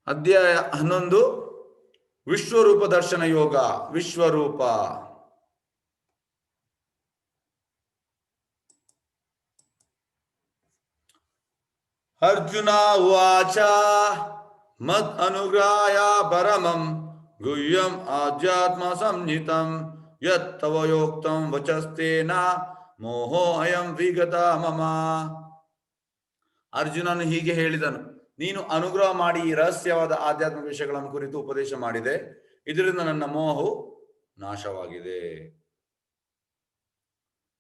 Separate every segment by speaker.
Speaker 1: ಅಧ್ಯಾಯ 11 ವಿಶ್ವರೂಪ ದರ್ಶನ ಯೋಗ. ವಿಶ್ವರೂಪ. ಅರ್ಜುನ ಉವಾಚ ಮತ್ ಅನುಗ್ರಹಾಯ ಪರಮಂ ಗುಹ್ಯಂ ಆಧ್ಯಾತ್ಮ ಸಂಹಿತಂ ಯತ್ ತವ ಯೋಕ್ತಂ ವಚಸ್ತೇನ ಮೋಹೋ ಅಯಂ ವಿಗತ ಮಮ. ಅರ್ಜುನನು ಹೀಗೆ ಹೇಳಿದನು, ನೀನು ಅನುಗ್ರಹ ಮಾಡಿ ಈ ರಹಸ್ಯವಾದ ಆಧ್ಯಾತ್ಮಿಕ ವಿಷಯಗಳನ್ನು ಕುರಿತು ಉಪದೇಶ ಮಾಡಿದೆ, ಇದರಿಂದ ನನ್ನ ಮೋಹವು ನಾಶವಾಗಿದೆ.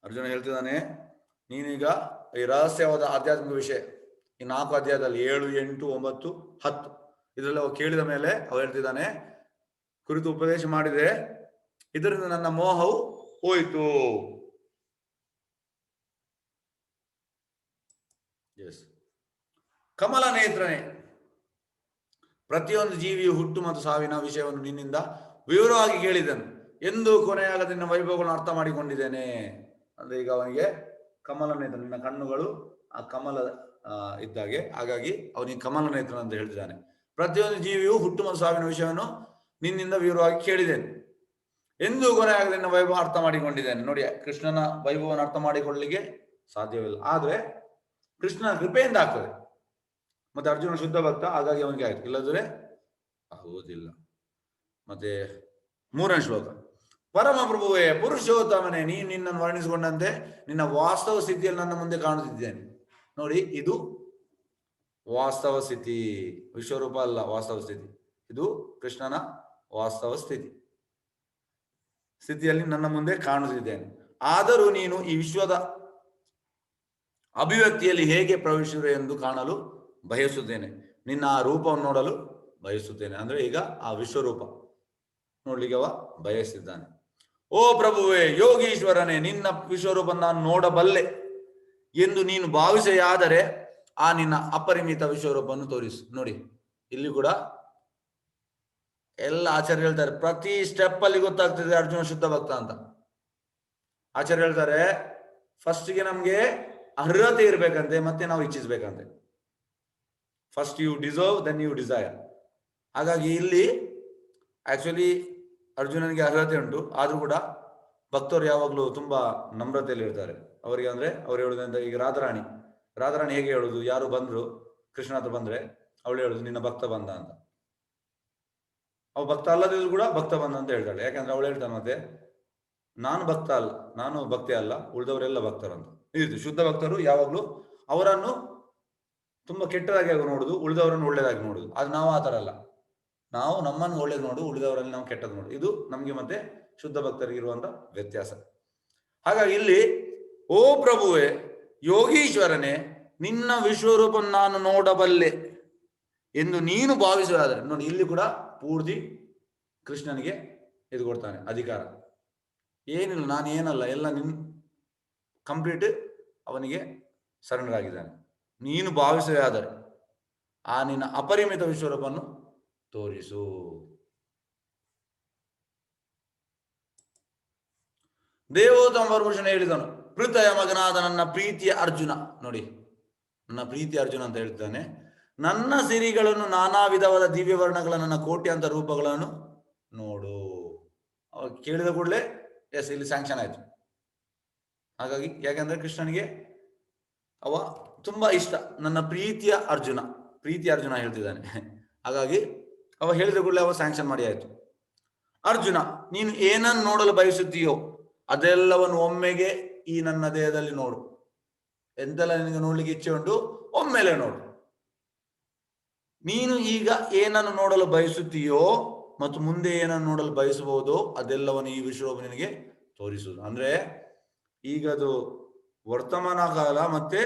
Speaker 1: ಅರ್ಜುನ ಹೇಳ್ತಿದ್ದಾನೆ, ನೀನೀಗ ಈ ರಹಸ್ಯವಾದ ಆಧ್ಯಾತ್ಮಿಕ ವಿಷಯ ಈ 4 ಅಧ್ಯಾಯದಲ್ಲಿ 7, 8, 9, 10 ಇದರಲ್ಲಿ ಅವ ಕೇಳಿದ ಮೇಲೆ ಅವ ಹೇಳ್ತಿದ್ದಾನೆ, ಕುರಿತು ಉಪದೇಶ ಮಾಡಿದೆ, ಇದರಿಂದ ನನ್ನ ಮೋಹವು ಹೋಯಿತು. ಎಸ್. ಕಮಲ ನೇತ್ರನೇ, ಪ್ರತಿಯೊಂದು ಜೀವಿಯು ಹುಟ್ಟು ಮತ್ತು ಸಾವಿನ ವಿಷಯವನ್ನು ನಿನ್ನಿಂದ ವಿವರವಾಗಿ ಕೇಳಿದನು ಎಂದು ಕೊನೆಯಾಗದ ನಿನ್ನ ವೈಭವಗಳನ್ನು ಅರ್ಥ ಮಾಡಿಕೊಂಡಿದ್ದೇನೆ. ಅಂದ್ರೆ ಈಗ ಅವನಿಗೆ ಕಮಲ ನೇತ್ರ, ನಿನ್ನ ಕಣ್ಣುಗಳು ಆ ಕಮಲ ಇದ್ದಾಗೆ, ಹಾಗಾಗಿ ಅವನಿಗೆ ಕಮಲ ನೇತ್ರ ಅಂತ ಹೇಳ್ತಿದ್ದಾನೆ. ಪ್ರತಿಯೊಂದು ಜೀವಿಯು ಹುಟ್ಟು ಮತ್ತು ಸಾವಿನ ವಿಷಯವನ್ನು ನಿನ್ನಿಂದ ವಿವರವಾಗಿ ಕೇಳಿದ್ದೇನೆ ಎಂದು ಕೊನೆಯಾಗದ ನಿನ್ನ ವೈಭವ ಅರ್ಥ ಮಾಡಿಕೊಂಡಿದ್ದೇನೆ. ನೋಡಿ, ಕೃಷ್ಣನ ವೈಭವವನ್ನು ಅರ್ಥ ಮಾಡಿಕೊಳ್ಳಲಿಕ್ಕೆ ಸಾಧ್ಯವಿಲ್ಲ, ಆದ್ರೆ ಕೃಷ್ಣನ ಕೃಪೆಯಿಂದ ಆಗ್ತದೆ. ಮತ್ತೆ ಅರ್ಜುನ ಶುದ್ಧ ಭಕ್ತ, ಹಾಗಾಗಿ ಅವನಿಗೆ ಆಯ್ತು, ಇಲ್ಲದ್ರೆ ಆಗುವುದಿಲ್ಲ. ಮತ್ತೆ 3ನೇ ಶ್ಲೋಕ. ಪರಮ ಪ್ರಭುವೇ ಪುರುಷೋತ್ತಮನೇ, ನೀನು ನಿನ್ನನ್ನು ವರ್ಣಿಸಿಕೊಂಡಂತೆ ನಿನ್ನ ವಾಸ್ತವ ಸ್ಥಿತಿಯಲ್ಲಿ ನನ್ನ ಮುಂದೆ ಕಾಣುತ್ತಿದ್ದೇನೆ. ನೋಡಿ, ಇದು ವಾಸ್ತವ ಸ್ಥಿತಿ, ವಿಶ್ವರೂಪ ಅಲ್ಲ, ವಾಸ್ತವ ಸ್ಥಿತಿ. ಇದು ಕೃಷ್ಣನ ವಾಸ್ತವ ಸ್ಥಿತಿಯಲ್ಲಿ ನನ್ನ ಮುಂದೆ ಕಾಣುತ್ತಿದ್ದೇನೆ. ಆದರೂ ನೀನು ಈ ವಿಶ್ವದ ಅಭಿವ್ಯಕ್ತಿಯಲ್ಲಿ ಹೇಗೆ ಪ್ರವೇಶಿಸಿದೆ ಎಂದು ಕಾಣಲು ಬಯಸುತ್ತೇನೆ, ನಿನ್ನ ಆ ರೂಪವನ್ನು ನೋಡಲು ಬಯಸುತ್ತೇನೆ. ಅಂದ್ರೆ ಈಗ ಆ ವಿಶ್ವರೂಪ ನೋಡ್ಲಿಕ್ಕೆ ಅವ ಬಯಸಿದ್ದಾನೆ. ಓ ಪ್ರಭುವೇ ಯೋಗೀಶ್ವರನೇ, ನಿನ್ನ ವಿಶ್ವರೂಪ ನಾನು ನೋಡಬಲ್ಲೆ ಎಂದು ನೀನು ಭಾವಿಸೆಯಾದರೆ ಆ ನಿನ್ನ ಅಪರಿಮಿತ ವಿಶ್ವರೂಪವನ್ನು ತೋರಿಸು. ನೋಡಿ, ಇಲ್ಲಿ ಕೂಡ ಎಲ್ಲ ಆಚಾರ್ಯ ಹೇಳ್ತಾರೆ, ಪ್ರತಿ ಸ್ಟೆಪ್ ಅಲ್ಲಿ ಗೊತ್ತಾಗ್ತದೆ ಅರ್ಜುನ ಶುದ್ಧ ಭಕ್ತ ಅಂತ. ಆಚಾರ್ಯ ಹೇಳ್ತಾರೆ, ಫಸ್ಟ್ಗೆ ನಮ್ಗೆ ಅರ್ಹತೆ ಇರ್ಬೇಕಂತೆ, ಮತ್ತೆ ನಾವು ಇಚ್ಛಿಸ್ಬೇಕಂತೆ. First you deserve, then you desire. ಹಾಗಾಗಿ ಇಲ್ಲಿ ಆಕ್ಚುಲಿ ಅರ್ಜುನನಿಗೆ ಅರ್ಹತೆ ಉಂಟು, ಆದ್ರೂ ಕೂಡ ಭಕ್ತರು ಯಾವಾಗಲೂ ತುಂಬಾ ನಮ್ರತೆಯಲ್ಲಿ ಇರ್ತಾರೆ. ಅವರಿಗೆ ಅಂದ್ರೆ ಅವ್ರು ಹೇಳುದಂತ, ಈಗ ರಾಧಾರಾಣಿ ಹೇಗೆ ಹೇಳುದು, ಯಾರು ಬಂದ್ರು ಕೃಷ್ಣ ಹತ್ರ ಬಂದ್ರೆ ಅವಳು ಹೇಳುದು ನಿನ್ನ ಭಕ್ತ ಬಂದ ಅಂತ. ಅವ ಭಕ್ತ ಅಲ್ಲದಿದ್ರು ಕೂಡ ಭಕ್ತ ಬಂದ ಅಂತ ಹೇಳ್ತಾಳೆ. ಯಾಕಂದ್ರೆ ಅವಳು ಹೇಳ್ತಾನೆ, ಮತ್ತೆ ನಾನು ಭಕ್ತ ಅಲ್ಲ, ನಾನು ಭಕ್ತಿ ಅಲ್ಲ, ಉಳಿದವರೆಲ್ಲ ಭಕ್ತರಂತ. ಇದು ಶುದ್ಧ ಭಕ್ತರು ಯಾವಾಗ್ಲೂ ಅವರನ್ನು ತುಂಬಾ ಕೆಟ್ಟದಾಗಿ ನೋಡುದು, ಉಳಿದವರನ್ನು ಒಳ್ಳೇದಾಗಿ ನೋಡುದು. ಅದು ನಾವು ಆ ತರ ಅಲ್ಲ, ನಾವು ನಮ್ಮನ್ನು ಒಳ್ಳೇದು ನೋಡು, ಉಳಿದವರಲ್ಲಿ ನಾವು ಕೆಟ್ಟದ್ದು ನೋಡು. ಇದು ನಮ್ಗೆ ಮತ್ತೆ ಶುದ್ಧ ಭಕ್ತರಿಗೆ ಇರುವಂತ ವ್ಯತ್ಯಾಸ. ಹಾಗಾಗಿ ಇಲ್ಲಿ ಓ ಪ್ರಭುವೇ ಯೋಗೀಶ್ವರನೇ, ನಿನ್ನ ವಿಶ್ವರೂಪ ನಾನು ನೋಡಬಲ್ಲೆ ಎಂದು ನೀನು ಭಾವಿಸುವುದಾದರೆ. ನೋಡಿ, ಇಲ್ಲಿ ಕೂಡ ಪೂರ್ತಿ ಕೃಷ್ಣನಿಗೆ ಇದು ಕೊಡ್ತಾನೆ ಅಧಿಕಾರ. ಏನಿಲ್ಲ, ನಾನು ಏನಲ್ಲ, ಎಲ್ಲ ಕಂಪ್ಲೀಟ್ ಅವನಿಗೆ ಸರೆಂಡರ್ ಆಗಿದ್ದಾನೆ. ನೀನು ಭಾವಿಸುವುದಾದರೆ ಆ ನಿನ್ನ ಅಪರಿಮಿತ ವಿಶ್ವರೂಪವನ್ನು ತೋರಿಸು. ದೇವೋತ್ತಮ ಪರಮೇಶ್ವರನು ಹೇಳಿದನು, ಪೃಥಯ ಮಗನಾದ ನನ್ನ ಪ್ರೀತಿಯ ಅರ್ಜುನ. ನೋಡಿ, ನನ್ನ ಪ್ರೀತಿಯ ಅರ್ಜುನ ಅಂತ ಹೇಳ್ತಾನೆ, ನನ್ನ ಸಿರಿಗಳನ್ನು ನಾನಾ ವಿಧವಾದ ದಿವ್ಯ ವರ್ಣಗಳ ನನ್ನ ಕೋಟ್ಯಾಂತರ ರೂಪಗಳನ್ನು ನೋಡು. ಅವಾಗ ಕೇಳಿದ ಕೂಡಲೇ ಎಸ್, ಇಲ್ಲಿ ಸ್ಯಾಂಕ್ಷನ್ ಆಯ್ತು. ಹಾಗಾಗಿ ಯಾಕಂದ್ರೆ ಕೃಷ್ಣನಿಗೆ ಅವ ತುಂಬಾ ಇಷ್ಟ, ನನ್ನ ಪ್ರೀತಿಯ ಅರ್ಜುನ ಹೇಳ್ತಿದ್ದಾನೆ. ಹಾಗಾಗಿ ಅವ ಹೇಳಿದ ಕೂಡಲೇ ಅವ ಸ್ಯಾಂಕ್ಷನ್ ಮಾಡಿ ಆಯ್ತು. ಅರ್ಜುನ, ನೀನು ಏನನ್ನು ನೋಡಲು ಬಯಸುತ್ತೀಯೋ ಅದೆಲ್ಲವನ್ನು ಒಮ್ಮೆಗೆ ಈ ನನ್ನ ದೇಹದಲ್ಲಿ ನೋಡು. ಎಂತೆಲ್ಲ ನಿನಗೆ ನೋಡ್ಲಿಕ್ಕೆ ಇಚ್ಛೆ ಉಂಟು ಒಮ್ಮೆಲೆ ನೋಡು. ನೀನು ಈಗ ಏನನ್ನು ನೋಡಲು ಬಯಸುತ್ತೀಯೋ ಮತ್ತು ಮುಂದೆ ಏನನ್ನು ನೋಡಲು ಬಯಸಬಹುದೋ ಅದೆಲ್ಲವನ್ನು ಈ ವಿಶ್ವರೂಪ ನಿನಗೆ ತೋರಿಸುವುದು. ಅಂದ್ರೆ ಈಗ ಅದು ವರ್ತಮಾನ ಕಾಲ ಮತ್ತೆ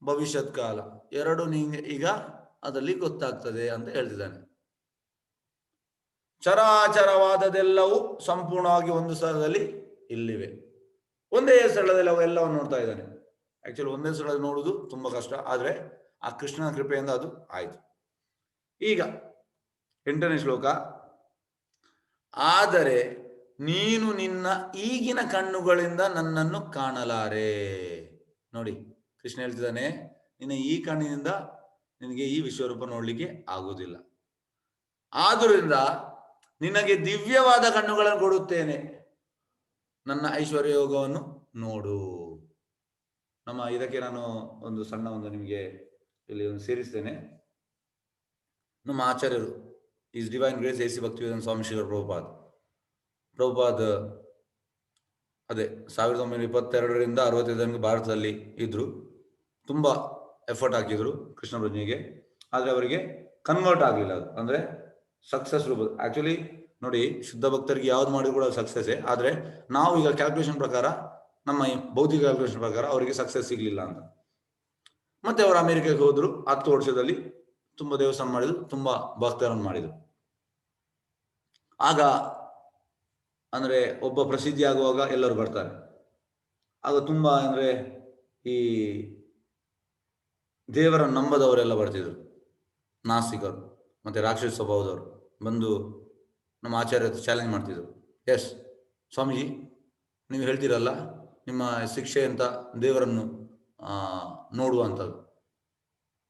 Speaker 1: ಭವಿಷ್ಯತ್ ಕಾಲ ಎರಡು ನಿಂಗೆ ಈಗ ಅದರಲ್ಲಿ ಗೊತ್ತಾಗ್ತದೆ ಅಂತ ಹೇಳ್ತಿದ್ದಾನೆ. ಚರಾಚರವಾದದೆಲ್ಲವೂ ಸಂಪೂರ್ಣವಾಗಿ ಒಂದು ಸ್ಥಳದಲ್ಲಿ ಇಲ್ಲಿವೆ. ಒಂದೇ ಸ್ಥಳದಲ್ಲಿ ಅವು ಎಲ್ಲವನ್ನು ನೋಡ್ತಾ ಇದ್ದಾನೆ. ಆಕ್ಚುಲಿ ಒಂದೇ ಸ್ಥಳದಲ್ಲಿ ನೋಡುವುದು ತುಂಬಾ ಕಷ್ಟ, ಆದ್ರೆ ಆ ಕೃಷ್ಣನ ಕೃಪೆಯಿಂದ ಅದು ಆಯ್ತು. ಈಗ 8ನೇ ಶ್ಲೋಕ. ಆದರೆ ನೀನು ನಿನ್ನ ಈಗಿನ ಕಣ್ಣುಗಳಿಂದ ನನ್ನನ್ನು ಕಾಣಲಾರೆ. ನೋಡಿ, ಕೃಷ್ಣ ಹೇಳ್ತಿದ್ದಾನೆ, ನಿನ್ನ ಈ ಕಣ್ಣಿನಿಂದ ನಿನಗೆ ಈ ವಿಶ್ವರೂಪ ನೋಡ್ಲಿಕ್ಕೆ ಆಗುವುದಿಲ್ಲ. ಆದುದರಿಂದ ನಿನಗೆ ದಿವ್ಯವಾದ ಕಣ್ಣುಗಳನ್ನು ಕೊಡುತ್ತೇನೆ, ನನ್ನ ಐಶ್ವರ್ಯ ಯೋಗವನ್ನು ನೋಡು. ಇದಕ್ಕೆ ನಾನು ಒಂದು ಸಣ್ಣ ನಿಮಗೆ ಇಲ್ಲಿ ಸೇರಿಸ್ತೇನೆ. ನಮ್ಮ ಆಚಾರ್ಯರು his divine grace A C Bhaktivedanta Swami Shri Prabhupad ಅದೇ 1922ರಿಂದ 65 ಭಾರತದಲ್ಲಿ ಇದ್ರು. ತುಂಬಾ ಎಫರ್ಟ್ ಹಾಕಿದ್ರು ಕೃಷ್ಣ ಪ್ರಜ್ಞೆಗೆ, ಆದ್ರೆ ಅವರಿಗೆ ಕನ್ವರ್ಟ್ ಆಗಲಿಲ್ಲ. ಅದು ಅಂದ್ರೆ ಸಕ್ಸಸ್ ರೂಪ. ಆಕ್ಚುಲಿ ನೋಡಿ, ಶುದ್ಧ ಭಕ್ತರಿಗೆ ಯಾವ್ದು ಮಾಡಿದ್ರು ಕೂಡ ಸಕ್ಸಸ್. ಆದ್ರೆ ನಾವು ಈಗ ಕ್ಯಾಲ್ಕುಲೇಷನ್ ಪ್ರಕಾರ, ನಮ್ಮ ಭೌತಿಕ ಕ್ಯಾಲ್ಕುಲೇಷನ್ ಪ್ರಕಾರ ಅವರಿಗೆ ಸಕ್ಸಸ್ ಸಿಗ್ಲಿಲ್ಲ ಅಂತ. ಮತ್ತೆ ಅವರು ಅಮೆರಿಕಕ್ಕೆ ಹೋದ್ರು. 10 ವರ್ಷದಲ್ಲಿ ತುಂಬಾ ದೇವಸ್ಥಾನ ಮಾಡಿದ್ರು, ತುಂಬಾ ಭಕ್ತರನ್ನು ಮಾಡಿದ್ರು. ಆಗ ಅಂದ್ರೆ ಒಬ್ಬ ಪ್ರಸಿದ್ಧಿ ಆಗುವಾಗ ಎಲ್ಲರೂ ಬರ್ತಾರೆ. ಆಗ ತುಂಬಾ ಅಂದ್ರೆ ಈ ದೇವರನ್ನು ನಂಬದವರೆಲ್ಲ ಬರ್ತಿದ್ರು, ನಾಸ್ತಿಕರು ಮತ್ತೆ ರಾಕ್ಷಸ ಸ್ವಭಾವದವರು ಬಂದು ನಮ್ಮ ಆಚಾರ್ಯ ಚಾಲೆಂಜ್ ಮಾಡ್ತಿದ್ರು. ಎಸ್ ಸ್ವಾಮೀಜಿ, ನೀವು ಹೇಳ್ತೀರಲ್ಲ ನಿಮ್ಮ ಶಿಕ್ಷೆ ಅಂತ ದೇವರನ್ನು ನೋಡುವಂಥದ್ದು,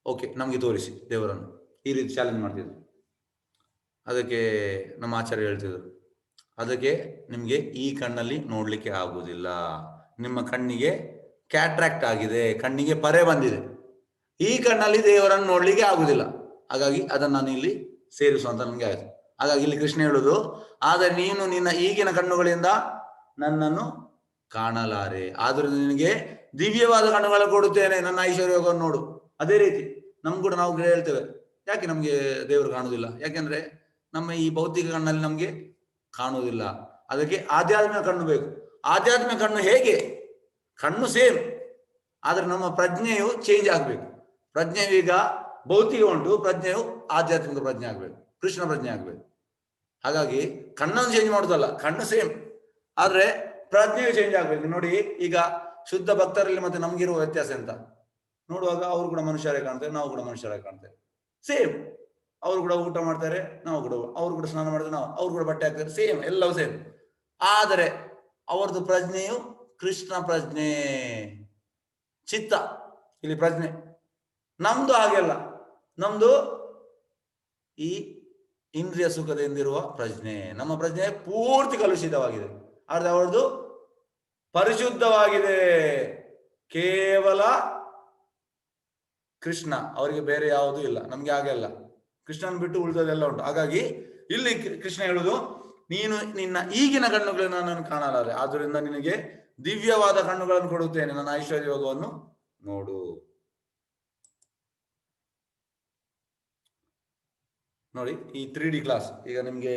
Speaker 1: ಓಕೆ ನಮಗೆ ತೋರಿಸಿ ದೇವರನ್ನು, ಈ ರೀತಿ ಚಾಲೆಂಜ್ ಮಾಡ್ತಿದ್ರು. ಅದಕ್ಕೆ ನಮ್ಮ ಆಚಾರ್ಯ ಹೇಳ್ತಿದ್ರು, ಅದಕ್ಕೆ ನಿಮಗೆ ಈ ಕಣ್ಣಲ್ಲಿ ನೋಡ್ಲಿಕ್ಕೆ ಆಗುವುದಿಲ್ಲ, ನಿಮ್ಮ ಕಣ್ಣಿಗೆ ಕ್ಯಾಟ್ರಾಕ್ಟ್ ಆಗಿದೆ, ಕಣ್ಣಿಗೆ ಪರೆ ಬಂದಿದೆ, ಈ ಕಣ್ಣಲ್ಲಿ ದೇವರನ್ನು ನೋಡ್ಲಿಕ್ಕೆ ಆಗುದಿಲ್ಲ. ಹಾಗಾಗಿ ಅದನ್ನು ನಾನು ಇಲ್ಲಿ ಸೇರಿಸುವಂತ ನಮ್ಗೆ ಆಯ್ತು. ಹಾಗಾಗಿ ಇಲ್ಲಿ ಕೃಷ್ಣ ಹೇಳುದು, ಆದರೆ ನೀನು ನಿನ್ನ ಈಗಿನ ಕಣ್ಣುಗಳಿಂದ ನನ್ನನ್ನು ಕಾಣಲಾರೆ, ಆದ್ರೂ ನಿನಗೆ ದಿವ್ಯವಾದ ಕಣ್ಣುಗಳನ್ನು ಕೊಡುತ್ತೇನೆ, ನನ್ನ ಐಶ್ವರ್ಯ ಯೋಗವನ್ನು ನೋಡು. ಅದೇ ರೀತಿ ನಮ್ಗೆ ಕೂಡ ನಾವು ಹೇಳ್ತೇವೆ, ಯಾಕೆ ನಮ್ಗೆ ದೇವರು ಕಾಣುವುದಿಲ್ಲ? ಯಾಕೆಂದ್ರೆ ನಮ್ಮ ಈ ಭೌತಿಕ ಕಣ್ಣಲ್ಲಿ ನಮ್ಗೆ ಕಾಣುವುದಿಲ್ಲ. ಅದಕ್ಕೆ ಆಧ್ಯಾತ್ಮಿಕ ಕಣ್ಣು ಬೇಕು. ಆಧ್ಯಾತ್ಮಿಕ ಕಣ್ಣು ಹೇಗೆ? ಕಣ್ಣು ಸೇಮ್, ಆದ್ರೆ ನಮ್ಮ ಪ್ರಜ್ಞೆಯು ಚೇಂಜ್ ಆಗ್ಬೇಕು. ಪ್ರಜ್ಞೆಯು ಈಗ ಭೌತಿಕ ಉಂಟು, ಪ್ರಜ್ಞೆಯು ಆಧ್ಯಾತ್ಮಿಕ ಪ್ರಜ್ಞೆ ಆಗ್ಬೇಕು, ಕೃಷ್ಣ ಪ್ರಜ್ಞೆ ಆಗ್ಬೇಕು. ಹಾಗಾಗಿ ಕಣ್ಣನ್ನು ಚೇಂಜ್ ಮಾಡುದಲ್ಲ, ಕಣ್ಣು ಸೇಮ್, ಆದ್ರೆ ಪ್ರಜ್ಞೆಯು ಚೇಂಜ್ ಆಗ್ಬೇಕು. ನೋಡಿ, ಈಗ ಶುದ್ಧ ಭಕ್ತರಲ್ಲಿ ಮತ್ತೆ ನಮ್ಗಿರುವ ವ್ಯತ್ಯಾಸ ಎಂತ ನೋಡುವಾಗ, ಅವರು ಕೂಡ ಮನುಷ್ಯರೇ ಕಾಣ್ತಾರೆ, ನಾವು ಕೂಡ ಮನುಷ್ಯರೇ ಕಾಣ್ತೇವೆ. ಸೇಮ್, ಅವರು ಕೂಡ ಊಟ ಮಾಡ್ತಾರೆ, ನಾವು ಕೂಡ, ಅವರು ಕೂಡ ಸ್ನಾನ ಮಾಡಿದ್ರೆ ನಾವು, ಅವ್ರು ಕೂಡ ಬಟ್ಟೆ ಹಾಕ್ತಾರೆ, ಸೇಮ್, ಎಲ್ಲವೂ ಸೇಮ್. ಆದರೆ ಅವರದ್ದು ಪ್ರಜ್ಞೆಯು ಕೃಷ್ಣ ಪ್ರಜ್ಞೆ, ಚಿತ್ತ ಇಲ್ಲಿ ಪ್ರಜ್ಞೆ. ನಮ್ದು ಹಾಗೆಲ್ಲ, ನಮ್ದು ಈ ಇಂದ್ರಿಯ ಸುಖದಿಂದಿರುವ ಪ್ರಜ್ಞೆ. ನಮ್ಮ ಪ್ರಜ್ಞೆ ಪೂರ್ತಿ ಕಲುಷಿತವಾಗಿದೆ, ಆದ್ರೆ ಅವರದು ಪರಿಶುದ್ಧವಾಗಿದೆ. ಕೇವಲ ಕೃಷ್ಣ, ಅವರಿಗೆ ಬೇರೆ ಯಾವುದೂ ಇಲ್ಲ. ನಮ್ಗೆ ಹಾಗೆ ಅಲ್ಲ, ಕೃಷ್ಣನ್ ಬಿಟ್ಟು ಉಳಿದದೆಲ್ಲ ಉಂಟು. ಹಾಗಾಗಿ ಇಲ್ಲಿ ಕೃಷ್ಣ ಹೇಳುದು, ನೀನು ನಿನ್ನ ಈಗಿನ ಕಣ್ಣುಗಳನ್ನು ನಾನು ಕಾಣಲಾರೆ, ಆದ್ರಿಂದ ನಿನಗೆ ದಿವ್ಯವಾದ ಕಣ್ಣುಗಳನ್ನು ಕೊಡುತ್ತೇನೆ, ನನ್ನ ಐಶ್ವರ್ಯ ಯೋಗವನ್ನು ನೋಡು. ನೋಡಿ, ಈ 3D ಕ್ಲಾಸ್, ಈಗ ನಿಮ್ಗೆ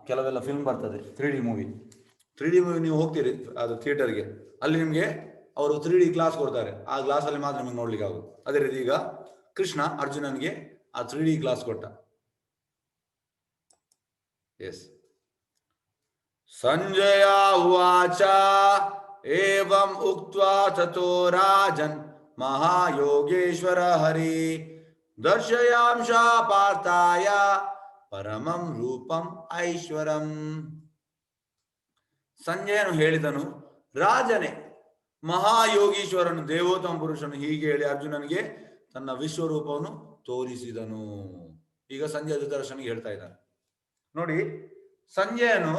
Speaker 1: ಕೆಲವೆಲ್ಲ ಫಿಲ್ಮ್ ಬರ್ತದೆ 3D ಮೂವಿ. 3D ಮೂವಿ ನೀವು ಹೋಗ್ತೀರಿ ಅದು ಥಿಯೇಟರ್ಗೆ, ಅಲ್ಲಿ ನಿಮ್ಗೆ ಅವರು 3D ಕ್ಲಾಸ್ ಕೊಡ್ತಾರೆ. ಆ ಗ್ಲಾಸ್ ಅಲ್ಲಿ ಮಾತ್ರ ನಿಮ್ಗೆ ನೋಡ್ಲಿಕ್ಕೆ ಆಗುದು. ಅದೇ ರೀತಿ ಈಗ ಕೃಷ್ಣ ಅರ್ಜುನನಿಗೆ ಆ 3D ಕ್ಲಾಸ್ ಕೊಟ್ಟ. ಎಸ್. ಸಂಜಯ ಉವಾಚ ಏವಂ ಉಕ್ತ್ವಾ ತಥೋ ರಾಜನ್ ಮಹಾಯೋಗೇಶ್ವರ ಹರಿ ದರ್ಶಯಾಂಶ ಪಾರ್ಥಾಯ ಪರಮಂ ರೂಪಂ ಐಶ್ವರಂ. ಸಂಜಯನು ಹೇಳಿದನು, ರಾಜನೇ, ಮಹಾಯೋಗೀಶ್ವರನು, ದೇವೋತ್ತಮ ಪುರುಷನು ಹೀಗೆ ಹೇಳಿ ಅರ್ಜುನನಿಗೆ ತನ್ನ ವಿಶ್ವರೂಪವನ್ನು ತೋರಿಸಿದನು. ಈಗ ಸಂಜಯ ಧೃತರಾಷ್ಟ್ರನಿಗೆ ಹೇಳ್ತಾ ಇದ್ದಾನೆ. ನೋಡಿ, ಸಂಜಯನು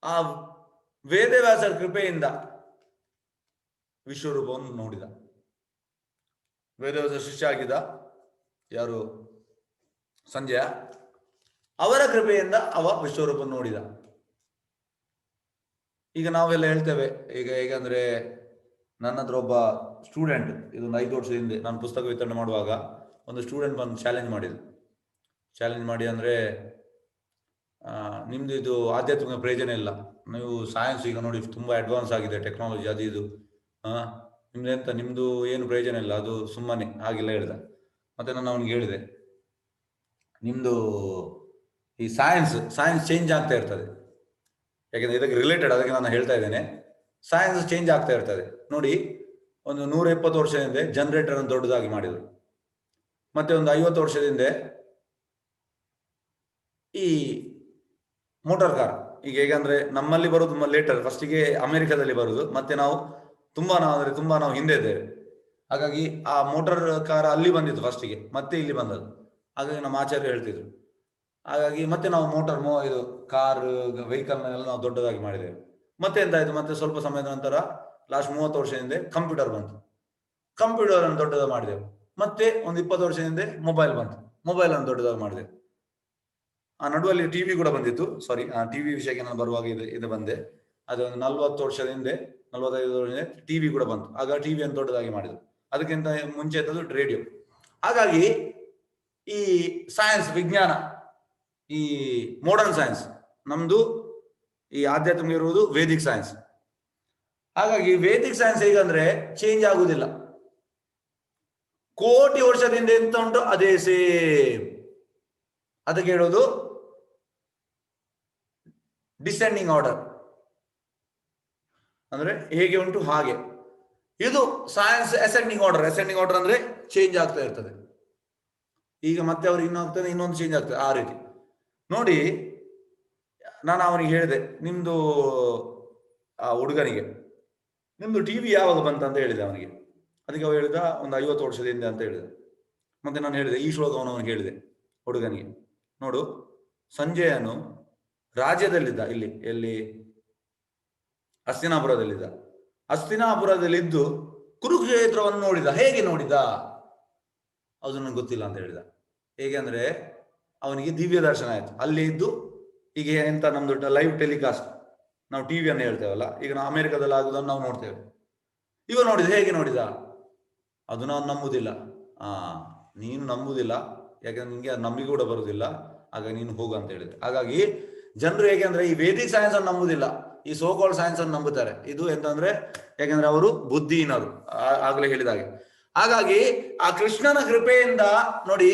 Speaker 1: ಆ ವೇದವ್ಯಾಸರ ಕೃಪೆಯಿಂದ ವಿಶ್ವರೂಪವನ್ನು ನೋಡಿದ. ವೇದವ್ಯಾಸ ಶಿಷ್ಯ ಆಗಿದ್ದ ಯಾರು? ಸಂಜಯ. ಅವರ ಕೃಪೆಯಿಂದ ಅವ ವಿಶ್ವರೂಪ ನೋಡಿದ. ಈಗ ನಾವೆಲ್ಲ ಹೇಳ್ತೇವೆ, ಈಗ ಹೇಗಂದ್ರೆ ನನ್ನ ಹತ್ರ ಒಬ್ಬ ಸ್ಟೂಡೆಂಟ್, ಇದೊಂದು 5 ವರ್ಷದ ಹಿಂದೆ ನಾನು ಪುಸ್ತಕ ವಿತರಣೆ ಮಾಡುವಾಗ ಒಂದು ಸ್ಟೂಡೆಂಟ್ ಬಂದು ಚಾಲೆಂಜ್ ಮಾಡಿದ್ರು. ಚಾಲೆಂಜ್ ಮಾಡಿ ಅಂದ್ರೆ, ನಿಮ್ದು ಇದು ಆಧ್ಯಾತ್ಮಿಕ ಪ್ರಯೋಜನ ಇಲ್ಲ, ನೀವು ಸೈನ್ಸ್ ಈಗ ನೋಡಿ ತುಂಬಾ ಅಡ್ವಾನ್ಸ್ ಆಗಿದೆ, ಟೆಕ್ನಾಲಜಿ ಅದು ಇದು, ನಿಮ್ದೆಂತ, ನಿಮ್ದು ಏನು ಪ್ರಯೋಜನ ಇಲ್ಲ, ಅದು ಸುಮ್ಮನೆ ಹಾಗೆಲ್ಲ ಹೇಳ್ದ. ಮತ್ತೆ ನಾನು ಅವನಿಗೆ ಹೇಳಿದೆ, ನಿಮ್ದು ಈ ಸೈನ್ಸ್ ಚೇಂಜ್ ಆಗ್ತಾ ಇರ್ತದೆ, ಯಾಕೆಂದ್ರೆ ಇದಕ್ಕೆ ರಿಲೇಟೆಡ್, ಅದಕ್ಕೆ ನಾನು ಹೇಳ್ತಾ ಇದ್ದೇನೆ. ಸೈನ್ಸ್ ಚೇಂಜ್ ಆಗ್ತಾ ಇರ್ತದೆ. ನೋಡಿ, ಒಂದು 120 ವರ್ಷದಿಂದ ಜನರೇಟರ್ ಅನ್ನು ದೊಡ್ಡದಾಗಿ ಮಾಡಿದ್ರು. ಮತ್ತೆ ಒಂದು 50 ವರ್ಷದಿಂದ ಈ ಮೋಟಾರ್ ಕಾರ್, ಈಗ ಹೇಗಂದ್ರೆ ನಮ್ಮಲ್ಲಿ ಬರೋದು ಲೇಟರ್, ಫಸ್ಟಿಗೆ ಅಮೆರಿಕದಲ್ಲಿ ಬರುದು, ಮತ್ತೆ ನಾವು ತುಂಬಾ ನಾವು ಹಿಂದೆ ಇದ್ದೇವೆ. ಹಾಗಾಗಿ ಆ ಮೋಟಾರ್ ಕಾರ್ ಅಲ್ಲಿ ಬಂದಿತ್ತು ಫಸ್ಟಿಗೆ, ಮತ್ತೆ ಇಲ್ಲಿ ಬಂದದ್ದು. ಹಾಗಾಗಿ ನಮ್ಮ ಆಚಾರ್ಯ ಹೇಳ್ತಿದ್ರು. ಹಾಗಾಗಿ ಮತ್ತೆ ನಾವು ಇದು ಕಾರ್ ವೆಹಿಕಲ್ನೆಲ್ಲ ನಾವು ದೊಡ್ಡದಾಗಿ ಮಾಡಿದ್ದೇವೆ. ಮತ್ತೆ ಎಂತಾಯ್ತು, ಮತ್ತೆ ಸ್ವಲ್ಪ ಸಮಯದ ನಂತರ ಲಾಸ್ಟ್ 30 ವರ್ಷ ಹಿಂದೆ ಕಂಪ್ಯೂಟರ್ ಬಂತು. ಕಂಪ್ಯೂಟರ್ ಅನ್ನು ದೊಡ್ಡದಾಗಿ ಮಾಡಿದೆವು. ಮತ್ತೆ ಒಂದು 20 ವರ್ಷ ಹಿಂದೆ ಮೊಬೈಲ್ ಬಂತು. ಮೊಬೈಲ್ ಅನ್ನು ದೊಡ್ಡದಾಗಿ ಮಾಡಿದೆವು. ಆ ನಡುವಲ್ಲಿ ಟಿವಿ ಕೂಡ ಬಂದಿತ್ತು. ಸಾರಿ, ಆ ಟಿವಿ ವಿಷಯಕ್ಕೆ ನಾನು ಬರುವಾಗ ಇದು ಬಂದೆ. ಅದೊಂದು 40 ವರ್ಷದ ಹಿಂದೆ, 45 ವರ್ಷದ ಹಿಂದೆ ಟಿವಿ ಕೂಡ ಬಂತು. ಆಗ ಟಿವಿಯನ್ನು ದೊಡ್ಡದಾಗಿ ಮಾಡಿದ್ರು. ಅದಕ್ಕಿಂತ ಮುಂಚೆ ಇದ್ದದ್ದು ರೇಡಿಯೋ. ಹಾಗಾಗಿ ಈ ಸೈನ್ಸ್, ವಿಜ್ಞಾನ, ಈ ಮಾಡರ್ನ್ ಸೈನ್ಸ್, ನಮ್ದು ಈ ಆಧ್ಯಾತ್ಮಿಕ ಇರುವುದು ವೇದಿಕ್ ಸೈನ್ಸ್. ಹಾಗಾಗಿ ವೇದಿಕ್ ಸೈನ್ಸ್ ಹೇಗಂದ್ರೆ ಚೇಂಜ್ ಆಗುವುದಿಲ್ಲ. ಕೋಟಿ ವರ್ಷದಿಂದ ಎಂತ ಉಂಟು ಅದೇ ಸೇಮ್. ಅದಕ್ಕೆ ಹೇಳೋದು ಡಿಸೆಂಡಿಂಗ್ ಆರ್ಡರ್, ಅಂದ್ರೆ ಹೇಗೆ ಉಂಟು ಹಾಗೆ. ಇದು science ascending order. Ascending order ಅಂದ್ರೆ ಚೇಂಜ್ ಆಗ್ತಾ ಇರ್ತದೆ. ಈಗ ಮತ್ತೆ ಅವ್ರಿಗೆ ಆಗ್ತದೆ, ಇನ್ನೊಂದು ಚೇಂಜ್ ಆಗ್ತದೆ, ಆ ರೀತಿ. ನೋಡಿ, ನಾನು ಅವನಿಗೆ ಹೇಳಿದೆ, ನಿಮ್ದು ಆ ಹುಡುಗನಿಗೆ, ನಿಮ್ದು ಟಿವಿ ಯಾವಾಗ ಬಂತಂತ ಹೇಳಿದೆ ಅವನಿಗೆ. ಅದಕ್ಕೆ ಅವ ಹೇಳಿದ ಒಂದು 50 ವರ್ಷದ ಹಿಂದೆ ಅಂತ ಹೇಳಿದ. ಮತ್ತೆ ನಾನು ಹೇಳಿದೆ ಈ ಶ್ಲೋಕವನ್ನು ಅವನಿಗೆ ಹೇಳಿದೆ ಹುಡುಗನಿಗೆ. ನೋಡು, ಸಂಜಯನು ರಾಜ್ಯದಲ್ಲಿದ್ದ, ಎಲ್ಲಿ ಹಸ್ತಿನಾಪುರದಲ್ಲಿದ್ದ. ಹಸ್ತಿನಾಪುರದಲ್ಲಿದ್ದು ಕುರುಕ್ಷೇತ್ರವನ್ನು ನೋಡಿದ. ಹೇಗೆ ನೋಡಿದ ಅದು ನನಗೆ ಗೊತ್ತಿಲ್ಲ ಅಂತ ಹೇಳಿದ. ಹೇಗೆ ಅಂದ್ರೆ ಅವನಿಗೆ ದಿವ್ಯ ದರ್ಶನ ಆಯ್ತು. ಅಲ್ಲಿ ಇದ್ದು, ಈಗ ಎಂತ ನಮ್ದು ಲೈವ್ ಟೆಲಿಕಾಸ್ಟ್, ನಾವು ಟಿವಿಯನ್ನು ಹೇಳ್ತೇವಲ್ಲ, ಈಗ ನಾವು ಅಮೆರಿಕದಲ್ಲಿ ಆಗುದನ್ನು ನಾವು ನೋಡ್ತೇವೆ. ಇವ ನೋಡಿದ. ಹೇಗೆ ನೋಡಿದ ಅದು ನಾನು ನಂಬುದಿಲ್ಲ. ನೀನು ನಂಬುದಿಲ್ಲ, ಯಾಕಂದ್ರೆ ನಿಂಗೆ ನಂಬಿಕೆ ಕೂಡ ಬರುದಿಲ್ಲ, ಆಗ ನೀನು ಹೋಗು ಅಂತ ಹೇಳಿದೆ. ಹಾಗಾಗಿ ಜನರು ಹೇಗೆ ಅಂದ್ರೆ ಈ ವೇದಿಕ್ ಸೈನ್ಸ್ ಅನ್ನು ನಂಬುದಿಲ್ಲ, ಈ ಸೋಕಾಲ್ ಸೈನ್ಸ್ ಅನ್ನು ನಂಬುತ್ತಾರೆ. ಇದು ಎಂತಂದ್ರೆ ಯಾಕಂದ್ರೆ ಅವರು ಬುದ್ಧಿಹೀನರು, ಆಗ್ಲೇ ಹೇಳಿದ ಹಾಗೆ. ಹಾಗಾಗಿ ಆ ಕೃಷ್ಣನ ಕೃಪೆಯಿಂದ ನೋಡಿ,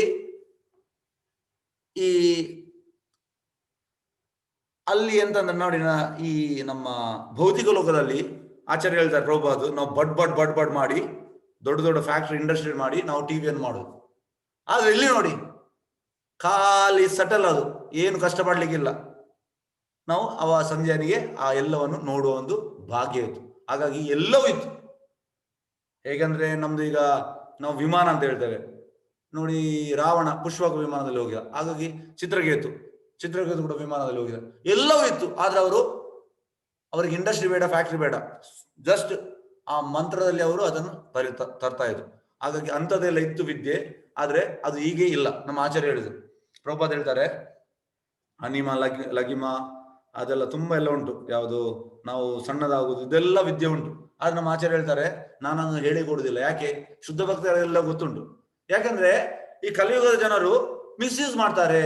Speaker 1: ಈ ಅಲ್ಲಿ ಎಂತಂದ್ರೆ ನೋಡಿ, ಈ ನಮ್ಮ ಭೌತಿಕ ಲೋಕದಲ್ಲಿ ಆಚಾರ್ಯ ಹೇಳ್ತಾರೆ ಪ್ರಭುಪಾದ್, ನಾವು ಬಡ್ ಬಡ್ ಮಾಡಿ ದೊಡ್ಡ ದೊಡ್ಡ ಫ್ಯಾಕ್ಟರಿ, ಇಂಡಸ್ಟ್ರಿ ಮಾಡಿ ನಾವು ಟಿವಿಯನ್ನು ಮಾಡುದು. ಆದ್ರೆ ಇಲ್ಲಿ ನೋಡಿ, ಖಾಲಿ ಸಟಲ್, ಅದು ಏನು ಕಷ್ಟಪಡ್ಲಿಕ್ಕಿಲ್ಲ. ನಾವು ಸಂಜಯನಿಗೆ ಆ ಎಲ್ಲವನ್ನು ನೋಡುವ ಒಂದು ಭಾಗ್ಯ ಇತ್ತು. ಹಾಗಾಗಿ ಎಲ್ಲವೂ ಇತ್ತು. ಹೇಗಂದ್ರೆ ನಮ್ದು ಈಗ ನಾವು ವಿಮಾನ ಅಂತ ಹೇಳ್ತೇವೆ ನೋಡಿ, ರಾವಣ ಪುಷ್ಪಕ ವಿಮಾನದಲ್ಲಿ ಹೋಗಿದ. ಹಾಗಾಗಿ ಚಿತ್ರಕೇತು ಕೂಡ ವಿಮಾನದಲ್ಲಿ ಹೋಗಿದ. ಎಲ್ಲವೂ ಇತ್ತು. ಆದ್ರೆ ಅವರಿಗೆ ಇಂಡಸ್ಟ್ರಿ ಬೇಡ, ಫ್ಯಾಕ್ಟ್ರಿ ಬೇಡ, ಜಸ್ಟ್ ಆ ಮಂತ್ರದಲ್ಲಿ ಅವರು ಅದನ್ನು ತರ್ತಾ ಇದ್ರು. ಹಾಗಾಗಿ ಅಂಥದ್ದೆಲ್ಲ ಇತ್ತು ವಿದ್ಯೆ. ಆದ್ರೆ ಅದು ಹೀಗೆ ಇಲ್ಲ. ನಮ್ಮ ಆಚಾರ್ಯ ಹೇಳಿದ್ರು, ಪ್ರಭುಪಾದ್ ಹೇಳ್ತಾರೆ, ಅನಿಮ ಲಗಿಮ ಅದೆಲ್ಲ ತುಂಬಾ ಎಲ್ಲ ಉಂಟು. ಯಾವುದು ನಾವು ಸಣ್ಣದಾಗುವುದು, ಇದೆಲ್ಲ ವಿದ್ಯೆ ಉಂಟು. ಆದ್ರೆ ನಮ್ಮ ಆಚಾರ್ಯ ಹೇಳ್ತಾರೆ, ನಾನನ್ನು ಹೇಳಿ ಕೊಡುದಿಲ್ಲ. ಯಾಕೆ? ಶುದ್ಧ ಭಕ್ತರೆಲ್ಲ ಗೊತ್ತುಂಟು. ಯಾಕಂದ್ರೆ ಈ ಕಲಿಯುಗದ ಜನರು ಮಿಸ್ಯೂಸ್ ಮಾಡ್ತಾರೆ.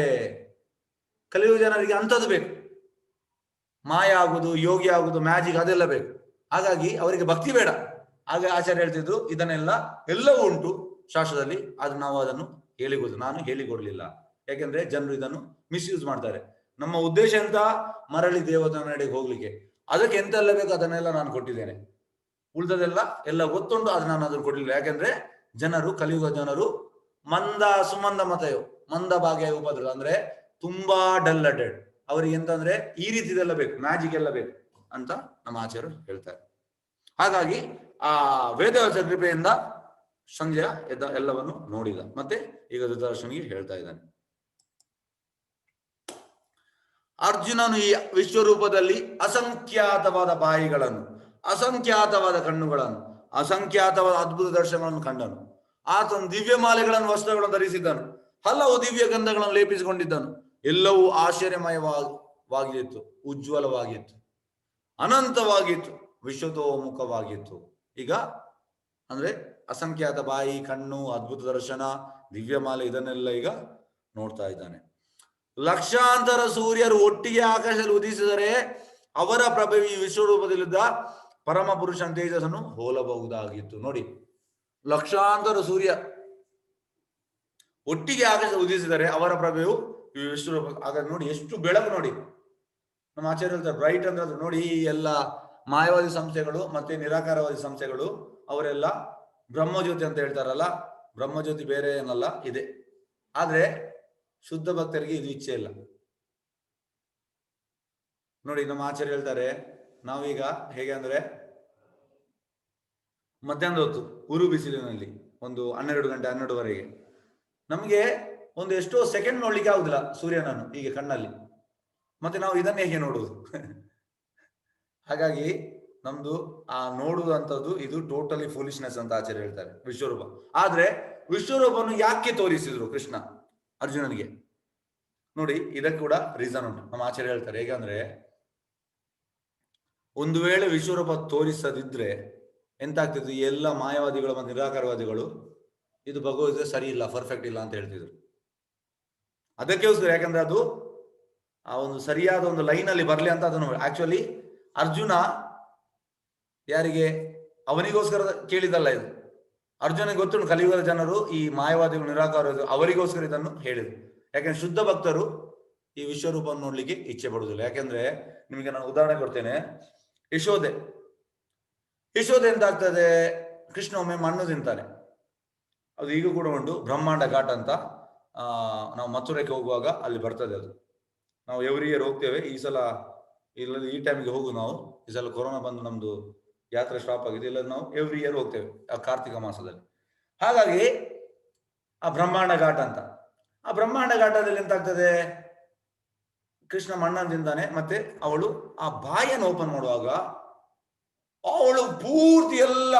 Speaker 1: ಕಲಿಯುಗ ಜನರಿಗೆ ಅಂಥದ್ದು ಬೇಕು, ಮಾಯ ಆಗುದು, ಯೋಗಿ ಆಗುದು, ಮ್ಯಾಜಿಕ್ ಅದೆಲ್ಲ ಬೇಕು. ಹಾಗಾಗಿ ಅವರಿಗೆ ಭಕ್ತಿ ಬೇಡ. ಆಗ ಆಚಾರ್ಯ ಹೇಳ್ತಿದ್ರು, ಎಲ್ಲವೂ ಉಂಟು ಶಾಸ್ತ್ರದಲ್ಲಿ, ಆದ್ರೆ ನಾವು ಅದನ್ನು ಹೇಳಿಕೊಡುದು. ನಾನು ಹೇಳಿಕೊಡ್ಲಿಲ್ಲ, ಯಾಕೆಂದ್ರೆ ಜನರು ಇದನ್ನು ಮಿಸ್ಯೂಸ್ ಮಾಡ್ತಾರೆ. ನಮ್ಮ ಉದ್ದೇಶ ಎಂತ? ಮರಳಿ ದೇವತಾ ನಡೆಗೆ ಹೋಗ್ಲಿಕ್ಕೆ. ಅದಕ್ಕೆ ಎಂತೆಲ್ಲ ಬೇಕು ಅದನ್ನೆಲ್ಲ ನಾನು ಕೊಟ್ಟಿದ್ದೇನೆ. ಉಳಿದದೆಲ್ಲ ಎಲ್ಲ ಗೊತ್ತುಂಟು, ಆದ್ರೆ ನಾನು ಅದನ್ನು ಕೊಡ್ಲಿಲ್ಲ. ಯಾಕೆಂದ್ರೆ ಕಲಿಯುಗ ಜನರು ಸುಮಂದ ಮತಯೋ ಮಂದ ಭಾಗ್ಯ ಉಪದ್ರ, ಅಂದ್ರೆ ತುಂಬಾ ಡಲ್ಲಟೆಡ್. ಅವರಿಗೆ ಎಂತಂದ್ರೆ ಈ ರೀತಿದೆಲ್ಲ ಬೇಕು, ಮ್ಯಾಜಿಕ್ ಎಲ್ಲ ಬೇಕು ಅಂತ ನಮ್ಮ ಆಚಾರ್ಯರು ಹೇಳ್ತಾರೆ. ಹಾಗಾಗಿ ಆ ವೇದವ್ಯಾಸ ಕೃಪೆಯಿಂದ ಸಂಜಯ ಎಲ್ಲವನ್ನು ನೋಡಿದ. ಮತ್ತೆ ಈಗ ಧೃತರಾಷ್ಟ್ರನಿಗೆ ಹೇಳ್ತಾ ಇದ್ದಾನೆ, ಅರ್ಜುನನು ಈ ವಿಶ್ವರೂಪದಲ್ಲಿ ಅಸಂಖ್ಯಾತವಾದ ಬಾಯಿಗಳನ್ನು, ಅಸಂಖ್ಯಾತವಾದ ಕಣ್ಣುಗಳನ್ನು, ಅಸಂಖ್ಯಾತವಾದ ಅದ್ಭುತ ದರ್ಶನಗಳನ್ನು ಕಂಡನು. ಆತನು ದಿವ್ಯ ಮಾಲೆಗಳನ್ನು, ವಸ್ತ್ರಗಳನ್ನು ಧರಿಸಿದ್ದನು. ಹಲವು ದಿವ್ಯ ಗಂಧಗಳನ್ನು ಲೇಪಿಸಿಕೊಂಡಿದ್ದನು. ಎಲ್ಲವೂ ಆಶ್ಚರ್ಯಮಯವಾಗಿತ್ತು, ಉಜ್ವಲವಾಗಿತ್ತು, ಅನಂತವಾಗಿತ್ತು, ವಿಶ್ವತೋಮುಖವಾಗಿತ್ತು. ಈಗ ಅಂದ್ರೆ ಅಸಂಖ್ಯಾತ ಬಾಯಿ, ಕಣ್ಣು, ಅದ್ಭುತ ದರ್ಶನ, ದಿವ್ಯ ಮಾಲೆ, ಇದನ್ನೆಲ್ಲ ಈಗ ನೋಡ್ತಾ ಇದ್ದಾನೆ. ಲಕ್ಷಾಂತರ ಸೂರ್ಯರು ಒಟ್ಟಿಗೆ ಆಕಾಶದಲ್ಲಿ ಉದಿಸಿದರೆ ಅವರ ಪ್ರಭೆಯು ಈ ವಿಶ್ವರೂಪದಲ್ಲಿದ್ದ ಪರಮ ಪುರುಷನ ತೇಜಸ್ಸನ್ನು ಹೋಲಬಹುದಾಗಿತ್ತು. ನೋಡಿ, ಲಕ್ಷಾಂತರ ಸೂರ್ಯ ಒಟ್ಟಿಗೆ ಆಕಾಶ ಉದಿಸಿದರೆ ಅವರ ಪ್ರಭೆಯು ಈ ವಿಶ್ವರೂಪ. ಹಾಗಾದ್ರೆ ನೋಡಿ ಎಷ್ಟು ಬೆಳಕು. ನೋಡಿ, ನಮ್ಮ ಆಚಾರ್ಯ ಹೇಳ್ತಾರೆ ಬ್ರೈಟ್ ಅಂದ್ರೆ ನೋಡಿ, ಈ ಎಲ್ಲ ಮಾಯವಾದಿ ಸಂಸ್ಥೆಗಳು ಮತ್ತೆ ನಿರಾಕಾರವಾದಿ ಸಂಸ್ಥೆಗಳು ಅವರೆಲ್ಲ ಬ್ರಹ್ಮಜ್ಯೋತಿ ಅಂತ ಹೇಳ್ತಾರಲ್ಲ, ಬ್ರಹ್ಮಜ್ಯೋತಿ ಬೇರೆ ಏನಲ್ಲ ಇದೆ. ಆದ್ರೆ ಶುದ್ಧ ಭಕ್ತರಿಗೆ ಇದು ಇಚ್ಛೆ ಇಲ್ಲ. ನೋಡಿ, ನಮ್ಮ ಆಚಾರ್ಯ ಹೇಳ್ತಾರೆ, ನಾವೀಗ ಹೇಗೆ ಅಂದ್ರೆ ಮಧ್ಯಾಹ್ನದ ಹೊತ್ತು ಉರು ಬಿಸಿಲಿನಲ್ಲಿ ಒಂದು 12 ಗಂಟೆ 12ವರೆಗೆ ನಮಗೆ ಒಂದು ಎಷ್ಟೋ ಸೆಕೆಂಡ್ ನೋಡ್ಲಿಕ್ಕೆ ಆಗುದಿಲ್ಲ ಸೂರ್ಯನನ್ನು ಹೀಗೆ ಕಣ್ಣಲ್ಲಿ, ಮತ್ತೆ ನಾವು ಇದನ್ನ ಹೇಗೆ ನೋಡುವುದು? ಹಾಗಾಗಿ ನಮ್ದು ಆ ನೋಡುವಂಥದ್ದು ಇದು ಟೋಟಲಿ ಫೂಲಿಶ್ನೆಸ್ ಅಂತ ಆಚಾರ್ಯ ಹೇಳ್ತಾರೆ ವಿಶ್ವರೂಪ. ಆದ್ರೆ ವಿಶ್ವರೂಪವನ್ನು ಯಾಕೆ ತೋರಿಸಿದ್ರು ಕೃಷ್ಣ ಅರ್ಜುನನಿಗೆ? ನೋಡಿ, ಇದಕ್ಕೆ ಕೂಡ ರೀಸನ್ ಉಂಟು. ನಮ್ಮ ಆಚಾರ್ಯ ಹೇಳ್ತಾರೆ ಹೇಗಂದ್ರೆ, ಒಂದು ವೇಳೆ ವಿಶ್ವರೂಪ ತೋರಿಸದಿದ್ರೆ ಎಂತಾಗ್ತಿದ್ರು, ಈ ಎಲ್ಲ ಮಾಯಾವಾದಿಗಳು ಮತ್ತು ನಿರಾಕಾರವಾದಿಗಳು ಇದು ಭಗವದ್ಗೀತೆ ಸರಿ ಇಲ್ಲ, ಪರ್ಫೆಕ್ಟ್ ಇಲ್ಲ ಅಂತ ಹೇಳ್ತಿದ್ರು. ಅದಕ್ಕೋಸ್ಕರ, ಯಾಕಂದ್ರೆ ಅದು ಆ ಒಂದು ಸರಿಯಾದ ಒಂದು ಲೈನ್ ಅಲ್ಲಿ ಬರ್ಲಿ ಅಂತ ಅದನ್ನು ಆಕ್ಚುಲಿ ಅರ್ಜುನ ಯಾರಿಗೆ ಅವನಿಗೋಸ್ಕರ ಕೇಳಿದಲ್ಲ ಇದು. ಅರ್ಜುನಿಗೆ ಗೊತ್ತುಂಟು ಕಲಿಯುಗದ ಜನರು ಈ ಮಾಯವಾದಿಗಳು ನಿರಾಕಾರವಾದಿಗಳು ಅವರಿಗೋಸ್ಕರ ಇದನ್ನು ಹೇಳಿದ್ರು. ಯಾಕಂದ್ರೆ ಶುದ್ಧ ಭಕ್ತರು ಈ ವಿಶ್ವರೂಪವನ್ನು ನೋಡ್ಲಿಕ್ಕೆ ಇಚ್ಛೆ ಪಡುವುದಿಲ್ಲ. ಯಾಕೆಂದ್ರೆ ನಿಮಗೆ ನಾನು ಉದಾಹರಣೆ ಕೊಡ್ತೇನೆ. ಯಶೋದೆ ಎಂತ ಆಗ್ತದೆ, ಕೃಷ್ಣ ಒಮ್ಮೆ ಮಣ್ಣು ತಿಂತಾನೆ. ಅದು ಈಗ ಕೂಡ ಉಂಟು, ಬ್ರಹ್ಮಾಂಡ ಘಾಟ್ ಅಂತ. ನಾವು ಮಥುರಕ್ಕೆ ಹೋಗುವಾಗ ಅಲ್ಲಿ ಬರ್ತದೆ ಅದು. ನಾವು ಎವ್ರಿ ಇಯರ್ ಹೋಗ್ತೇವೆ. ಈ ಸಲ ಇಲ್ಲದೆ ಈ ಟೈಮಿಗೆ ಹೋಗು ನಾವು. ಈ ಸಲ ಕೊರೋನಾ ಬಂದು ನಮ್ದು ಯಾತ್ರೆ ಸ್ಟಾಪ್ ಆಗಿದೆ. ಇಲ್ಲ ನಾವು ಎವ್ರಿ ಇಯರ್ ಹೋಗ್ತೇವೆ ಆ ಕಾರ್ತಿಕ ಮಾಸದಲ್ಲಿ. ಹಾಗಾಗಿ ಆ ಬ್ರಹ್ಮಾಂಡ ಘಾಟ್ ಅಂತ, ಆ ಬ್ರಹ್ಮಾಂಡ ಘಾಟದಲ್ಲಿ ಎಂತಾಗ್ತದೆ, ಕೃಷ್ಣ ಮಣ್ಣನ್ನು ತಿಂತಾನೆ. ಮತ್ತೆ ಅವಳು ಆ ಬಾಯನ್ನು ಓಪನ್ ಮಾಡುವಾಗ ಅವಳು ಪೂರ್ತಿ ಎಲ್ಲ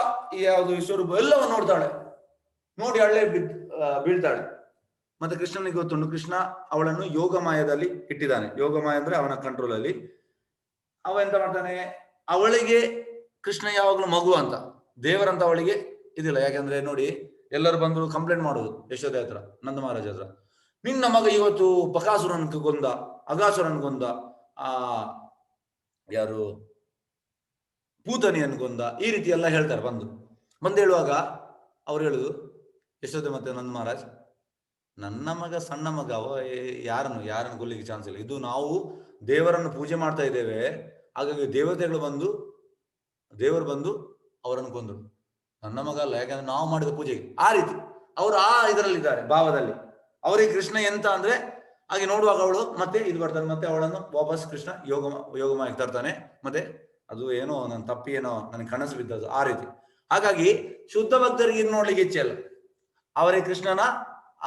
Speaker 1: ಯಾವುದು ವಿಶ್ವರೂಪ ಎಲ್ಲವನ್ನು ನೋಡ್ತಾಳೆ. ನೋಡಿ ಹಳ್ಳೆ ಬೀಳ್ತಾಳೆ. ಮತ್ತೆ ಕೃಷ್ಣನಿಗೆ ಗೊತ್ತುಂಟು, ಕೃಷ್ಣ ಅವಳನ್ನು ಯೋಗಮಾಯದಲ್ಲಿ ಇಟ್ಟಿದ್ದಾನೆ. ಯೋಗಮಾಯ ಅಂದ್ರೆ ಅವನ ಕಂಟ್ರೋಲ್ ಅಲ್ಲಿ. ಅವ ಎಂತ ಮಾಡ್ತಾನೆ, ಅವಳಿಗೆ ಕೃಷ್ಣ ಯಾವಾಗ್ಲೂ ಮಗು ಅಂತ, ದೇವರಂತ ಅವಳಿಗೆ ಇದಿಲ್ಲ. ಯಾಕಂದ್ರೆ ನೋಡಿ, ಎಲ್ಲರೂ ಬಂದು ಕಂಪ್ಲೇಂಟ್ ಮಾಡೋದು ಯಶೋದೆ ಹತ್ರ, ನಂದ ಮಹಾರಾಜ ಹತ್ರ, ನಿನ್ನ ಮಗ ಇವತ್ತು ಬಕಾಸುರನ್ ಕೊಂದ, ಅಗಾಸುರನ್ ಕೊಂದ, ಆ ಯಾರು ಪೂತನಿಯನ್ನು ಕೊಂದ, ಈ ರೀತಿ ಎಲ್ಲ ಹೇಳ್ತಾರೆ. ಬಂದು ಹೇಳುವಾಗ ಅವ್ರು ಹೇಳುದು, ಯಶೋದೆ ಮತ್ತೆ ನಂದ ಮಹಾರಾಜ್, ನನ್ನ ಮಗ ಸಣ್ಣ ಮಗ, ಅವ ಯಾರನ್ನು ಕೊಲ್ಲಿಕ್ಕೆ ಚಾನ್ಸ್ ಇಲ್ಲ. ಇದು ನಾವು ದೇವರನ್ನು ಪೂಜೆ ಮಾಡ್ತಾ ಇದ್ದೇವೆ, ಹಾಗಾಗಿ ದೇವರು ಬಂದು ಅವರನ್ನು ಕೊಂದರು. ನನ್ನ ಮಗ ಅಲ್ಲ, ಯಾಕಂದ್ರೆ ನಾವು ಮಾಡಿದ ಪೂಜೆಗೆ. ಆ ರೀತಿ ಅವರು ಆ ಇದರಲ್ಲಿದ್ದಾರೆ, ಭಾವದಲ್ಲಿ. ಅವರಿಗೆ ಕೃಷ್ಣ ಎಂತ ಅಂದ್ರೆ ಹಾಗೆ ನೋಡುವಾಗ ಅವಳು ಮತ್ತೆ ಇದು ಬರ್ತಾನೆ, ಮತ್ತೆ ಅವಳನ್ನು ವಾಪಸ್ ಕೃಷ್ಣ ಯೋಗಮಾಯಕ್ಕೆ ತರ್ತಾನೆ. ಮತ್ತೆ ಅದು ಏನೋ ನನ್ನ ತಪ್ಪೇನೋ ನನಗೆ ಕನಸು ಬಿದ್ದದ್ದು, ಆ ರೀತಿ. ಹಾಗಾಗಿ ಶುದ್ಧ ಭಕ್ತರಿಗೆ ಇದು ನೋಡ್ಲಿಕ್ಕೆ ಇಚ್ಛೆ ಅಲ್ಲ, ಅವರೇ ಕೃಷ್ಣನ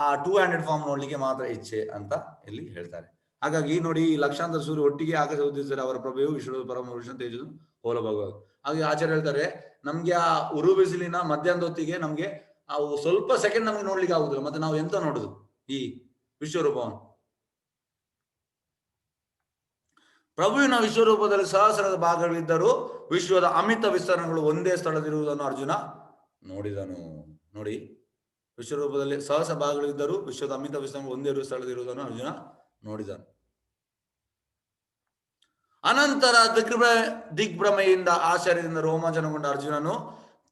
Speaker 1: ಆ 2 ಹ್ಯಾಂಡೆಡ್ ಫಾರ್ಮ್ ನೋಡ್ಲಿಕ್ಕೆ ಮಾತ್ರ ಇಚ್ಛೆ ಅಂತ ಇಲ್ಲಿ ಹೇಳ್ತಾರೆ. ಹಾಗಾಗಿ ನೋಡಿ, ಲಕ್ಷಾಂತರ ಸೂರ್ಯ ಒಟ್ಟಿಗೆ ಆಕಾಶ ಉದ್ದಿಸಿದರೆ ಅವರ ಪ್ರಭೆಯು ವಿಶ್ವದ ಪರಮ ಪುರುಷ ತೇಜಸ್ಸು ಹೋಲಭಾಗವಾಗಿ. ಹಾಗೆ ಆಚಾರ್ಯ ಹೇಳ್ತಾರೆ, ನಮ್ಗೆ ಆ ಉರು ಬಿಸಿಲಿನ ಮಧ್ಯಾಹ್ನದ ಹೊತ್ತಿಗೆ ನಮ್ಗೆ ಅವು ಸ್ವಲ್ಪ ಸೆಕೆಂಡ್ ನಮ್ಗೆ ನೋಡ್ಲಿಕ್ಕೆ ಆಗುದಿಲ್ಲ. ಮತ್ತೆ ನಾವು ಎಂತ ನೋಡುದು ಈ ವಿಶ್ವರೂಪವನ್ನು? ಪ್ರಭುವಿನ ವಿಶ್ವರೂಪದಲ್ಲಿ ಸಹಸ್ರದ ಭಾಗಗಳಿದ್ದರೂ ವಿಶ್ವದ ಅಮಿತ ವಿಸ್ತರಣೆಗಳು ಒಂದೇ ಸ್ಥಳದಿರುವುದನ್ನು ಅರ್ಜುನ ನೋಡಿದನು. ನೋಡಿ, ವಿಶ್ವರೂಪದಲ್ಲಿ ಸಹಸ್ರ ಭಾಗಗಳಿದ್ದರೂ ವಿಶ್ವದ ಅಮಿತ ವಿಸ್ತರಣೆಗಳು ಒಂದೇ ಸ್ಥಳದಿರುವುದನ್ನು ಅರ್ಜುನ ನೋಡಿದನು. ಅನಂತರ ದಿಗ್ಭ್ರಮೆಯಿಂದ ಆಶ್ಚರ್ಯದಿಂದ ರೋಮಾಂಚನಗೊಂಡ ಅರ್ಜುನನು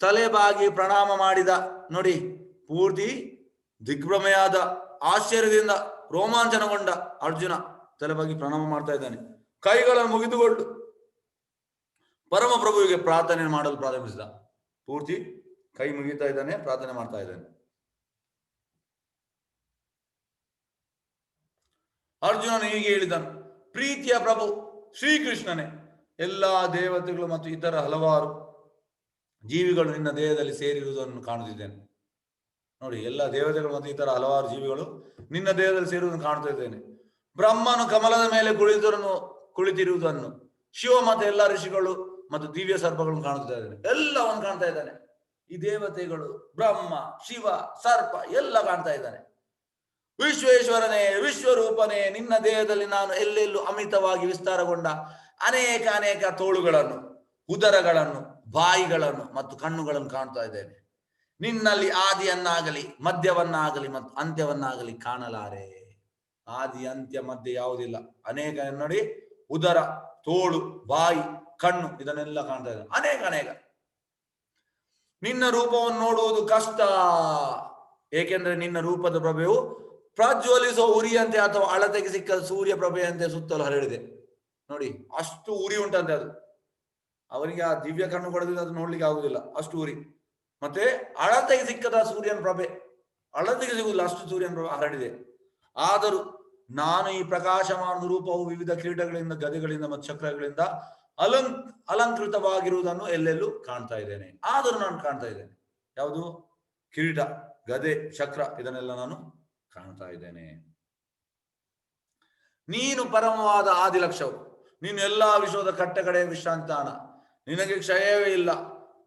Speaker 1: ತಲೆಬಾಗಿ ಪ್ರಣಾಮ ಮಾಡಿದ. ನೋಡಿ, ಪೂರ್ತಿ ದಿಗ್ಭ್ರಮೆಯಾದ, ಆಶ್ಚರ್ಯದಿಂದ ರೋಮಾಂಚನಗೊಂಡ ಅರ್ಜುನ ತಲೆಬಾಗಿ ಪ್ರಣಾಮ ಮಾಡ್ತಾ ಇದ್ದಾನೆ. ಕೈಗಳನ್ನು ಮುಗಿದುಕೊಂಡು ಪರಮ ಪ್ರಭುವಿಗೆ ಪ್ರಾರ್ಥನೆ ಮಾಡಲು ಪ್ರಾರಂಭಿಸಿದ. ಪೂರ್ತಿ ಕೈ ಮುಗಿತಾ ಇದ್ದಾನೆ, ಪ್ರಾರ್ಥನೆ ಮಾಡ್ತಾ ಇದ್ದಾನೆ. ಅರ್ಜುನನು ಹೀಗೆ ಹೇಳಿದನು, ಪ್ರೀತಿಯ ಪ್ರಭು ಶ್ರೀಕೃಷ್ಣನೇ, ಎಲ್ಲಾ ದೇವತೆಗಳು ಮತ್ತು ಇತರ ಹಲವಾರು ಜೀವಿಗಳು ನಿನ್ನ ದೇಹದಲ್ಲಿ ಸೇರಿರುವುದನ್ನು ಕಾಣುತ್ತಿದ್ದೇನೆ. ನೋಡಿ, ಎಲ್ಲ ದೇವತೆಗಳು ಮತ್ತು ಇತರ ಹಲವಾರು ಜೀವಿಗಳು ನಿನ್ನ ದೇಹದಲ್ಲಿ ಸೇರುವುದನ್ನು ಕಾಣ್ತಾ ಇದ್ದೇನೆ. ಬ್ರಹ್ಮನು ಕಮಲದ ಮೇಲೆ ಕುಳಿತಿರುವುದನ್ನು, ಶಿವ ಮತ್ತು ಎಲ್ಲ ಋಷಿಗಳು ಮತ್ತು ದಿವ್ಯ ಸರ್ಪಗಳನ್ನು ಕಾಣುತ್ತಾ ಇದ್ದಾನೆ. ಎಲ್ಲವನ್ನು ಕಾಣ್ತಾ ಇದ್ದಾನೆ. ಈ ದೇವತೆಗಳು, ಬ್ರಹ್ಮ, ಶಿವ, ಸರ್ಪ ಎಲ್ಲ ಕಾಣ್ತಾ ಇದ್ದಾನೆ. ವಿಶ್ವೇಶ್ವರನೇ, ವಿಶ್ವರೂಪನೇ, ನಿನ್ನ ದೇಹದಲ್ಲಿ ನಾನು ಎಲ್ಲೆಲ್ಲೂ ಅಮಿತವಾಗಿ ವಿಸ್ತಾರಗೊಂಡ ಅನೇಕ ತೋಳುಗಳನ್ನು, ಉದರಗಳನ್ನು, ಬಾಯಿಗಳನ್ನು ಮತ್ತು ಕಣ್ಣುಗಳನ್ನು ಕಾಣ್ತಾ ಇದ್ದೇನೆ. ನಿನ್ನಲ್ಲಿ ಆದಿಯನ್ನಾಗಲಿ ಮಧ್ಯವನ್ನಾಗಲಿ ಮತ್ತು ಅಂತ್ಯವನ್ನಾಗಲಿ ಕಾಣಲಾರೆ. ಆದಿ ಅಂತ್ಯ ಮಧ್ಯ ಯಾವುದಿಲ್ಲ. ಅನೇಕ ನೋಡಿ, ಉದರ, ತೋಳು, ಬಾಯಿ, ಕಣ್ಣು ಇದನ್ನೆಲ್ಲ ಕಾಣ್ತಾ ಇದ್ದಾನೆ. ಅನೇಕ. ನಿನ್ನ ರೂಪವನ್ನು ನೋಡುವುದು ಕಷ್ಟ, ಏಕೆಂದ್ರೆ ನಿನ್ನ ರೂಪದ ಪ್ರಭೆಯು ಪ್ರಜ್ವಲಿಸುವ ಉರಿಯಂತೆ ಅಥವಾ ಅಳತೆಗೆ ಸಿಕ್ಕ ಸೂರ್ಯ ಪ್ರಭೆಯಂತೆ ಸುತ್ತಲೂ ಹರಡಿದೆ. ನೋಡಿ, ಅಷ್ಟು ಉರಿ ಉಂಟಂತೆ ಅದು. ಅವರಿಗೆ ಆ ದಿವ್ಯ ಕಣ್ಣು ಕೊಡದಿಲ್ಲ, ಅದು ನೋಡ್ಲಿಕ್ಕೆ ಆಗುದಿಲ್ಲ, ಅಷ್ಟು ಉರಿ. ಮತ್ತೆ ಅಳತೆಗೆ ಸಿಕ್ಕದ ಸೂರ್ಯನ ಪ್ರಭೆ, ಅಳತೆಗೆ ಸಿಗುದಿಲ್ಲ, ಅಷ್ಟು ಸೂರ್ಯನ ಪ್ರಭೆ ಹರಡಿದೆ. ಆದರೂ ನಾನು ಈ ಪ್ರಕಾಶಮಾನ ರೂಪವು ವಿವಿಧ ಕ್ರೀಡೆಗಳಿಂದ, ಗದೆಗಳಿಂದ ಮತ್ತು ಚಕ್ರಗಳಿಂದ ಅಲಂಕೃತವಾಗಿರುವುದನ್ನು ಎಲ್ಲೆಲ್ಲೂ ಕಾಣ್ತಾ ಇದ್ದೇನೆ. ಆದರೂ ನಾನು ಕಾಣ್ತಾ ಇದ್ದೇನೆ. ಯಾವುದು? ಕಿರೀಟ, ಗದೆ, ಚಕ್ರ ಇದನ್ನೆಲ್ಲ ನಾನು ಕಾಣ್ತಾ ಇದ್ದೇನೆ. ನೀನು ಪರಮವಾದ ಆದಿಲಕ್ಷವು, ನೀನು ಎಲ್ಲಾ ವಿಶ್ವದ ಕಟ್ಟಕಡೆಯ ವಿಶ್ರಾಂತಾಣ, ನಿನಗೆ ಕ್ಷಯವೇ ಇಲ್ಲ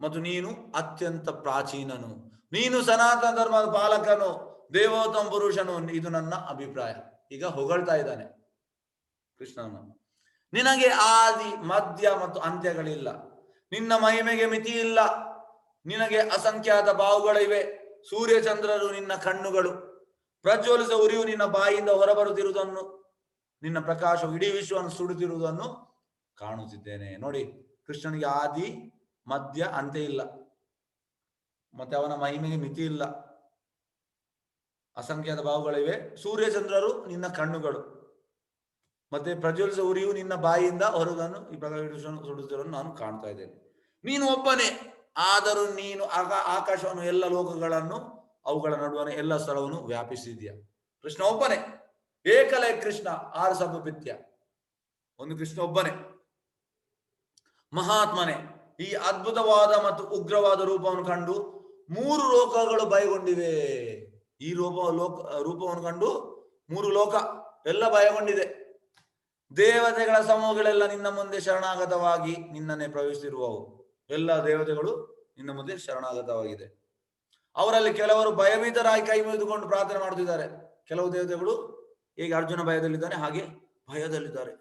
Speaker 1: ಮತ್ತು ನೀನು ಅತ್ಯಂತ ಪ್ರಾಚೀನನು, ನೀನು ಸನಾತನ ಧರ್ಮದ ಪಾಲಕನು, ದೇವೋತ್ತಮ ಪುರುಷನು. ಇದು ನನ್ನ ಅಭಿಪ್ರಾಯ. ಈಗ ಹೊಗಳ್ತಾ ಇದ್ದಾನೆ ಕೃಷ್ಣನು. ನಿನಗೆ ಆದಿ ಮಧ್ಯ ಮತ್ತು ಅಂತ್ಯಗಳಿಲ್ಲ, ನಿನ್ನ ಮಹಿಮೆಗೆ ಮಿತಿ ಇಲ್ಲ, ನಿನಗೆ ಅಸಂಖ್ಯಾತ ಬಾಹುಗಳಿವೆ, ಸೂರ್ಯ ಚಂದ್ರರು ನಿನ್ನ ಕಣ್ಣುಗಳು, ಪ್ರಜ್ವಲಿಸ ಉರಿಯು ನಿನ್ನ ಬಾಯಿಯಿಂದ ಹೊರಬರುತ್ತಿರುವುದನ್ನು, ನಿನ್ನ ಪ್ರಕಾಶವು ಇಡೀ ವಿಶ್ವವನ್ನು ಸುಡುತ್ತಿರುವುದನ್ನು ಕಾಣುತ್ತಿದ್ದೇನೆ. ನೋಡಿ, ಕೃಷ್ಣನಿಗೆ ಆದಿ ಮಧ್ಯ ಅಂತ್ಯ ಇಲ್ಲ, ಮತ್ತೆ ಅವನ ಮಹಿಮೆಗೆ ಮಿತಿ ಇಲ್ಲ, ಅಸಂಖ್ಯಾತ ಬಾಹುಗಳಿವೆ, ಸೂರ್ಯ ಚಂದ್ರರು ನಿನ್ನ ಕಣ್ಣುಗಳು, ಮತ್ತೆ ಪ್ರಜ್ವಲಿಸ ಉರಿಯು ನಿನ್ನ ಬಾಯಿಯಿಂದ ಹೊರದನ್ನು ಈ ಪ್ರಕಾಶವನ್ನು ಸುಡುತ್ತಿರುವುದನ್ನು ನಾನು ಕಾಣ್ತಾ ಇದ್ದೇನೆ. ನೀನು ಒಬ್ಬನೇ, ಆದರೂ ನೀನು ಆಕಾಶವನ್ನು, ಎಲ್ಲ ಲೋಕಗಳನ್ನು, ಅವುಗಳ ನಡುವಣ ಎಲ್ಲ ಸ್ಥಳವನ್ನು ವ್ಯಾಪಿಸಿದ್ಯಾ. ಕೃಷ್ಣ ಒಬ್ಬನೇ, ಏಕಲೇ ಕೃಷ್ಣ, ಆರು ಸಭಪಿತ್ಯ, ಒಂದು ಕೃಷ್ಣ ಒಬ್ಬನೇ ಮಹಾತ್ಮನೇ. ಈ ಅದ್ಭುತವಾದ ಮತ್ತು ಉಗ್ರವಾದ ರೂಪವನ್ನು ಕಂಡು ಮೂರು ಲೋಕಗಳು ಭಯಗೊಂಡಿವೆ. ಈ ರೂಪವನ್ನು ಕಂಡು ಮೂರು ಲೋಕ ಎಲ್ಲ ಭಯಗೊಂಡಿದೆ. ದೇವತೆಗಳ ಸಮೂಹಗಳೆಲ್ಲ ನಿನ್ನ ಮುಂದೆ ಶರಣಾಗತವಾಗಿ ನಿನ್ನನ್ನೇ ಪ್ರವೇಶಿಸಿರುವವು. ಎಲ್ಲ ದೇವತೆಗಳು ನಿನ್ನ ಮುಂದೆ ಶರಣಾಗತವಾಗಿದೆ. ಅವರಲ್ಲಿ ಕೆಲವರು ಭಯಭೀತರಾಗಿ ಕೈ ಮುಗಿದುಕೊಂಡು ಪ್ರಾರ್ಥನೆ ಮಾಡುತ್ತಿದ್ದಾರೆ. ಕೆಲವು ದೇವತೆಗಳು ಹೇಗೆ ಅರ್ಜುನ ಭಯದಲ್ಲಿದ್ದಾನೆ ಹಾಗೆ ಭಯದಲ್ಲಿದ್ದಾರೆ.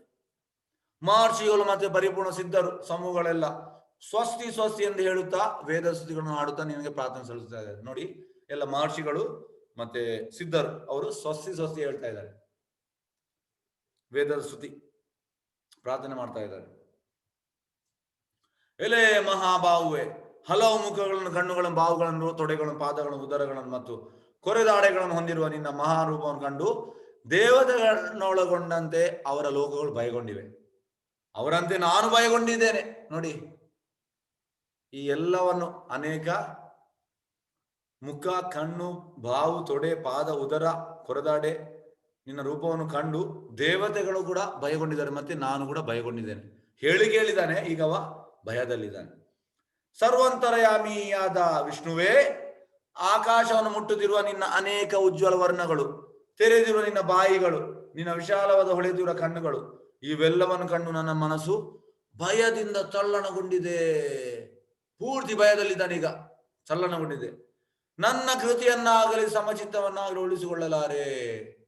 Speaker 1: ಮಹರ್ಷಿಗಳು ಮತ್ತೆ ಪರಿಪೂರ್ಣ ಸಿದ್ಧರು ಸಮೂಹಗಳೆಲ್ಲ ಸ್ವಸ್ತಿ ಸ್ವಸ್ತಿ ಎಂದು ಹೇಳುತ್ತಾ ವೇದ ಸ್ತುತಿಗಳನ್ನು ಹಾಡುತ್ತಾ ನಿನಗೆ ಪ್ರಾರ್ಥನೆ ಸಲ್ಲಿಸ್ತಾ ಇದ್ದಾರೆ. ನೋಡಿ, ಎಲ್ಲ ಮಹರ್ಷಿಗಳು ಮತ್ತೆ ಸಿದ್ಧರು ಅವರು ಸ್ವಸ್ತಿ ಸ್ವಸ್ತಿ ಹೇಳ್ತಾ ಇದ್ದಾರೆ, ವೇದದ ಸ್ತುತಿ ಪ್ರಾರ್ಥನೆ ಮಾಡ್ತಾ ಇದ್ದಾರೆ. ಎಲೆ ಮಹಾಬಾಹುವೆ, ಹಲವು ಮುಖಗಳನ್ನು, ಕಣ್ಣುಗಳನ್ನು, ಬಾಹುಗಳನ್ನು, ತೊಡೆಗಳನ್ನು, ಪಾದಗಳನ್ನು, ಉದರಗಳನ್ನು ಮತ್ತು ಕೊರೆದಾಡೆಗಳನ್ನು ಹೊಂದಿರುವ ನಿನ್ನ ಮಹಾರೂಪವನ್ನು ಕಂಡು ದೇವತೆಗಳನ್ನೊಳಗೊಂಡಂತೆ ಅವರ ಲೋಕಗಳು ಭಯಗೊಂಡಿವೆ. ಅವರಂತೆ ನಾನು ಭಯಗೊಂಡಿದ್ದೇನೆ. ನೋಡಿ, ಈ ಎಲ್ಲವನ್ನು ಅನೇಕ ಮುಖ, ಕಣ್ಣು, ಬಾವು, ತೊಡೆ, ಪಾದ, ಉದರ, ಕೊರೆದಾಡೆ ನಿನ್ನ ರೂಪವನ್ನು ಕಂಡು ದೇವತೆಗಳು ಕೂಡ ಭಯಗೊಂಡಿದ್ದಾರೆ, ಮತ್ತೆ ನಾನು ಕೂಡ ಭಯಗೊಂಡಿದ್ದೇನೆ. ಹೇಳಿದ್ದಾನೆ, ಈಗವ ಭಯದಲ್ಲಿದ್ದಾನೆ. ಸರ್ವಂತರಯಾಮಿಯಾದ ವಿಷ್ಣುವೇ, ಆಕಾಶವನ್ನು ಮುಟ್ಟುತ್ತಿರುವ ನಿನ್ನ ಅನೇಕ ಉಜ್ವಲ ವರ್ಣಗಳು, ತೆರೆದಿರುವ ನಿನ್ನ ಬಾಯಿಗಳು, ನಿನ್ನ ವಿಶಾಲವಾದ ಹೊಳೆದಿರುವ ಕಣ್ಣುಗಳು, ಇವೆಲ್ಲವನ್ನು ಕಂಡು ನನ್ನ ಮನಸ್ಸು ಭಯದಿಂದ ತಲ್ಲಣಗೊಂಡಿದೆ. ಪೂರ್ತಿ ಭಯದಲ್ಲಿದ್ದಾನೆ, ಈಗ ತಲ್ಲಣಗೊಂಡಿದೆ. ನನ್ನ ಕೃತಿಯನ್ನಾಗಲಿ ಸಮಚಿತ್ತವನ್ನಾಗಲಿ ಉಳಿಸಿಕೊಳ್ಳಲಾರೆ.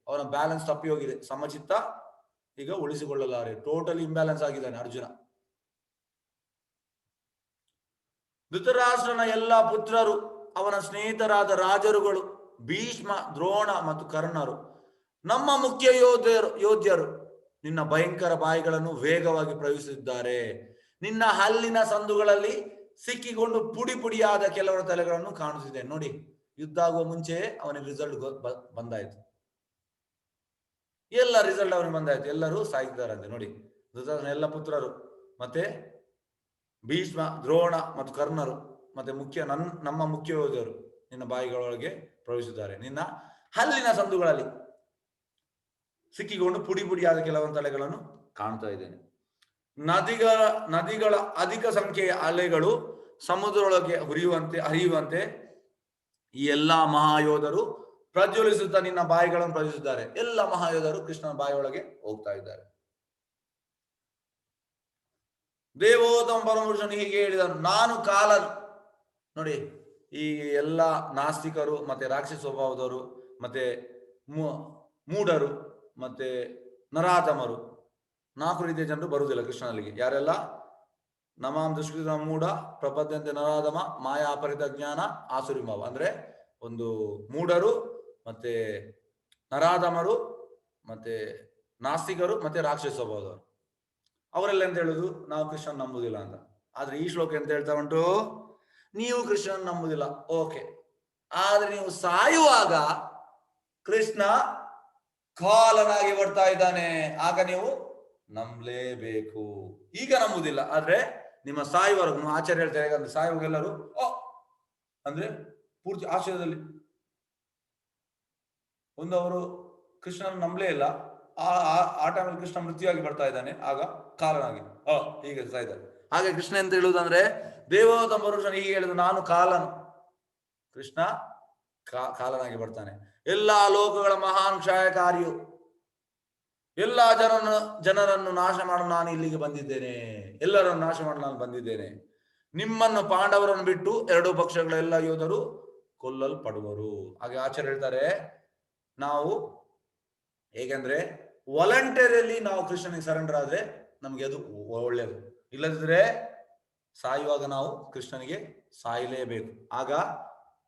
Speaker 1: ಅವನ ಬ್ಯಾಲೆನ್ಸ್ ತಪ್ಪಿ ಹೋಗಿದೆ. ಸಮಚಿತ್ತ ಈಗ ಉಳಿಸಿಕೊಳ್ಳಲಾರೆ. ಟೋಟಲಿ ಇಂಬ್ಯಾಲೆನ್ಸ್ ಆಗಿದ್ದಾನೆ ಅರ್ಜುನ. ಧೃತರಾಷ್ಟ್ರನ ಎಲ್ಲ ಪುತ್ರರು, ಅವನ ಸ್ನೇಹಿತರಾದ ರಾಜರುಗಳು, ಭೀಷ್ಮ, ದ್ರೋಣ ಮತ್ತು ಕರ್ಣರು, ನಮ್ಮ ಮುಖ್ಯ ಯೋಧ್ಯರು ನಿನ್ನ ಭಯಂಕರ ಬಾಯಿಗಳನ್ನು ವೇಗವಾಗಿ ಪ್ರವೇಶಿಸಿದ್ದಾರೆ. ನಿನ್ನ ಹಲ್ಲಿನ ಸಂದುಗಳಲ್ಲಿ ಸಿಕ್ಕಿಕೊಂಡು ಪುಡಿ ಪುಡಿಯಾದ ಕೆಲವರ ತಲೆಗಳನ್ನು ಕಾಣುತ್ತಿದೆ. ನೋಡಿ, ಯುದ್ಧ ಆಗುವ ಮುಂಚೆ ಅವನಿಗೆ ರಿಸಲ್ಟ್ ಬಂದಾಯ್ತು. ಎಲ್ಲ ರಿಸಲ್ಟ್ ಅವನಿಗೆ ಬಂದಾಯ್ತು. ಎಲ್ಲರೂ ಸಾಯ್ತಿದ್ದಾರಂತೆ. ನೋಡಿ, ಧೃತರಾಷ್ಟ್ರನ ಎಲ್ಲ ಪುತ್ರರು, ಮತ್ತೆ ಭೀಷ್ಮ, ದ್ರೋಣ ಮತ್ತು ಕರ್ಣರು, ಮತ್ತೆ ನಮ್ಮ ಮುಖ್ಯ ಯೋಧರು ನಿನ್ನ ಬಾಯಿಗಳೊಳಗೆ ಪ್ರವೇಶಿಸಿದ್ದಾರೆ. ನಿನ್ನ ಹಲ್ಲಿನ ಸಂದುಗಳಲ್ಲಿ ಸಿಕ್ಕಿಕೊಂಡು ಪುಡಿ ಪುಡಿಯಾದ ಕೆಲವೊಂದು ತಲೆಗಳನ್ನು ಕಾಣ್ತಾ ಇದ್ದೇನೆ. ನದಿಗಳ ಅಧಿಕ ಸಂಖ್ಯೆಯ ಅಲೆಗಳು ಸಮುದ್ರದೊಳಗೆ ಹರಿಯುವಂತೆ ಈ ಎಲ್ಲಾ ಮಹಾಯೋಧರು ಪ್ರಜ್ವಲಿಸುತ್ತಾ ನಿನ್ನ ಬಾಯಿಗಳನ್ನು ಪ್ರಜ್ವಲಿಸಿದ್ದಾರೆ. ಎಲ್ಲ ಮಹಾಯೋಧರು ಕೃಷ್ಣನ ಬಾಯಿಯೊಳಗೆ ಹೋಗ್ತಾ ಇದ್ದಾರೆ. ದೇವೋತ್ತಮ ಪರಮಪುರುಷನು ಹೀಗೆ ಹೇಳಿದನು, ನಾನು ಕಾಲನು. ನೋಡಿ, ಈ ಎಲ್ಲ ನಾಸ್ತಿಕರು ಮತ್ತೆ ರಾಕ್ಷಸ ಸ್ವಭಾವದವರು ಮತ್ತೆ ಮೂಢರು ಮತ್ತೆ ನರಾಧಮರು, 4 ರೀತಿಯ ಜನರು ಬರುವುದಿಲ್ಲ ಕೃಷ್ಣನಿಗೆ. ಯಾರೆಲ್ಲ? ನಮಾಂ ದುಷ್ಕೃತ ಮೂಢ ಪ್ರಪದ್ಯಂತೆ ನರಾಧಮ ಮಾಯಾ ಅಪರಿತ ಜ್ಞಾನ ಆಸುರಿಮಾವ. ಅಂದ್ರೆ ಒಂದು ಮೂಢರು ಮತ್ತೆ ನರಾಧಮರು ಮತ್ತೆ ನಾಸ್ತಿಕರು ಮತ್ತೆ ರಾಕ್ಷಸ ಸ್ವಭಾವದವರು. ಅವರೆಲ್ಲ ಎಂತ ಹೇಳುದು? ನಾವು ಕೃಷ್ಣನ್ ನಂಬುದಿಲ್ಲ ಅಂತ. ಆದ್ರೆ ಈ ಶ್ಲೋಕ ಎಂತ ಹೇಳ್ತಾ ಉಂಟು? ನೀವು ಕೃಷ್ಣನ್ ನಂಬುದಿಲ್ಲ, ಓಕೆ, ಆದ್ರೆ ನೀವು ಸಾಯುವಾಗ ಕೃಷ್ಣ ಕಾಲನಾಗಿ ಬರ್ತಾ ಇದ್ದಾನೆ, ಆಗ ನೀವು ನಂಬಲೇಬೇಕು. ಈಗ ನಂಬುದಿಲ್ಲ, ಆದ್ರೆ ನಿಮ್ಮ ಸಾಯುವವರೆಗೂ ಆಚಾರ್ಯ ಹೇಳ್ತಾರೆ. ಹೇಗಂದ್ರೆ ಸಾಯುವಾಗ ಎಲ್ಲರೂ ಅಂದ್ರೆ ಪೂರ್ತಿ ಆಶ್ಚರ್ಯದಲ್ಲಿ. ಒಂದು ಅವರು ಕೃಷ್ಣನ ನಂಬಲೇ ಇಲ್ಲ, ಆ ಟೈಮಲ್ಲಿ ಕೃಷ್ಣ ಮೃತ್ಯುವಾಗಿ ಬರ್ತಾ ಇದ್ದಾನೆ, ಆಗ ಕಾಲನಾಗಿ ಹೀಗೆ ಸಾಯ್ತಾನೆ. ಹಾಗೆ ಕೃಷ್ಣ ಅಂತ ಹೇಳುವುದಂದ್ರೆ ದೇವೋತ್ತಮ ಪುರುಷನು ಹೀಗೆ ಹೇಳಿದ್ರು, ನಾನು ಕಾಲನು. ಕೃಷ್ಣ ಕಾಲನಾಗಿ ಬರ್ತಾನೆ. ಎಲ್ಲಾ ಲೋಕಗಳ ಮಹಾನ್ ಕ್ಷಯಕಾರಿಯು, ಎಲ್ಲಾ ಜನರನ್ನು ನಾಶ ಮಾಡಲು ನಾನು ಇಲ್ಲಿಗೆ ಬಂದಿದ್ದೇನೆ, ಎಲ್ಲರನ್ನು ನಾಶ ಮಾಡಲು ನಾನು ಬಂದಿದ್ದೇನೆ. ನಿಮ್ಮನ್ನು ಪಾಂಡವರನ್ನು ಬಿಟ್ಟು ಎರಡೂ ಪಕ್ಷಗಳ ಎಲ್ಲ ಯೋಧರು ಕೊಲ್ಲಲ್ಪಡುವರು. ಹಾಗೆ ಆಚಾರ್ಯ ಹೇಳ್ತಾರೆ, ನಾವು ಹೇಗೆಂದ್ರೆ ವಾಲಂಟರಿಯಲ್ಲಿ ನಾವು ಕೃಷ್ಣನಿಗೆ ಸರೆಂಡರ್ ಆದ್ರೆ ನಮ್ಗೆ ಅದು ಒಳ್ಳೆಯದು. ಇಲ್ಲದಿದ್ರೆ ಸಾಯುವಾಗ ನಾವು ಕೃಷ್ಣನಿಗೆ ಸಾಯಲೇಬೇಕು. ಆಗ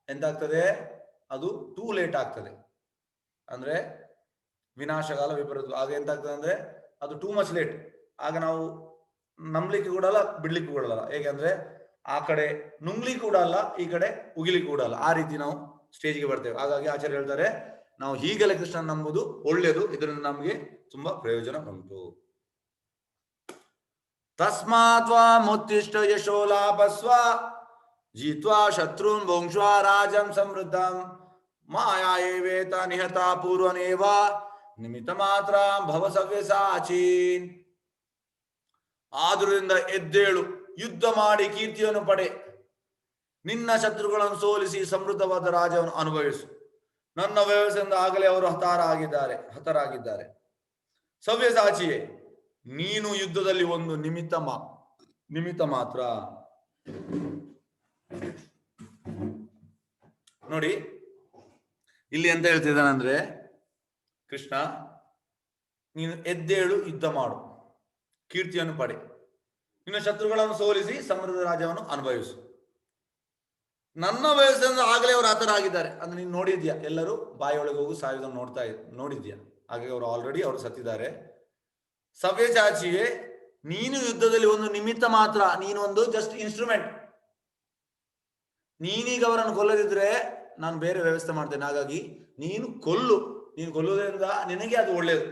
Speaker 1: ಎಂತಾಗ್ತದೆ, ಅದು ಟೂ ಲೇಟ್ ಆಗ್ತದೆ. ಅಂದ್ರೆ ವಿನಾಶಕಾಲ ವಿಪರೀತ. ಆಗ ಎಂತಾಗ್ತದೆ ಅಂದ್ರೆ ಅದು ಟೂ ಮಚ್ ಲೇಟ್. ಆಗ ನಾವು ನಂಬ್ಲಿಕ್ಕೆ ಕೂಡಲ್ಲ, ಬಿಡ್ಲಿಕ್ಕೆ ಕೂಡಲ್ಲ. ಹೇಗೆಂದ್ರೆ ಆ ಕಡೆ ನುಂಗ್ಲಿಕ್ಕೆ ಕೂಡ ಅಲ್ಲ, ಈ ಕಡೆ ಉಗಿಲಿಕ್ಕೆ ಕೂಡ ಅಲ್ಲ. ಆ ರೀತಿ ನಾವು ಸ್ಟೇಜ್ಗೆ ಬರ್ತೇವೆ. ಹಾಗಾಗಿ ಆಚಾರ್ಯ ಹೇಳ್ತಾರೆ, ನಾವು ಹೀಗೆಲ್ಲ ಕೃಷ್ಣ ನಂಬುದು ಒಳ್ಳೆಯದು, ಇದರಿಂದ ನಮಗೆ ತುಂಬಾ ಪ್ರಯೋಜನ ಉಂಟು. ತಸ್ಮಾತ್ ಮುತ್ತಿಷ್ಟ ಯಶೋ ಲಾಭಸ್ವ ಜಿತ್ವಾ ಶತ್ರುನ್ ವಂಶ್ವಾ ರಾಜಂ ಸಮೃದ್ಧಂ ಮಾಯಾ ಏವೇತ ನಿಹತ ಪೂರ್ವನೇವ ನಿಮಿತ್ತ ಮಾತ್ರ ಭವ ಸವ್ಯಸಾಚೀನ್. ಆದುದರಿಂದ ಎದ್ದೇಳು, ಯುದ್ಧ ಮಾಡಿ ಕೀರ್ತಿಯನ್ನು ಪಡೆ, ನಿನ್ನ ಶತ್ರುಗಳನ್ನು ಸೋಲಿಸಿ ಸಮೃದ್ಧವಾದ ರಾಜ್ಯವನ್ನು ಅನುಭವಿಸು. ನನ್ನ ವ್ಯವಸ್ಥೆಯಿಂದ ಆಗಲೇ ಅವರು ಹತರಾಗಿದ್ದಾರೆ. ಸವ್ಯಸಾಚಿಯೇ, ನೀನು ಯುದ್ಧದಲ್ಲಿ ಒಂದು ನಿಮಿತ್ತ ಮಾತ್ರ. ನೋಡಿ ಇಲ್ಲಿ ಎಂತ ಹೇಳ್ತಿದ್ದಾನಂದ್ರೆ ಕೃಷ್ಣ, ನೀನು ಎದ್ದೇಳು, ಯುದ್ಧ ಮಾಡು, ಕೀರ್ತಿಯನ್ನು ಪಡೆ, ನಿನ್ನ ಶತ್ರುಗಳನ್ನು ಸೋಲಿಸಿ ಸಮೃದ್ಧ ರಾಜ್ಯವನ್ನು ಅನುಭವಿಸು. ನನ್ನ ವ್ಯವಸ್ಥೆಯಿಂದ ಆಗಲೇ ಅವರು ಹತರಾಗಿದ್ದಾರೆ. ಅಂದ್ರೆ ನೀನು ನೋಡಿದ್ಯಾ, ಎಲ್ಲರೂ ಬಾಯಿಯೊಳಗೆ ಹೋಗಿ ಸಾಯುವುದನ್ನು ನೋಡಿದ್ಯಾ. ಹಾಗೆ ಅವರು ಸತ್ತಿದ್ದಾರೆ. ಸವ್ಯಸಾಚಿಯೇ, ನೀನು ಯುದ್ಧದಲ್ಲಿ ಒಂದು ನಿಮಿತ್ತ ಮಾತ್ರ, ನೀನು ಒಂದು ಜಸ್ಟ್ ಇನ್ಸ್ಟ್ರೂಮೆಂಟ್. ನೀನೀಗ ಅವರನ್ನು ಕೊಲ್ಲದಿದ್ರೆ ನಾನು ಬೇರೆ ವ್ಯವಸ್ಥೆ ಮಾಡ್ತೇನೆ. ಹಾಗಾಗಿ ನೀನು ಕೊಲ್ಲುವುದರಿಂದ ನಿನಗೆ ಅದು ಒಳ್ಳೆಯದು.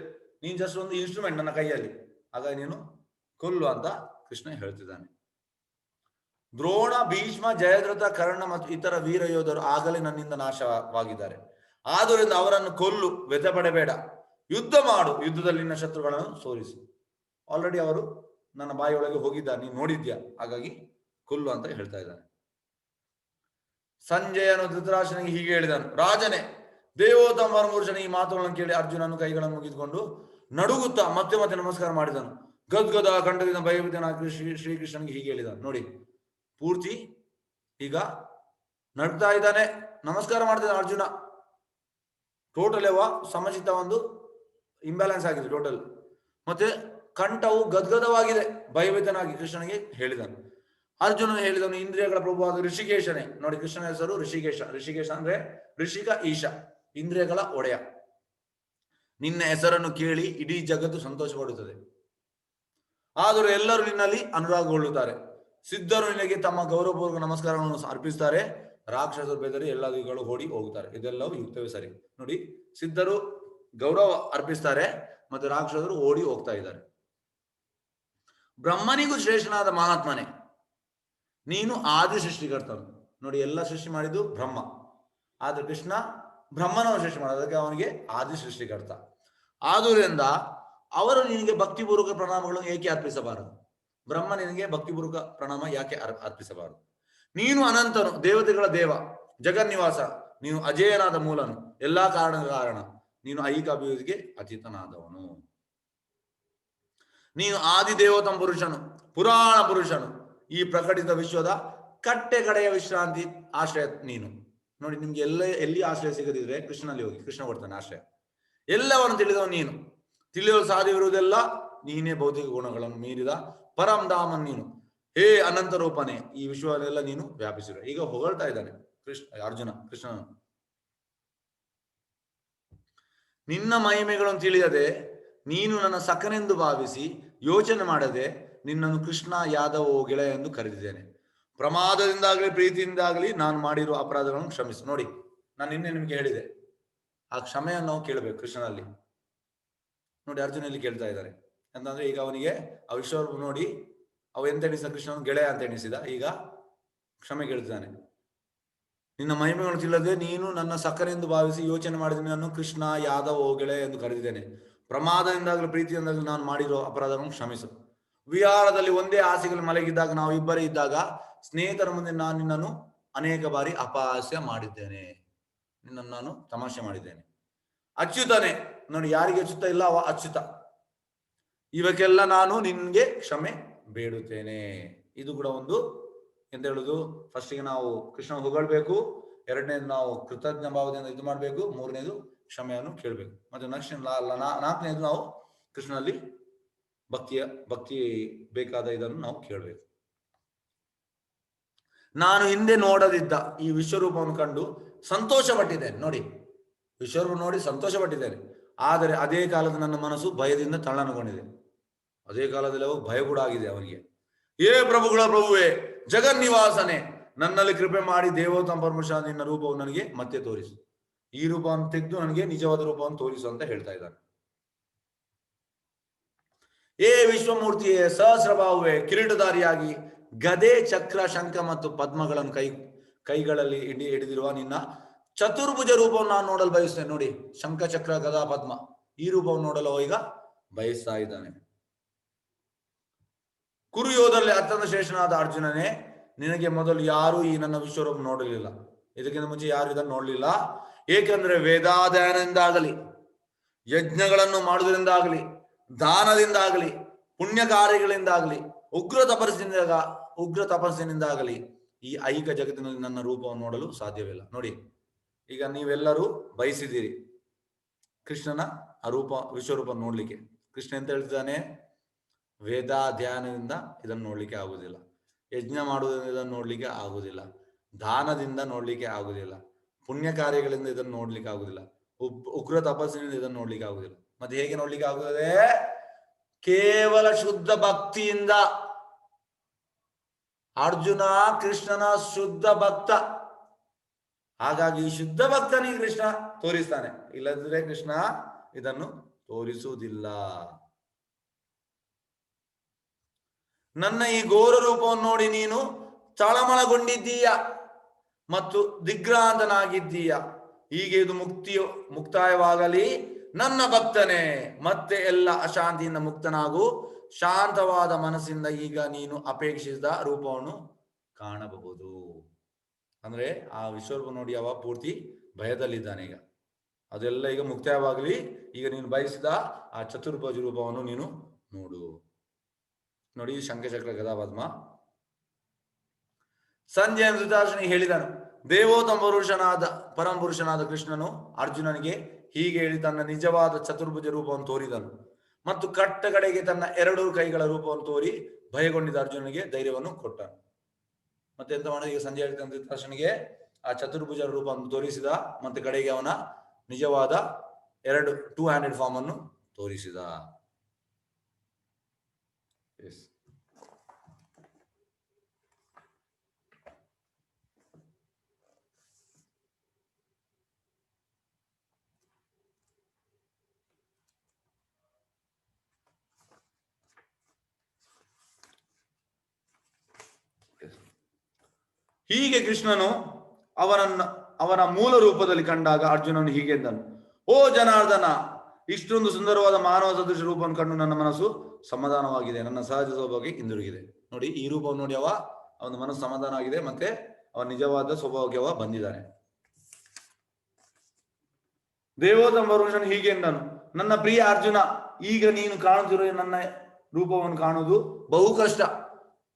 Speaker 1: ನೀನು ಜಸ್ಟ್ ಒಂದು ಇನ್ಸ್ಟ್ರೂಮೆಂಟ್ ನನ್ನ ಕೈಯಲ್ಲಿ, ಹಾಗಾಗಿ ನೀನು ಕೊಲ್ಲು ಅಂತ ಕೃಷ್ಣ ಹೇಳ್ತಿದ್ದಾನೆ. ದ್ರೋಣ, ಭೀಷ್ಮ, ಜಯದ್ರಥ, ಕರ್ಣ ಮತ್ತು ಇತರ ವೀರ ಯೋಧರು ಆಗಲೇ ನನ್ನಿಂದ ನಾಶವಾಗಿದ್ದಾರೆ. ಆದ್ದರಿಂದ ಅವರನ್ನು ಕೊಲ್ಲು, ವ್ಯಥೆ ಪಡಬೇಡ, ಯುದ್ಧ ಮಾಡು, ಯುದ್ಧದಲ್ಲಿ ನಿನ್ನ ಶತ್ರುಗಳನ್ನು ಸೋಲಿಸು. ಆಲ್ರೆಡಿ ಅವರು ನನ್ನ ಬಾಯಿಯೊಳಗೆ ಹೋಗಿದ್ದಾರೆ, ನೀನು ನೋಡಿದ್ಯಾ, ಹಾಗಾಗಿ ಕೊಲ್ಲು ಅಂತ ಹೇಳ್ತಾ ಇದ್ದಾನೆ. ಸಂಜಯನು ಧೃತರಾಷ್ಟ್ರನಿಗೆ ಹೀಗೆ ಹೇಳಿದನು, ರಾಜನೇ, ದೇವೋತ್ತಮ ಪರಮಪುರುಷನ ಈ ಮಾತುಗಳನ್ನು ಕೇಳಿ ಅರ್ಜುನನು ಕೈಗಳನ್ನು ಮುಗಿದುಕೊಂಡು ನಡುಗುತ್ತಾ ಮತ್ತೆ ಮತ್ತೆ ನಮಸ್ಕಾರ ಮಾಡಿದನು. ಗದ್ಗದ ಕಂಠದಿಂದ ಭಯಭೀತನಾಗಿ ಶ್ರೀಕೃಷ್ಣನಿಗೆ ಹೀಗೆ ಹೇಳಿದನು. ನೋಡಿ, ಪೂರ್ತಿ ಈಗ ನಡ್ತಾ ಇದ್ದಾನೆ, ನಮಸ್ಕಾರ ಮಾಡ್ತಿದ್ದಾನೆ ಅರ್ಜುನ. ಟೋಟಲ್ ಸಮಚಿತ ಒಂದು ಇಂಬ್ಯಾಲೆನ್ಸ್ ಆಗಿದೆ ಟೋಟಲ್. ಮತ್ತೆ ಕಂಠವು ಗದ್ಗದವಾಗಿದೆ, ಭಯಭೀತನಾಗಿ ಕೃಷ್ಣನಿಗೆ ಹೇಳಿದನು. ಅರ್ಜುನನು ಹೇಳಿದನು, ಇಂದ್ರಿಯಗಳ ಪ್ರಭುವಾದ ಋಷಿಕೇಶನೇ. ನೋಡಿ, ಕೃಷ್ಣನ ಹೆಸರು ಋಷಿಕೇಶ ಅಂದ್ರೆ ಋಷಿಕ ಈಶ, ಇಂದ್ರಿಯಗಳ ಒಡೆಯ. ನಿನ್ನ ಹೆಸರನ್ನು ಕೇಳಿ ಇಡೀ ಜಗತ್ತು ಸಂತೋಷ ಪಡುತ್ತದೆ. ಆದರೂ ಎಲ್ಲರೂ ನಿನ್ನಲ್ಲಿ ಅನುರಾಗಗೊಳ್ಳುತ್ತಾರೆ. ಸಿದ್ಧರು ನಿನಗೆ ತಮ್ಮ ಗೌರವಪೂರ್ವಕ ನಮಸ್ಕಾರವನ್ನು ಅರ್ಪಿಸುತ್ತಾರೆ. ರಾಕ್ಷಸರು ಬೆದರಿ ಎಲ್ಲ ದಿಕ್ಕುಗಳು ಓಡಿ ಹೋಗುತ್ತಾರೆ. ಇದೆಲ್ಲವೂ ಯುಕ್ತವೇ ಸರಿ. ನೋಡಿ, ಸಿದ್ಧರು ಗೌರವ ಅರ್ಪಿಸ್ತಾರೆ, ಮತ್ತೆ ರಾಕ್ಷಸರು ಓಡಿ ಹೋಗ್ತಾ ಇದ್ದಾರೆ. ಬ್ರಹ್ಮನಿಗೂ ಶ್ರೇಷ್ಠನಾದ ಮಹಾತ್ಮನೇ, ನೀನು ಆದಿ ಸೃಷ್ಟಿಕರ್ತನು. ನೋಡಿ, ಎಲ್ಲ ಸೃಷ್ಟಿ ಮಾಡಿದ್ದು ಬ್ರಹ್ಮ, ಆದ್ರೆ ಕೃಷ್ಣ ಬ್ರಹ್ಮನನ್ನು ಸೃಷ್ಟಿ ಮಾಡೋದು, ಅದಕ್ಕೆ ಅವನಿಗೆ ಆದಿ ಸೃಷ್ಟಿಕರ್ತ. ಆದುದರಿಂದ ಅವರು ನಿನಗೆ ಭಕ್ತಿಪೂರ್ವಕ ಪ್ರಣಾಮಗಳನ್ನು ಏಕೆ ಅರ್ಪಿಸಬಾರದು? ಬ್ರಹ್ಮ ನಿನಗೆ ಭಕ್ತಿಪೂರ್ವಕ ಪ್ರಣಾಮ ಯಾಕೆ ಅರ್ಪಿಸಬಾರದು? ನೀನು ಅನಂತನು, ದೇವತೆಗಳ ದೇವ, ಜಗನ್ನಿವಾಸ, ನೀನು ಅಜೇಯನಾದ ಮೂಲನು, ಎಲ್ಲಾ ಕಾರಣ, ನೀನು ಐಹಿಕ ಅಭಿವೃದ್ಧಿಗೆ ಅತೀತನಾದವನು. ನೀನು ಆದಿ ದೇವೋತ್ತಮ ಪುರುಷನು, ಪುರಾಣ ಪುರುಷನು, ಈ ಪ್ರಕಟಿತ ವಿಶ್ವದ ಕಟ್ಟೆ ಕಡೆಯ ವಿಶ್ರಾಂತಿ ಆಶ್ರಯ ನೀನು. ನೋಡಿ, ನಿಮ್ಗೆ ಎಲ್ಲಿ ಆಶ್ರಯ ಸಿಗದಿದ್ರೆ ಕೃಷ್ಣನಲ್ಲಿ ಹೋಗಿ, ಕೃಷ್ಣ ಕೊಡ್ತಾನೆ ಆಶ್ರಯ. ಎಲ್ಲವನ್ನು ತಿಳಿದವ ನೀನು, ತಿಳಿಯಲು ಸಾಧ್ಯವಿರುವುದೆಲ್ಲ ನೀನೇ. ಭೌತಿಕ ಗುಣಗಳನ್ನು ಮೀರಿದ ಪರಂ ನೀನು. ಹೇ ಅನಂತ ರೂಪನೇ, ಈ ವಿಶ್ವವನ್ನೆಲ್ಲ ನೀನು ವ್ಯಾಪಿಸಿರು. ಈಗ ಹೊಗಳ್ತಾ ಇದ್ದಾನೆ ಕೃಷ್ಣನು. ನಿನ್ನ ಮಹಿಮೆಗಳನ್ನು ತಿಳಿಯದೆ, ನೀನು ನನ್ನ ಸಖನೆಂದು ಭಾವಿಸಿ ಯೋಚನೆ ಮಾಡದೆ ನಿನ್ನನ್ನು ಕೃಷ್ಣ ಯಾದವ ಗೆಳೆಯ ಎಂದು ಕರೆದಿದ್ದೇನೆ. ಪ್ರಮಾದದಿಂದಾಗಲಿ ಪ್ರೀತಿಯಿಂದಾಗಲಿ ನಾನು ಮಾಡಿರುವ ಅಪರಾಧಗಳನ್ನು ಕ್ಷಮಿಸು. ನೋಡಿ, ನಾನು ನಿಮಗೆ ಹೇಳಿದೆ, ಆ ಕ್ಷಮೆಯನ್ನು ನಾವು ಕೇಳಬೇಕು ಕೃಷ್ಣನಲ್ಲಿ. ನೋಡಿ, ಅರ್ಜುನ ಇಲ್ಲಿ ಕೇಳ್ತಾ ಇದ್ದಾರೆ. ಅಂತಂದ್ರೆ ಈಗ ಅವನಿಗೆ ಆ ವಿಶ್ವ ನೋಡಿ, ಅವ ಎಂತ ಎಣಿಸಿದ, ಕೃಷ್ಣನ ಗೆಳೆಯ ಅಂತ ಎಣಿಸಿದ. ಈಗ ಕ್ಷಮೆ ಕೇಳ್ತಾನೆ. ನಿನ್ನ ಮಹಿಮೆಗಳನ್ನು ತಿಳಿಯದೆ ನೀನು ನನ್ನ ಸಖನೆಂದು ಭಾವಿಸಿ ಯೋಚನೆ ಮಾಡಿದ ನಾನು ಕೃಷ್ಣ ಯಾದವ ಗೆಳೆಯ ಎಂದು ಕರೆದಿದ್ದೇನೆ. ಪ್ರಮಾದದಿಂದಾಗಲಿ ಪ್ರೀತಿಯಿಂದಾಗಲಿ ನಾನು ಮಾಡಿರೋ ಅಪರಾಧಗಳನ್ನು ಕ್ಷಮಿಸು. ವಿಹಾರದಲ್ಲಿ ಒಂದೇ ಹಾಸಿಗೆಯಲ್ಲಿ ಮಲಗಿದ್ದಾಗ, ನಾವು ಇಬ್ಬರೇ ಇದ್ದಾಗ, ಸ್ನೇಹಿತರ ಮುಂದೆ ನಾನು ನಿನ್ನನ್ನು ಅನೇಕ ಬಾರಿ ಅಪಹಾಸ್ಯ ಮಾಡಿದ್ದೇನೆ. ನಿನ್ನನ್ನು ನಾನು ತಮಾಷೆ ಮಾಡಿದ್ದೇನೆ. ಅಚ್ಯುತನೇ, ನೋಡಿ ಯಾರಿಗೆ ಅಚ್ಯುತ ಇಲ್ಲ ಅವ ಅಚ್ಯುತ. ಇವಕ್ಕೆಲ್ಲ ನಾನು ನಿನ್ಗೆ ಕ್ಷಮೆ ಬೇಡುತ್ತೇನೆ. ಇದು ಕೂಡ ಒಂದು ಎಂತ ಹೇಳುದು, ಫಸ್ಟಿಗೆ ನಾವು ಕೃಷ್ಣ ಹೊಗಳ್ಬೇಕು, ಎರಡನೇದು ನಾವು ಕೃತಜ್ಞ ಭಾವದಿಂದ ಇದು ಮಾಡಬೇಕು, ಮೂರನೇದು ಕ್ಷಮೆಯನ್ನು ಕೇಳಬೇಕು, ಮತ್ತೆ ನೆಕ್ಸ್ಟ್ ನಾಲ್ಕನೇದು ನಾವು ಕೃಷ್ಣನಲ್ಲಿ ಭಕ್ತಿ ಬೇಕಾದ ಇದನ್ನು ನಾವು ಕೇಳಬೇಕು. ನಾನು ಹಿಂದೆ ನೋಡದಿದ್ದ ಈ ವಿಶ್ವರೂಪವನ್ನು ಕಂಡು ಸಂತೋಷ ಪಟ್ಟಿದ್ದೇನೆ. ನೋಡಿ, ವಿಶ್ವರೂಪ ನೋಡಿ ಸಂತೋಷ ಪಟ್ಟಿದ್ದೇನೆ, ಆದರೆ ಅದೇ ಕಾಲದ ನನ್ನ ಮನಸ್ಸು ಭಯದಿಂದ ತಳ್ಳನಗೊಂಡಿದೆ. ಅದೇ ಕಾಲದಲ್ಲಿ ಅವು ಭಯ ಕೂಡ ಆಗಿದೆ ಅವನಿಗೆ. ಏ ಪ್ರಭುಗಳ ಪ್ರಭುವೇ, ಜಗನ್ನಿವಾಸನೆ, ನನ್ನಲ್ಲಿ ಕೃಪೆ ಮಾಡಿ ದೇವೋತ್ತಮ ಪರಮೇಶ್ವರ ನಿನ್ನ ರೂಪವನ್ನು ನನಗೆ ಮತ್ತೆ ತೋರಿಸು. ಈ ರೂಪವನ್ನು ತೆಗೆದು ನನಗೆ ನಿಜವಾದ ರೂಪವನ್ನು ತೋರಿಸು ಅಂತ ಹೇಳ್ತಾ ಇದ್ದಾನೆ. ಏ ವಿಶ್ವಮೂರ್ತಿಯೇ, ಸಹಸ್ರಭಾವುವೆ, ಕಿರೀಟಧಾರಿಯಾಗಿ ಗದೆ, ಚಕ್ರ, ಶಂಖ ಮತ್ತು ಪದ್ಮಗಳನ್ನು ಕೈಗಳಲ್ಲಿ ಹಿಡಿದಿರುವ ನಿನ್ನ ಚತುರ್ಭುಜ ರೂಪವನ್ನು ನಾನು ನೋಡಲು ಬಯಸ್ತೇನೆ. ನೋಡಿ, ಶಂಖ, ಚಕ್ರ, ಗದಾ, ಪದ್ಮ ಈ ರೂಪವನ್ನು ನೋಡಲು ಈಗ ಬಯಸ್ತಾ ಇದ್ದಾನೆ. ಕುರುಯೋಧರಲ್ಲಿ ಅತ್ಯಂತ ಶ್ರೇಷ್ಠನಾದ ಅರ್ಜುನನೇ, ನಿನಗೆ ಮೊದಲು ಯಾರು ಈ ನನ್ನ ವಿಶ್ವರೂಪ ನೋಡಲಿಲ್ಲ. ಇದಕ್ಕಿಂತ ಮುಂಚೆ ಯಾರು ಇದನ್ನು ನೋಡಲಿಲ್ಲ. ಏಕೆಂದ್ರೆ ವೇದಾಧ್ಯಯನದಿಂದಾಗಲಿ, ಯಜ್ಞಗಳನ್ನು ಮಾಡುವುದರಿಂದಾಗಲಿ, ದಾನದಿಂದಾಗಲಿ, ಪುಣ್ಯ ಕಾರ್ಯಗಳಿಂದಾಗಲಿ, ಉಗ್ರ ತಪಸ್ಸಿನಿಂದಾಗಲಿ ಈ ಐಕ ಜಗತ್ತಿನಲ್ಲಿ ನನ್ನ ರೂಪವನ್ನು ನೋಡಲು ಸಾಧ್ಯವಿಲ್ಲ. ನೋಡಿ, ಈಗ ನೀವೆಲ್ಲರೂ ಬಯಸಿದ್ದೀರಿ ಕೃಷ್ಣನ ಆ ರೂಪ, ವಿಶ್ವರೂಪ ನೋಡ್ಲಿಕ್ಕೆ. ಕೃಷ್ಣ ಎಂತ ಹೇಳ್ತಿದ್ದಾನೆ, ವೇದಾಧ್ಯಯನದಿಂದ ಇದನ್ನು ನೋಡ್ಲಿಕ್ಕೆ ಆಗುದಿಲ್ಲ, ಯಜ್ಞ ಮಾಡುವುದರಿಂದ ಇದನ್ನು ನೋಡ್ಲಿಕ್ಕೆ ಆಗುದಿಲ್ಲ, ದಾನದಿಂದ ನೋಡ್ಲಿಕ್ಕೆ ಆಗುದಿಲ್ಲ, ಪುಣ್ಯ ಕಾರ್ಯಗಳಿಂದ ಇದನ್ನು ನೋಡ್ಲಿಕ್ಕೆ ಆಗುದಿಲ್ಲ, ಉಗ್ರ ತಪಸ್ಸಿನಿಂದ ಇದನ್ನು ನೋಡ್ಲಿಕ್ಕೆ ಆಗುದಿಲ್ಲ. ಮತ್ತೆ ಹೇಗೆ ನೋಡ್ಲಿಕ್ಕೆ ಆಗುತ್ತದೆ? ಕೇವಲ ಶುದ್ಧ ಭಕ್ತಿಯಿಂದ. ಅರ್ಜುನ ಕೃಷ್ಣನ ಶುದ್ಧ ಭಕ್ತ, ಹಾಗಾಗಿ ಶುದ್ಧ ಭಕ್ತನಿಗೆ ಕೃಷ್ಣ ತೋರಿಸ್ತಾನೆ, ಇಲ್ಲದಿದ್ರೆ ಕೃಷ್ಣ ಇದನ್ನು ತೋರಿಸುವುದಿಲ್ಲ. ನನ್ನ ಈ ಘೋರ ರೂಪವನ್ನು ನೋಡಿ ನೀನು ತಳಮಳಗೊಂಡಿದ್ದೀಯ ಮತ್ತು ದಿಗ್ಭ್ರಾಂತನಾಗಿದ್ದೀಯ. ಹೀಗೆ ಇದು ಮುಕ್ತಾಯವಾಗಲಿ ನನ್ನ ಭಕ್ತನೇ, ಮತ್ತೆ ಎಲ್ಲ ಅಶಾಂತಿಯಿಂದ ಮುಕ್ತನಾಗು. ಶಾಂತವಾದ ಮನಸ್ಸಿಂದ ಈಗ ನೀನು ಅಪೇಕ್ಷಿಸಿದ ರೂಪವನ್ನು ಕಾಣಬಹುದು. ಅಂದ್ರೆ ಆ ವಿಶ್ವರೂಪ ನೋಡಿ ಅವ ಪೂರ್ತಿ ಭಯದಲ್ಲಿದ್ದಾನೆ. ಈಗ ಅದೆಲ್ಲ ಈಗ ಮುಕ್ತಾಯವಾಗಲಿ, ಈಗ ನೀನು ಬಯಸಿದ ಆ ಚತುರ್ಭುಜ ರೂಪವನ್ನು ನೀನು ನೋಡು. ನೋಡಿ, ಶಂಖಚಕ್ರ ಗದಾ ಪದ್ಮ. ಸಂಜಯ ಧೃತರಾಷ್ಟ್ರನಿಗೆ ಹೇಳಿದನು, ದೇವೋತ್ತಮ ಪರಮ ಪುರುಷನಾದ ಕೃಷ್ಣನು ಅರ್ಜುನನಿಗೆ ಹೀಗೆ ಹೇಳಿ ತನ್ನ ನಿಜವಾದ ಚತುರ್ಭುಜ ರೂಪವನ್ನು ತೋರಿದನು ಮತ್ತು ಕಟ್ಟ ಕಡೆಗೆ ತನ್ನ 2 ಕೈಗಳ ರೂಪವನ್ನು ತೋರಿ ಭಯಗೊಂಡಿದ್ದ ಅರ್ಜುನನಿಗೆ ಧೈರ್ಯವನ್ನು ಕೊಟ್ಟನು. ಮತ್ತೆ ಎಂತ ಮಾಡಿದ, ಈಗ ಸಂಜೆ ಹೇಳಿದ ಧೃತರಾಷ್ಟ್ರನಿಗೆ ಆ ಚತುರ್ಭುಜ ರೂಪವನ್ನು ತೋರಿಸಿದ, ಮತ್ತೆ ಕಡೆಗೆ ಅವನ ನಿಜವಾದ 2 ಹ್ಯಾಂಡೆಡ್ ಫಾರ್ಮ್ ಅನ್ನು ತೋರಿಸಿದ. ಹೀಗೆ ಕೃಷ್ಣನು ಅವನ ಮೂಲ ರೂಪದಲ್ಲಿ ಕಂಡಾಗ ಅರ್ಜುನನು ಹೀಗೆ ಎಂದನು, ಓ ಜನಾರ್ದನ, ಇಷ್ಟೊಂದು ಸುಂದರವಾದ ಮಾನವ ಸದೃಶ ರೂಪವನ್ನು ಕಂಡು ನನ್ನ ಮನಸ್ಸು ಸಮಾಧಾನವಾಗಿದೆ, ನನ್ನ ಸಹಜ ಸ್ವಭಾವಕ್ಕೆ ಹಿಂದಿರುಗಿದೆ. ನೋಡಿ, ಈ ರೂಪವನ್ನು ನೋಡಿ ಅವನ ಮನಸ್ಸು ಸಮಾಧಾನ ಆಗಿದೆ, ಮತ್ತೆ ಅವನ ನಿಜವಾದ ಸ್ವಭಾವಕ್ಕೆ ಬಂದಿದ್ದಾನೆ. ದೇವೋತ್ತಮ ಪರಮೇಶ್ವರನು ಹೀಗೆ ಎಂದನು, ನನ್ನ ಪ್ರಿಯ ಅರ್ಜುನ, ಈಗ ನೀನು ಕಾಣುತ್ತಿರುವ ನನ್ನ ರೂಪವನ್ನು ಕಾಣುವುದು ಬಹು ಕಷ್ಟ.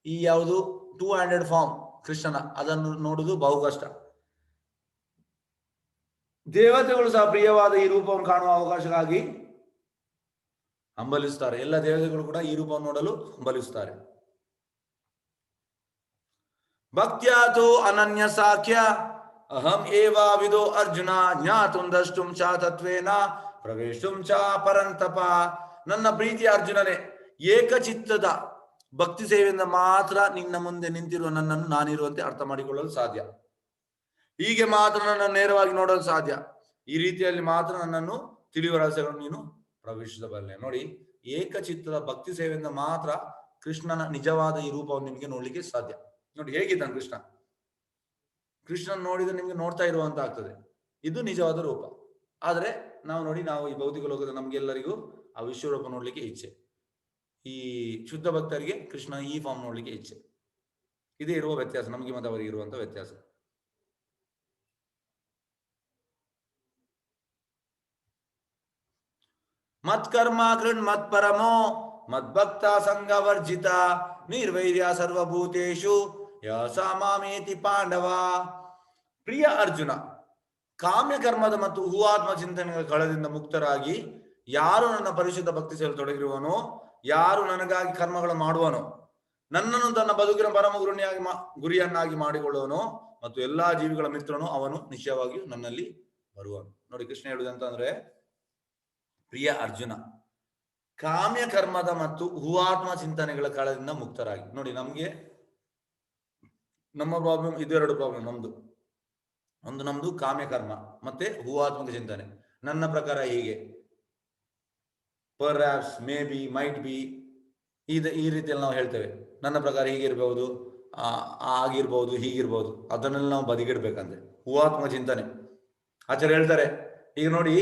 Speaker 1: ಈ ಯಾವುದು 2 ಹ್ಯಾಂಡೆಡ್ ಫಾರ್ಮ್ ಕೃಷ್ಣನ, ಅದನ್ನು ನೋಡುವುದು ಬಹು ಕಷ್ಟ. ದೇವತೆಗಳು ಸಹ ಪ್ರಿಯವಾದ ಈ ರೂಪವನ್ನು ಕಾಣುವ ಅವಕಾಶಕ್ಕಾಗಿ ಹಂಬಲಿಸುತ್ತಾರೆ. ಎಲ್ಲ ದೇವತೆಗಳು ಕೂಡ ಈ ರೂಪವನ್ನು ನೋಡಲು ಹಂಬಲಿಸುತ್ತಾರೆ. ಭಕ್ತ್ಯಾತು ಅನನ್ಯ ಸಾಖ್ಯ ಅಹಂ ಏವಾ ವಿದೋ ಅರ್ಜುನ ಜ್ಞಾತುಂ ದ್ರಷ್ಟುಂ ಚ ತತ್ವೇನ ಪ್ರವೇಶುಂ ಚ ಪರಂತಪ. ನನ್ನ ಪ್ರೀತಿಯ ಅರ್ಜುನನೇ, ಏಕಚಿತ್ತದ ಭಕ್ತಿ ಸೇವೆಯಿಂದ ಮಾತ್ರ ನಿನ್ನ ಮುಂದೆ ನಿಂತಿರುವ ನನ್ನನ್ನು ನಾನಿರುವಂತೆ ಅರ್ಥ ಮಾಡಿಕೊಳ್ಳಲು ಸಾಧ್ಯ. ಹೀಗೆ ಮಾತ್ರ ನನ್ನನ್ನು ನೇರವಾಗಿ ನೋಡಲು ಸಾಧ್ಯ. ಈ ರೀತಿಯಲ್ಲಿ ಮಾತ್ರ ನನ್ನನ್ನು ತಿಳಿಯುವ ರಹಸ್ಯಗಳನ್ನು ನೀನು ಪ್ರವೇಶಿಸಬಲ್ಲೆ. ನೋಡಿ, ಏಕಚಿತ್ತದ ಭಕ್ತಿ ಸೇವೆಯಿಂದ ಮಾತ್ರ ಕೃಷ್ಣನ ನಿಜವಾದ ಈ ರೂಪವನ್ನು ನಿಮಗೆ ನೋಡ್ಲಿಕ್ಕೆ ಸಾಧ್ಯ. ನೋಡಿ ಹೇಗಿದ್ದಾನೆ ಕೃಷ್ಣ. ಕೃಷ್ಣನ್ ನೋಡಿದ್ರೆ ನಿಮ್ಗೆ ನೋಡ್ತಾ ಇರುವಂತ ಆಗ್ತದೆ, ಇದು ನಿಜವಾದ ರೂಪ. ಆದ್ರೆ ನಾವು ಈ ಭೌತಿಕ ಲೋಕದ ನಮ್ಗೆಲ್ಲರಿಗೂ ಆ ವಿಶ್ವರೂಪ ನೋಡ್ಲಿಕ್ಕೆ ಇಚ್ಛೆ. ಈ ಶುದ್ಧ ಭಕ್ತರಿಗೆ ಕೃಷ್ಣ ಈ ಫಾರ್ಮ್ ನೋಡ್ಲಿಕ್ಕೆ ಇಚ್ಛೆ. ಇದೇ ಇರುವ ವ್ಯತ್ಯಾಸ, ನಮಗೆ ಮತ್ತು ಅವರಿಗೆ ಇರುವಂತ ವ್ಯತ್ಯಾಸ. ಮತ್ಕರ್ಮ ಕೃಣ್ ಮತ್ಪರಮೋ ಮದ್ಭಕ್ತ ಸಂಗವರ್ಜಿತ ನಿರ್ವೈರ್ಯ ಸರ್ವಭೂತೇಷು ಯಸ ಮಾಮೇತಿ ಪಾಂಡವ. ಪ್ರಿಯ ಅರ್ಜುನ, ಕಾಮ್ಯ ಕರ್ಮದ ಮತ್ತು ಹೂವಾತ್ಮ ಚಿಂತನೆಗಳ ಕಳದಿಂದ ಮುಕ್ತರಾಗಿ ಯಾರು ನನ್ನ ಪರಿಶುದ್ಧ ಭಕ್ತಿ ಸೇವೆ ತೊಡಗಿರುವನೋ, ಯಾರು ನನಗಾಗಿ ಕರ್ಮಗಳು ಮಾಡುವನೋ, ನನ್ನನ್ನು ತನ್ನ ಬದುಕಿನ ಪರಮ ಗುರಿಯನ್ನಾಗಿ ಮಾಡಿಕೊಳ್ಳುವನೋ ಮತ್ತು ಎಲ್ಲಾ ಜೀವಿಗಳ ಮಿತ್ರನು, ಅವನು ನಿಶ್ಚಯವಾಗಿಯೂ ನನ್ನಲ್ಲಿ ಬರುವನು. ನೋಡಿ, ಕೃಷ್ಣ ಹೇಳುವುದಂತಂದ್ರೆ, ಪ್ರಿಯ ಅರ್ಜುನ, ಕಾಮ್ಯ ಕರ್ಮದ ಮತ್ತು ಹೂವಾತ್ಮ ಚಿಂತನೆಗಳ ಕಳದಿಂದ ಮುಕ್ತರಾಗಿ. ನೋಡಿ, ನಮ್ಮ ಪ್ರಾಬ್ಲಮ್ ಇದೆರಡು ಪ್ರಾಬ್ಲಮ್. ನಮ್ದು ಕಾಮ್ಯ ಕರ್ಮ ಮತ್ತೆ ಹೂವಾತ್ಮಕ ಚಿಂತನೆ. ನನ್ನ ಪ್ರಕಾರ ಹೀಗೆ, perhaps, may be, might be, ಈ ರೀತಿಯಲ್ಲಿ ನಾವು ಹೇಳ್ತೇವೆ. ನನ್ನ ಪ್ರಕಾರ ಹೀಗಿರ್ಬಹುದು, ಆಗಿರ್ಬಹುದು, ಹೀಗಿರ್ಬಹುದು. ಅದನ್ನೆಲ್ಲ ನಾವು ಬದಿಗಿಡ್ಬೇಕಂತೆ. ಹೂವಾತ್ಮಕ ಚಿಂತನೆ ಆಚಾರ್ಯ ಹೇಳ್ತಾರೆ. ಈಗ ನೋಡಿ,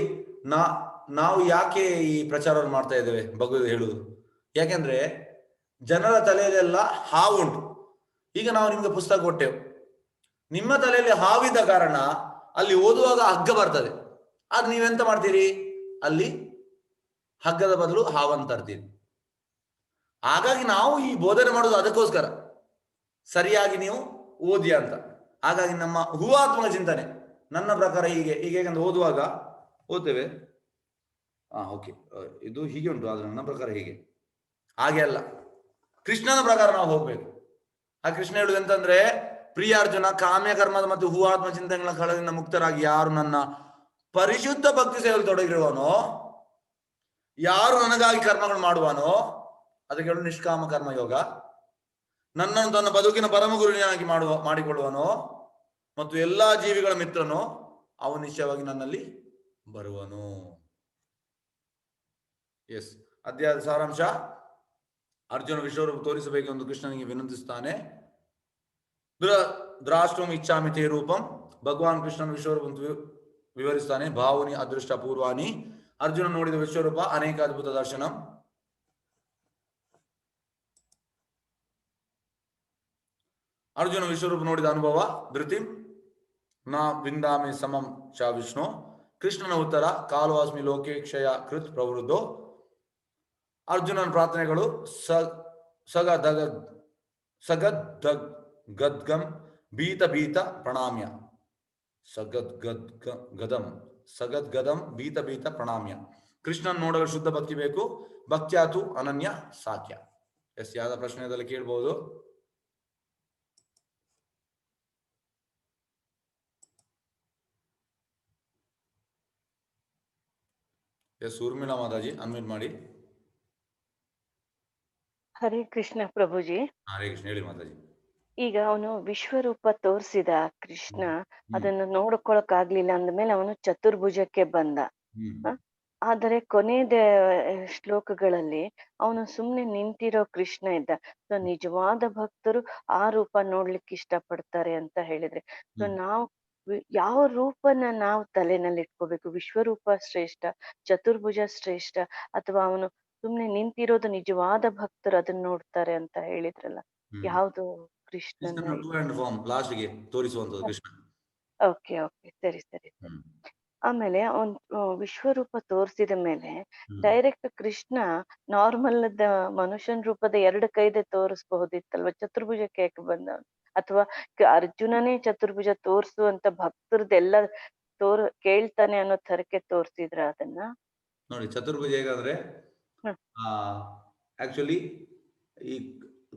Speaker 1: ನಾವು ಯಾಕೆ ಈ ಪ್ರಚಾರವನ್ನು ಮಾಡ್ತಾ ಇದ್ದೇವೆ? ಭಗವದ್ ಹೇಳುವುದು ಯಾಕೆಂದ್ರೆ ಜನರ ತಲೆಯಲ್ಲೆಲ್ಲ ಹಾವುಂಟು. ಈಗ ನಾವು ನಿಮ್ಗೆ ಪುಸ್ತಕ ಕೊಟ್ಟೆವು, ನಿಮ್ಮ ತಲೆಯಲ್ಲಿ ಹಾವಿದ ಕಾರಣ ಅಲ್ಲಿ ಓದುವಾಗ ಹಗ್ಗ ಬರ್ತದೆ. ಆದ್ರೆ ನೀವೆಂತ ಮಾಡ್ತೀರಿ? ಅಲ್ಲಿ ಹಗ್ಗದ ಬದಲು ಹಾವನ್ನು ತರ್ತೀರಿ. ಹಾಗಾಗಿ ನಾವು ಈ ಬೋಧನೆ ಮಾಡೋದು ಅದಕ್ಕೋಸ್ಕರ, ಸರಿಯಾಗಿ ನೀವು ಓದಿ ಅಂತ. ಹಾಗಾಗಿ ನಮ್ಮ ಹೂವಾತ್ಮಕ ಚಿಂತನೆ ನನ್ನ ಪ್ರಕಾರ ಹೀಗೆ ಹೇಗಂದ್ರೆ ಓದುವಾಗ ಓದ್ತೇವೆ, ಓಕೆ ಇದು ಹೀಗೆ ಉಂಟು, ಆದ್ರೆ ನನ್ನ ಪ್ರಕಾರ ಹೀಗೆ, ಹಾಗೆ ಅಲ್ಲ, ಕೃಷ್ಣನ ಪ್ರಕಾರ ನಾವು ಹೋಗ್ಬೇಕು. ಆ ಕೃಷ್ಣ ಹೇಳುದು ಎಂತಂದ್ರೆ, ಪ್ರಿಯ ಅರ್ಜುನ, ಕಾಮ್ಯ ಕರ್ಮದ ಮತ್ತು ಹೂವಾತ್ಮ ಚಿಂತನೆಗಳ ಕಳದಿಂದ ಮುಕ್ತರಾಗಿ ಯಾರು ನನ್ನ ಪರಿಶುದ್ಧ ಭಕ್ತಿ ಸೇವೆಯಲ್ಲಿ ತೊಡಗಿರುವನೋ, ಯಾರು ನನಗಾಗಿ ಕರ್ಮಗಳು ಮಾಡುವನೋ, ಅದಕ್ಕೆ ಹೇಳು ನಿಷ್ಕಾಮ ಕರ್ಮ ಯೋಗ, ನನ್ನನ್ನು ತನ್ನ ಬದುಕಿನ ಪರಮ ಗುರುವಿನಾಗಿ ಮಾಡಿಕೊಳ್ಳುವನೋ ಮತ್ತು ಎಲ್ಲಾ ಜೀವಿಗಳ ಮಿತ್ರನೋ, ಅವನು ನಿಶ್ಚಯವಾಗಿ ನನ್ನಲ್ಲಿ ಬರುವನು. ಎಸ್, ಅಧ್ಯಾಯದ ಸಾರಾಂಶ: ಅರ್ಜುನ ವಿಶ್ವರೂಪ ತೋರಿಸಬೇಕೆಂದು ಕೃಷ್ಣನಿಗೆ ವಿನಂತಿಸುತ್ತಾನೆ. ದ್ರಾಷ್ಟ್ರಂ ಇಚ್ಛಾಮಿ ತೇ ರೂಪಂ. ಭಗವಾನ್ ಕೃಷ್ಣನ ವಿಶ್ವರೂಪ ವಿವರಿಸ್ತಾನೆ. ಭಾವುನಿ ಅದೃಷ್ಟ ಪೂರ್ವಾನಿ. ಅರ್ಜುನ ನೋಡಿದ ವಿಶ್ವರೂಪ ಅನೇಕ ಅದ್ಭುತ ದರ್ಶನ. ಅರ್ಜುನ ವಿಶ್ವರೂಪ ನೋಡಿದ ಅನುಭವ. ಧೃತಿಂ ನ ವಿಂದಾಮಿ ಸಮಂ ಚ ವಿಷ್ಣು. ಕೃಷ್ಣನ ಉತ್ತರ: ಕಾಲೋ ಅಸ್ಮಿ ಲೋಕೆ ಕ್ಷಯ ಕೃತ್ ಪ್ರವೃದ್ಧೋ. ಅರ್ಜುನನ ಪ್ರಾರ್ಥನೆಗಳು: ಗದ್ಗಂ ಭೀತ ಪ್ರಣಾಮ್ಯ. ಸಗದ್ಗದಂ ಭೀತ ಪ್ರಣಾಮ್ಯ. ಕೃಷ್ಣನ್ ನೋಡಲು ಶುದ್ಧ ಭಕ್ತಿ ಬೇಕು. ಭಕ್ತ್ಯಾತು ಅನನ್ಯ ಸಾಕ್ಯ. ಎಸ್, ಯಾವ್ದ ಪ್ರಶ್ನೆದಲ್ಲಿ ಕೇಳ್ಬಹುದು. ಎಸ್, ಊರ್ಮಿಳಾ ಮಾತಾಜಿ ಅನ್ಮ್ಯೂಟ್ ಮಾಡಿ.
Speaker 2: ಹರೇ ಕೃಷ್ಣ ಪ್ರಭುಜಿ.
Speaker 1: ಹರೇ ಕೃಷ್ಣ, ಹೇಳಿ ಮಾತಾಜಿ.
Speaker 2: ಈಗ ಅವನು ವಿಶ್ವರೂಪ ತೋರಿಸಿದ ಕೃಷ್ಣ, ಅದನ್ನು ನೋಡ್ಕೊಳಕ್ ಆಗ್ಲಿಲ್ಲ ಅಂದ್ಮೇಲೆ ಅವನು ಚತುರ್ಭುಜಕ್ಕೆ ಬಂದ. ಆದರೆ ಕೊನೆಯ ಶ್ಲೋಕಗಳಲ್ಲಿ ಅವನು ಸುಮ್ನೆ ನಿಂತಿರೋ ಕೃಷ್ಣ ಇದ್ದ. ಸೊ ನಿಜವಾದ ಭಕ್ತರು ಆ ರೂಪ ನೋಡ್ಲಿಕ್ಕೆ ಇಷ್ಟಪಡ್ತಾರೆ ಅಂತ ಹೇಳಿದ್ರೆ, ಸೊ ನಾವು ಯಾವ ರೂಪನ ನಾವು ತಲೆನಲ್ಲಿ ಇಟ್ಕೋಬೇಕು? ವಿಶ್ವರೂಪ ಶ್ರೇಷ್ಠ, ಚತುರ್ಭುಜ ಶ್ರೇಷ್ಠ, ಅಥವಾ ಅವನು ಸುಮ್ನೆ ನಿಂತಿರೋದು ನಿಜವಾದ ಭಕ್ತರು ಅದನ್ನ ನೋಡ್ತಾರೆ ಅಂತ ಹೇಳಿದ್ರಲ್ಲ, ಯಾವುದು ಕೃಷ್ಣನ? ಓಕೆ ಓಕೆ, ಸರಿ ಸರಿ ಸರಿ. ಆಮೇಲೆ ಅವನ್ ವಿಶ್ವರೂಪ ತೋರಿಸಿದ ಮೇಲೆ ಡೈರೆಕ್ಟ್ ಕೃಷ್ಣ ನಾರ್ಮಲ್ ಮನುಷ್ಯನ ರೂಪದ 2 ಕೈದೆ ತೋರಿಸಬಹುದಿತ್ತಲ್ವ, ಚತುರ್ಭುಜಕ್ಕೆ ಯಾಕೆ ಬಂದವನು? ಅಥವಾ ಅರ್ಜುನನೇ ಚತುರ್ಭುಜ ತೋರ್ಸು ಅಂತ ಭಕ್ತರದೆಲ್ಲ ಕೇಳ್ತಾನೆ ಅನ್ನೋ ತರಕ್ಕೆ ತೋರ್ಸಿದ್ರ ಅದನ್ನ?
Speaker 1: ನೋಡಿ, ಚತುರ್ಭುಜ ಹೇಗಾದ್ರೆ ಆಕ್ಚುಲಿ ಈ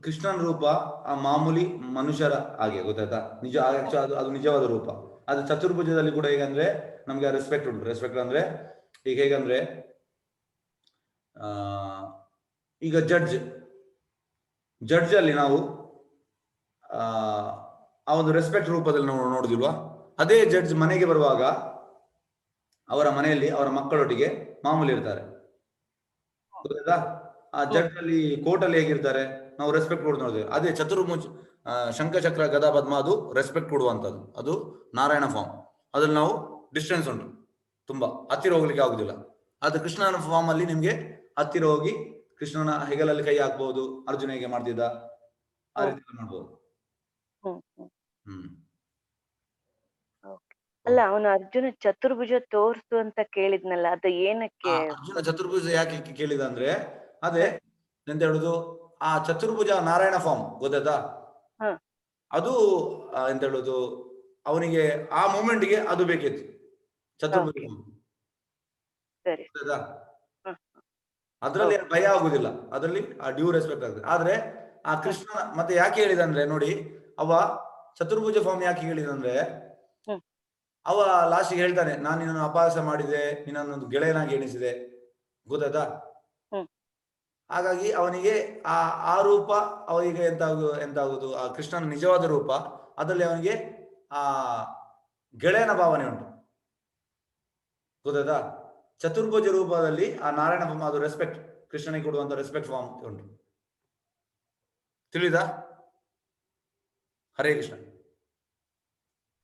Speaker 1: ಕೃಷ್ಣನ ರೂಪ ಆ ಮಾಮೂಲಿ ಮನುಷ್ಯರ ಹಾಗೆ, ಗೊತ್ತಾಯ್ತಾ? ನಿಜ, ಅದು ನಿಜವಾದ ರೂಪ. ಅದು ಚತುರ್ಭುಜದಲ್ಲಿ ಕೂಡ ಹೇಗಂದ್ರೆ ನಮ್ಗೆ ರೆಸ್ಪೆಕ್ಟ್ ಉಂಟು. ರೆಸ್ಪೆಕ್ಟ್ ಅಂದ್ರೆ ಈಗ ಹೇಗಂದ್ರೆ, ಈಗ ಜಡ್ಜ್ ಅಲ್ಲಿ ನಾವು ಆ ಒಂದು ರೆಸ್ಪೆಕ್ಟ್ ರೂಪದಲ್ಲಿ ನಾವು ನೋಡುದಿಲ್ವಾ? ಅದೇ ಜಡ್ಜ್ ಮನೆಗೆ ಬರುವಾಗ ಅವರ ಮನೆಯಲ್ಲಿ ಅವರ ಮಕ್ಕಳೊಟ್ಟಿಗೆ ಮಾಮೂಲಿ ಇರ್ತಾರೆ, ಗೊತ್ತಾಯ್ತಾ? ಆ ಜಡ್ಜ್ ಅಲ್ಲಿ ಕೋರ್ಟ್ ಅಲ್ಲಿ ಹೇಗಿರ್ತಾರೆ, ನಾವು ರೆಸ್ಪೆಕ್ಟ್ ಕೊಡುದು ನೋಡಿದ್ದೇವೆ. ಅದೇ ಚತುರ್ಭುಜ, ಶಂಖಚಕ್ರ ಗದಾ ಪದ್ಮ, ಅದು ರೆಸ್ಪೆಕ್ಟ್ ಕೊಡುವಂಥದ್ದು. ಅದು ನಾರಾಯಣ ಫಾರ್ಮ್. ಅದ್ರಲ್ಲಿ ನಾವು ಡಿಸ್ಟೆನ್ಸ್ ಉಂಟು, ತುಂಬಾ ಹತ್ತಿರ ಹೋಗ್ಲಿಕ್ಕೆ ಆಗುದಿಲ್ಲ. ಅದು ಕೃಷ್ಣನ ಫಾರ್ಮ್ ಅಲ್ಲಿ ನಿಮ್ಗೆ ಹತ್ತಿರ ಹೋಗಿ ಕೃಷ್ಣನ ಹೆಗಲಲ್ಲಿ ಕೈ ಹಾಕ್ಬಹುದು. ಅರ್ಜುನ ಹೇಗೆ ಮಾಡ್ತಿದ್ದ ಆ ರೀತಿ ಮಾಡ್ಬೋದು.
Speaker 2: ಅಲ್ಲ, ಅವನು ಅರ್ಜುನ ಚತುರ್ಭುಜ ತೋರ್ಸು ಅಂತ ಕೇಳಿದ್ನಲ್ಲ, ಅದು ಏನಕ್ಕೆ?
Speaker 1: ಅರ್ಜುನ ಚತುರ್ಭುಜ ಯಾಕೆ ಕೇಳಿದ ಅಂದ್ರೆ, ಅದೇ ಎಂತ ಹೇಳುದು, ಆ ಚತುರ್ಭುಜ ನಾರಾಯಣ ಫಾರ್ಮ್ ಗೊತ್ತಾಯ್ತಾ?
Speaker 2: ಹ
Speaker 1: ಅದು ಎಂತ ಹೇಳುದು, ಅವನಿಗೆ ಆ ಮೂಮೆಂಟ್ಗೆ ಅದು ಬೇಕಿತ್ತು, ಚತುರ್ಭುಜ
Speaker 2: ಓಕೆ,
Speaker 1: form.
Speaker 2: ಸರಿ.
Speaker 1: ಗೊತ್ತಾಯ್ತಾ?
Speaker 2: ಹ
Speaker 1: ಅದ್ರಲ್ಲಿ
Speaker 2: ಓಕೆ.
Speaker 1: ಏನು ಭಯ ಆಗುದಿಲ್ಲ, ಅದರಲ್ಲಿ ಆ ಡ್ಯೂ ರೆಸ್ಪೆಕ್ಟ್ ಆಗ್ತದೆ. ಆದ್ರೆ ಆ ಕೃಷ್ಣ ಮತ್ತೆ ಯಾಕೆ ಹೇಳಿದಂದ್ರೆ ನೋಡಿ, ಅವ ಚತುರ್ಭುಜ ಫಾರ್ಮ್ ಯಾಕೆ ಹೇಳಿದಂದ್ರೆ,
Speaker 2: ಹ್ಮ್
Speaker 1: ಅವ ಲಾಸ್ಟಿಗೆ ಹೇಳ್ತಾನೆ, ನಾನು ನಿನ್ನನ್ನು ಅಪಹಾಸ ಮಾಡಿದೆ, ನಿನ್ನನ್ನೊಂದು ಗೆಳೆಯನಾಗಿ ಎಣಿಸಿದೆ, ಗೊತ್ತಾಯ್ತಾ?
Speaker 2: ಹ್ಮ್
Speaker 1: ಹಾಗಾಗಿ ಅವನಿಗೆ ಆ ಆ ರೂಪ ಅವನಿಗೆ ಎಂತಾಗುದು, ಆ ಕೃಷ್ಣನ ನಿಜವಾದ ರೂಪ, ಅದರಲ್ಲಿ ಅವನಿಗೆ ಆ ಗೆಳೆಯನ ಭಾವನೆ ಉಂಟು, ಗೊತ್ತಾಯ್ತಾ? ಚತುರ್ಭುಜ ರೂಪದಲ್ಲಿ ಆ ನಾರಾಯಣ ಫಾರ್ಮ್, ಅದು ರೆಸ್ಪೆಕ್ಟ್, ಕೃಷ್ಣನಿಗೆ ಕೊಡುವಂತ ರೆಸ್ಪೆಕ್ಟ್ ಫಾರ್ಮ್ ಉಂಟು. ತಿಳಿದಾ? ಹರೇ ಕೃಷ್ಣ.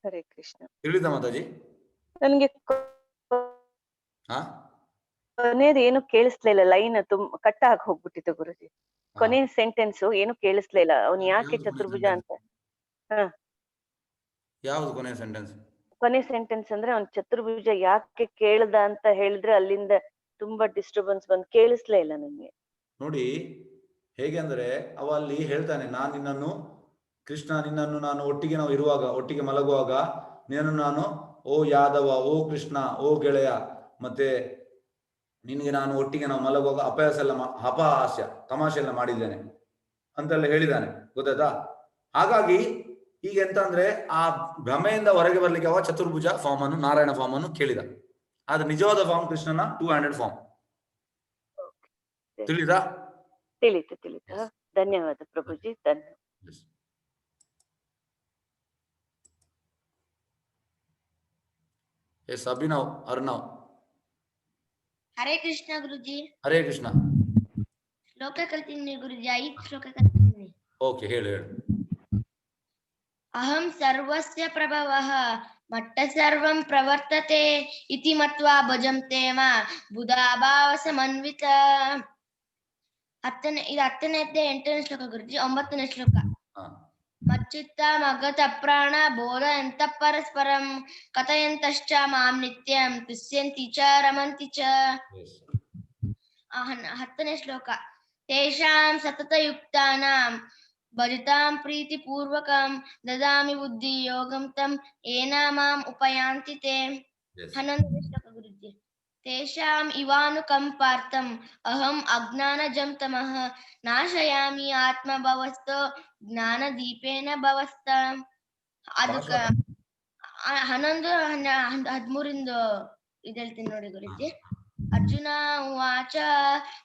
Speaker 2: ಹರೇ ಕೃಷ್ಣ.
Speaker 1: ತಿಳಿದ ಮಾತಾಜಿ?
Speaker 2: ನನ್ಗೆ
Speaker 1: ಹಾ
Speaker 2: ಕೊನೆಯದು ಏನು ಕೇಳಿಸ್ಲಿಲ್ಲ, ಲೈನ್ ಕಟ್ ಆಗಿ ಹೋಗ್ಬಿಟ್ಟಿತ್ತು ಗುರುಜಿ. ಕೊನೆ ಸೆಂಟೆನ್ಸ್ ಏನು ಕೇಳಿಸ್ಲಿಲ್ಲ, ಅವನ್ ಯಾಕೆ
Speaker 1: ಯಾವ್ದು ಕೊನೆ
Speaker 2: ಚತುರ್ಭುಜ
Speaker 1: ಸೆಂಟೆನ್ಸ್?
Speaker 2: ಅಂತ. ಹ
Speaker 1: ಯಾವ್ದು ಕೊನೆ ಸೆಂಟೆನ್ಸ್?
Speaker 2: ಕೊನೆ ಸೆಂಟೆನ್ಸ್ ಅಂದ್ರೆ ಅವ್ನ್ ಚತುರ್ಭುಜ ಯಾಕೆ ಕೇಳ್ದ ಅಂತ ಹೇಳಿದ್ರೆ ಅಲ್ಲಿಂದ ತುಂಬಾ ಡಿಸ್ಟರ್ಬೆನ್ಸ್ ಬಂದ್ ಕೇಳಿಸ್ಲೇ ಇಲ್ಲ ನಂಗೆ.
Speaker 1: ನೋಡಿ ಹೇಗೆ ಅಂದ್ರೆ, ಅವ ಅಲ್ಲಿ ಹೇಳ್ತಾನೆ, ಕೃಷ್ಣ ನಿನ್ನನ್ನು ನಾನು ಒಟ್ಟಿಗೆ ನಾವು ಇರುವಾಗ, ಒಟ್ಟಿಗೆ ಮಲಗುವಾಗ ನಿನ್ನನ್ನು ನಾನು, ಓ ಯಾದವ, ಓ ಕೃಷ್ಣ, ಓ ಗೆಳೆಯ, ಮತ್ತೆ ನಿನಗೆ ನಾನು ಒಟ್ಟಿಗೆ ನಾವು ಮಲಗುವಾಗ ಅಪಹಾಸ್ಯ ತಮಾಷೆ ಎಲ್ಲ ಮಾಡಿದ್ದೇನೆ ಅಂತೆಲ್ಲ ಹೇಳಿದ್ದಾನೆ, ಗೊತ್ತಾಯ್ತಾ? ಹಾಗಾಗಿ ಈಗ ಎಂತ ಅಂದ್ರೆ, ಆ ಭ್ರಮೆಯಿಂದ ಹೊರಗೆ ಬರ್ಲಿಕ್ಕೆ ಅವ ಚತುರ್ಭುಜ ಫಾರ್ಮ್ ಅನ್ನು, ನಾರಾಯಣ ಫಾರ್ಮ್ ಅನ್ನು ಕೇಳಿದ. ಆದ್ರೆ ನಿಜವಾದ ಫಾರ್ಮ್ ಕೃಷ್ಣನ 200 ಫಾರ್ಮ್. ತಿಳಿದಾ?
Speaker 2: ತಿಳಿತು. ಧನ್ಯವಾದ ಪ್ರಭುಜಿ, ಧನ್ಯವಾದ.
Speaker 1: ಎಸ್ ಅಭಿನವ್, ಅರ್ನವ್.
Speaker 3: ಹರೇ ಕೃಷ್ಣ ಗುರುಜಿ.
Speaker 1: ಹರೇ ಕೃಷ್ಣ.
Speaker 3: ಶ್ಲೋಕ ಕಲ್ತೀನಿ ಗುರುಜಿ, 5 ಶ್ಲೋಕ ಕಲ್ತೀನಿ.
Speaker 1: ಓಕೆ, ಹೇಳು.
Speaker 3: ಅಹಂ ಸರ್ವಸ್ಯ ಪ್ರಭವಃ ಮಟ್ಟ ಸರ್ವಂ ಪ್ರವರ್ತತೆ ಇತಿ ಮತ್ವಾ ಭಜಂತೆ ಮಾ ಬುಧಾಭಾವ ಸಮನ್ವಿತ. ಇದು 10ನೇ 8ನೇ ಶ್ಲೋಕ ಗುರುಜಿ. 9ನೇ ಶ್ಲೋಕ. ಮಚ್ಚಿತ್ತ ಮಗತ ಪ್ರಾಣ ಬೋಧಯಂತ ಪರಸ್ಪರಂ ಕಥಯಂತಶ್ಚ ಮಾಂ ನಿತ್ಯಂ ತುಷ್ಯಂತಿ ಚ ರಮಂತಿ ಚ. 10ನೇ ಶ್ಲೋಕ. ತೇಷಾಂ ಸತತಯುಕ್ತಾನಾಂ ಭಜತಾಂ ಪ್ರೀತಿಪೂರ್ವಕಂ ದದಾಮಿ ಬುದ್ಧಿ ಯೋಗಂ ತಂ ಏನ ಮಾಂ ಉಪಯಾಂತಿ ತೇ. 11ನೇ ಶ್ಲೋಕ ಗುರುಜಿ. ತೇಷಾಂ ಇವಾನುಕಂಪಾರ್ಥಂ ಅಹಂ ಅಜ್ಞಾನಜಂ ತಮಃ ನಾಶಯಾಮಿ ಆತ್ಮಭವಸ್ತೋ ಜ್ಞಾನದೀಪೇನ ಭವಸ್ತ. ಅದಕ್ಕ 11, 13 ಇದು ಹೇಳ್ತೀನಿ ನೋಡಿ ಗುರುಜಿ. ಅರ್ಜುನ ಉವಾಚ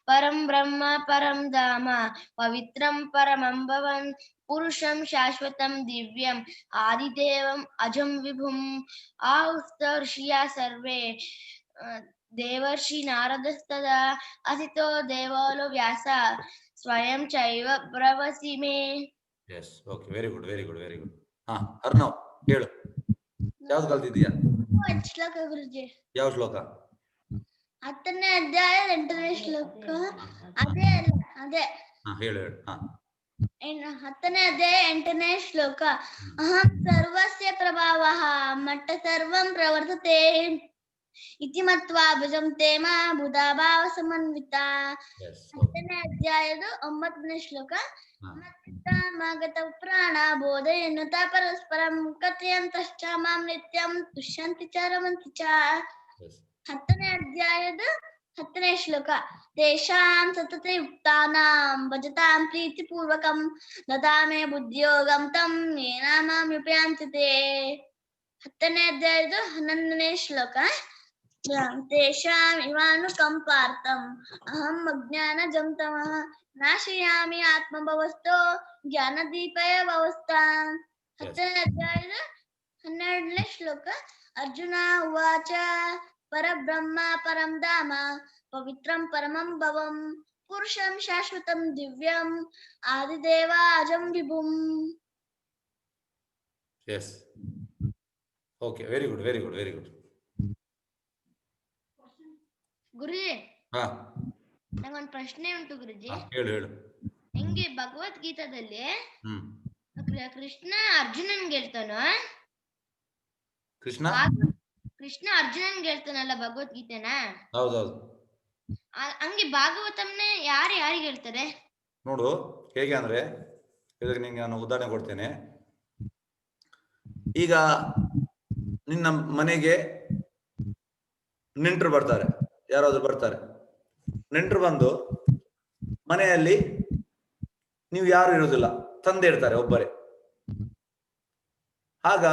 Speaker 3: ಪರಂ ಬ್ರಹ್ಮ ಪರಂ ಧಾಮ ಪವಿತ್ರಂ ಪರಮಂ ಭವನ್ ಪುರುಷಂ ಶಾಶ್ವತಂ ದಿವ್ಯಂ ಆದಿದೇವಂ ಅಜಂ ವಿಭುಂ ಆಹುಸ್ತ ಋಷಿಯ ಸರ್ವೇ ದೇವರ್ಷಿ ನಾರದಸ್ತದಾ ಅಸಿತೋ ದೇವಾಲೋ ವ್ಯಾಸ ಸ್ವಯಂ ಚೈವ ಬ್ರವಸಿ ಮೇ.
Speaker 1: Yes, okay, very good. Arnav ಹೇಳು, ಯಾವ್ದು ಕಲ್ತಿದ್ದೀಯಾ?
Speaker 3: ಶ್ಲೋಕ ಗುರುಜಿ.
Speaker 1: ಯಾವ ಶ್ಲೋಕ?
Speaker 3: 10ನೇ ಅಧ್ಯಾಯ 8ನೇ ಶ್ಲೋಕ. ಅದೇ
Speaker 1: ಹೇಳು.
Speaker 3: 10ನೇ ಅಧ್ಯಾಯ 8ನೇ ಶ್ಲೋಕ. ಅಹಂ ಸರ್ವಸ್ಯ ಪ್ರಭಾವಃ ಮಟ್ಟ ಸರ್ವಂ ಪ್ರವರ್ತತೆ ಇತಿ ಮತ್ವಾ ಭಜಂತೆ ಮಾ ಬುಧಾಭಾವ ಸಮನ್ವಿತ. 10ನೇ ಅಧ್ಯಾಯದ 9ನೇ ಶ್ಲೋಕ. ಮಗತ ಪ್ರಾಣ ಬೋಧಯನ್ನುತ ಪರಸ್ಪರಂ ಕಥಯಂತಶ್ಚ ಮಾಂ ನಿತ್ಯಂ ತುಷ್ಯಂತಿ ಚ ರಮಂತಿ ಚ. 10ನೇ ಅಧ್ಯಾಯದ 10ನೇ ಶ್ಲೋಕ. ತೇಷಾಂ ಸತತಯುಕ್ತಾನಾಂ ಭಜತಾಂ ಪ್ರೀತಿಪೂರ್ವಕಂ ದದಾಮಿ ಬುದ್ಧಿಯೋಗಂ ತಂ ಯೇನ ಮಾಂ ಉಪಯಾಂತಿ ತೇ. 10ನೇ ಅಧ್ಯಾಯದ 11ನೇ ಶ್ಲೋಕ. ತೇಷಾಂ ಇವಾನುಕಂಪಾರ್ಥಂ ಅಹಂ ಅಜ್ಞಾನಜಂ ತಮಃ ನಾಶಯಾಮಿ ಆತ್ಮಭವಸ್ಥೋ ಜ್ಞಾನದೀಪಯ ಭವಸ್ತ. 10ನೇ ಅಧ್ಯಾಯದ 12ನೇ ಶ್ಲೋಕ. ಅರ್ಜುನ ಉವಾಚ ಪರಬ್ರಹ್ಮ ಪರಂ ಧಾಮ ಪವಿತ್ರಂ ಪರಮಂ ಭವಂ ಪುರುಷಂ ಶಾಶ್ವತಂ ದಿವ್ಯಂ ಆದಿದೇವ ಅಜಂ ವಿಭುಂ.
Speaker 1: Yes, okay, very good.
Speaker 3: Guruji, ನಂಗೊಂದು ಪ್ರಶ್ನೆ ಉಂಟು ಗುರುಜಿ.
Speaker 1: ಹೇಳು.
Speaker 3: ಹೆಂಗೆ ಭಗವದ್ಗೀತಾದಲ್ಲಿ ಕೃಷ್ಣ ಅರ್ಜುನನ್ಗೆ ಹೇಳ್ತಾನೋ?
Speaker 1: ಕೃಷ್ಣ
Speaker 3: ಕೃಷ್ಣ ಅರ್ಜುನನ್ಗೆ ಹೇಳ್ತಾನಲ್ಲ ಭಗವದ್ಗೀತೆನ,
Speaker 1: ಹೌದೌದು.
Speaker 3: ಹಂಗೆ ಭಾಗವತಂನೇ ಯಾರಿಗೆ ಹೇಳ್ತಾರೆ
Speaker 1: ನೋಡು ಹೇಗೆ ಅಂದ್ರೆ, ಇದಕ್ಕೆ ನಿಂಗೆ ನಾನು ಉದಾಹರಣೆ ಕೊಡ್ತೇನೆ. ಈಗ ನಿನ್ನ ಮನೆಗೆ ನೆಂಟರು ಬರ್ತಾರೆ, ಯಾರಾದ್ರೂ ಬರ್ತಾರೆ. ನೆಂಟರು ಬಂದು ಮನೆಯಲ್ಲಿ ನೀವು ಯಾರು ಇರುವುದಿಲ್ಲ, ತಂದೆ ಇರ್ತಾರೆ ಒಬ್ಬರೇ. ಆಗ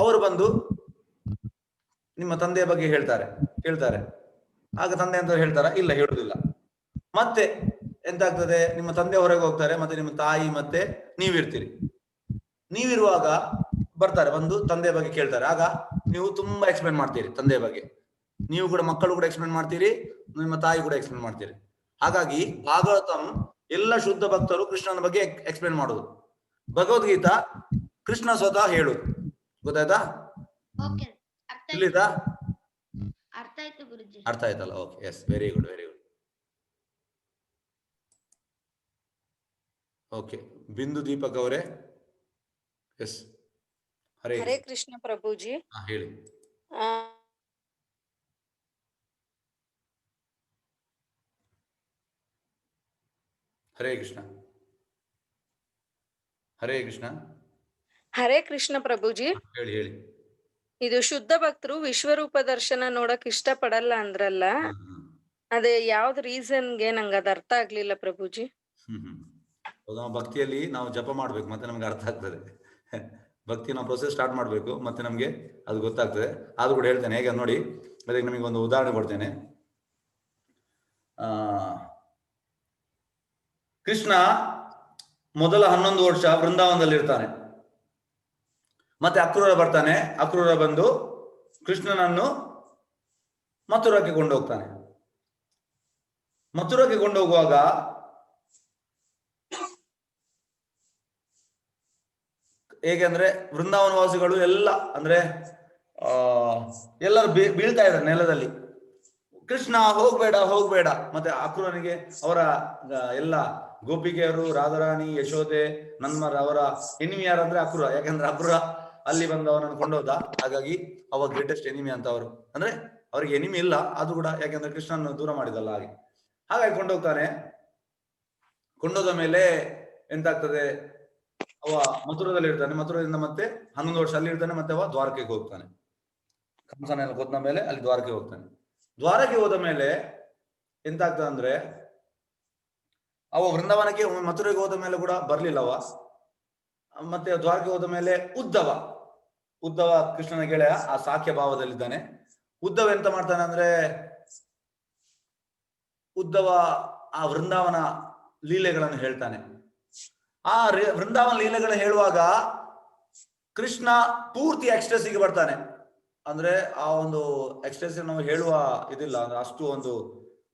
Speaker 1: ಅವರು ಬಂದು ನಿಮ್ಮ ತಂದೆಯ ಬಗ್ಗೆ ಹೇಳ್ತಾರೆ. ಆಗ ತಂದೆ ಅಂತ ಹೇಳ್ತಾರ? ಇಲ್ಲ, ಹೇಳುದಿಲ್ಲ. ಮತ್ತೆ ಎಂತಾಗ್ತದೆ, ನಿಮ್ಮ ತಂದೆ ಹೊರಗೆ ಹೋಗ್ತಾರೆ, ಮತ್ತೆ ನಿಮ್ಮ ತಾಯಿ ಮತ್ತೆ ನೀವಿರ್ತೀರಿ. ನೀವಿರುವಾಗ ಬರ್ತಾರೆ, ಬಂದು ತಂದೆಯ ಬಗ್ಗೆ ಕೇಳ್ತಾರೆ. ಆಗ ನೀವು ತುಂಬಾ ಎಕ್ಸ್ಪ್ಲೇನ್ ಮಾಡ್ತೀರಿ ತಂದೆಯ ಬಗ್ಗೆ. ನೀವು ಕೂಡ, ಮಕ್ಕಳು ಕೂಡ ಎಕ್ಸ್ಪ್ಲೇನ್ ಮಾಡ್ತೀರಿ, ನಿಮ್ಮ ತಾಯಿ ಕೂಡ ಎಕ್ಸ್ಪ್ಲೇನ್ ಮಾಡ್ತೀರಿ. ಹಾಗಾಗಿ ಭಾಗವತಂ ಎಲ್ಲ ಶುದ್ಧ ಭಕ್ತರು ಕೃಷ್ಣನ ಬಗ್ಗೆ ಎಕ್ಸ್ಪ್ಲೇನ್ ಮಾಡುದು. ಭಗವದ್ಗೀತಾ ಕೃಷ್ಣ ಸ್ವತಃ ಹೇಳುದು. ಗೊತ್ತಾಯ್ತಾ? ಇಲ್ಲಿದಾ?
Speaker 3: ಅರ್ಥ ಆಯ್ತು ಗುರುಜಿ.
Speaker 1: ಅರ್ಥ ಆಯ್ತಲ್ಲ? Okay, yes, very good, very good. Okay, Bindu Deepak ಅವರೇ. ಎಸ್,
Speaker 4: ಹರೇ ಕೃಷ್ಣ ಪ್ರಭುಜಿ.
Speaker 1: ಹೇಳಿ. ಹರೇ ಕೃಷ್ಣ. ಹರೇ ಕೃಷ್ಣ.
Speaker 4: ಹರೇ ಕೃಷ್ಣ ಪ್ರಭುಜಿ.
Speaker 1: ಹೇಳಿ.
Speaker 4: ಇದು ಶುದ್ಧ ಭಕ್ತರು ವಿಶ್ವರೂಪ ದರ್ಶನ ನೋಡಕ್ ಇಷ್ಟ ಪಡಲ್ಲ ಅಂದ್ರಲ್ಲ, ಅದೇ ಯಾವ್ದು ರೀಸನ್ಗೆ ನಂಗೆ ಅದ್ ಅರ್ಥ ಆಗ್ಲಿಲ್ಲ ಪ್ರಭುಜಿ.
Speaker 1: ಭಕ್ತಿಯಲ್ಲಿ ನಾವು ಜಪ ಮಾಡ್ಬೇಕು, ಮತ್ತೆ ನಮ್ಗೆ ಅರ್ಥ ಆಗ್ತದೆ. ಭಕ್ತಿ ನಾವು ಪ್ರೊಸೆಸ್ ಸ್ಟಾರ್ಟ್ ಮಾಡ್ಬೇಕು, ಮತ್ತೆ ನಮ್ಗೆ ಅದು ಗೊತ್ತಾಗ್ತದೆ. ಅದು ಕೂಡ ಹೇಳ್ತೇನೆ ಹೇಗೆ ನೋಡಿ. ಅದಕ್ಕೆ ನಿಮಗೆ ಒಂದು ಉದಾಹರಣೆ ಕೊಡ್ತೇನೆ. ಕೃಷ್ಣ ಮೊದಲ 11 ವರ್ಷ ವೃಂದಾವನದಲ್ಲಿ ಇರ್ತಾನೆ. ಮತ್ತೆ ಅಕ್ರೂರ ಬರ್ತಾನೆ. ಅಕ್ರೂರ ಬಂದು ಕೃಷ್ಣನನ್ನು ಮಥುರಕ್ಕೆ ಕೊಂಡೋಗ್ತಾನೆ. ಮಥುರಕ್ಕೆ ಕೊಂಡೋಗುವಾಗ ಹೇಗೆಂದ್ರೆ ವೃಂದಾವನವಾಸಿಗಳು ಎಲ್ಲ ಅಂದ್ರೆ ಎಲ್ಲರೂ ಬೀಳ್ತಾ ಇದ್ದಾರೆ ನೆಲದಲ್ಲಿ. ಕೃಷ್ಣ ಹೋಗ್ಬೇಡ. ಮತ್ತೆ ಅಕ್ರೂರನಿಗೆ ಅವರ ಎಲ್ಲ ಗೋಪಿಕೆಯರು, ರಾಧಾರಾಣಿ, ಯಶೋದೆ, ನನ್ಮರ, ಅವರ ಎನಿಮಿ ಯಾರಂದ್ರೆ ಅಕ್ರೂರ. ಯಾಕಂದ್ರೆ ಅಕ್ರೂರ ಅಲ್ಲಿ ಬಂದು ಅವನನ್ನು ಕೊಂಡೋದ. ಹಾಗಾಗಿ ಅವ ಗ್ರೇಟೆಸ್ಟ್ ಎನಿಮಿ ಅಂತ ಅವರು, ಅಂದ್ರೆ ಅವ್ರಿಗೆ ಎನಿಮಿ ಇಲ್ಲ ಅದು ಕೂಡ, ಯಾಕಂದ್ರೆ ಕೃಷ್ಣನ ದೂರ ಮಾಡಿದಲ್ಲ. ಹಾಗಾಗಿ ಕೊಂಡೋಗ್ತಾನೆ. ಕೊಂಡೋದ ಮೇಲೆ ಎಂತಾಗ್ತದೆ, ಅವ ಮಥುರದಲ್ಲಿ ಇರ್ತಾನೆ. ಮಥುರದಿಂದ ಮತ್ತೆ 11 ವರ್ಷ ಅಲ್ಲಿ ಇರ್ತಾನೆ. ಮತ್ತೆ ಅವ ದ್ವಾರಕೆಗೆ ಹೋಗ್ತಾನೆ. ಕಂಸನೆಲ್ಲ ಕೊಂದ ಮೇಲೆ ಅಲ್ಲಿ ದ್ವಾರಕೆಗೆ ಹೋಗ್ತಾನೆ. ದ್ವಾರಕೆ ಹೋದ ಮೇಲೆ ಎಂತಾಗ್ತದೆ ಅಂದ್ರೆ, ಅವ ವೃಂದಾವನಕ್ಕೆ ಮಥುರೆಗೆ ಹೋದ ಮೇಲೆ ಕೂಡ ಬರ್ಲಿಲ್ಲ ಅವ. ಮತ್ತೆ ದ್ವಾರಕೆ ಹೋದ ಮೇಲೆ ಉದ್ದವ ಕೃಷ್ಣನ ಗೆಳೆಯ, ಆ ಸಾಖ್ಯ ಭಾವದಲ್ಲಿದ್ದಾನೆ. ಉದ್ದವ ಎಂತ ಮಾಡ್ತಾನೆ ಅಂದ್ರೆ, ಉದ್ದವ ಆ ವೃಂದಾವನ ಲೀಲೆಗಳನ್ನು ಹೇಳ್ತಾನೆ. ಆ ವೃಂದಾವನ ಲೀಲೆಗಳನ್ನು ಹೇಳುವಾಗ ಕೃಷ್ಣ ಪೂರ್ತಿ ಎಕ್ಸ್ಟ್ರೆಸ್ಸಿಗೆ ಬರ್ತಾನೆ. ಅಂದ್ರೆ ಆ ಒಂದು ಎಕ್ಸ್ಟ್ರೆಸ್ ನಾವು ಹೇಳುವ ಇದಿಲ್ಲ, ಅಂದ್ರೆ ಅಷ್ಟು ಒಂದು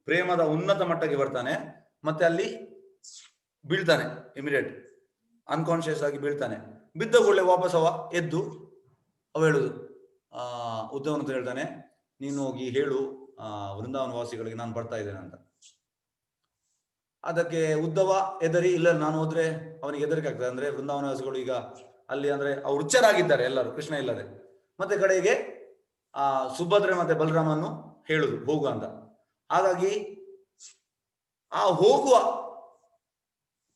Speaker 1: ಪ್ರೇಮದ ಉನ್ನತ ಮಟ್ಟಕ್ಕೆ ಬರ್ತಾನೆ. ಮತ್ತೆ ಅಲ್ಲಿ ಬೀಳ್ತಾನೆ, ಇಮಿಡಿಯೇಟ್ ಅನ್ಕಾನ್ಶಿಯಸ್ ಆಗಿ ಬೀಳ್ತಾನೆ. ಬಿದ್ದ ಕೂಡಲೇ ವಾಪಸ್ ಅವ ಎದ್ದು ಅವ ಹೇಳುದು, ಉದ್ದವನಂತ ಹೇಳ್ತಾನೆ, ನೀನು ಹೋಗಿ ಹೇಳು ವೃಂದಾವನ ವಾಸಿಗಳಿಗೆ ನಾನು ಬರ್ತಾ ಇದ್ದೇನೆ ಅಂತ. ಅದಕ್ಕೆ ಉದ್ದವ ಎದರಿ, ಇಲ್ಲ ನಾನು ಹೋದ್ರೆ ಅವನಿಗೆ ಹೆದರಿಕೆ ಆಗ್ತದೆ. ಅಂದ್ರೆ ವೃಂದಾವನ ವಾಸಿಗಳು ಈಗ ಅಲ್ಲಿ ಅಂದ್ರೆ ಅವ್ರು ಹುಚ್ಚರಾಗಿದ್ದಾರೆ ಎಲ್ಲರೂ, ಕೃಷ್ಣ ಇಲ್ಲದೆ. ಮತ್ತೆ ಕಡೆಗೆ ಸುಭದ್ರೆ ಮತ್ತೆ ಬಲರಾಮನ್ನು ಹೇಳುದು ಹೋಗು ಅಂತ. ಹಾಗಾಗಿ ಆ ಹೋಗುವ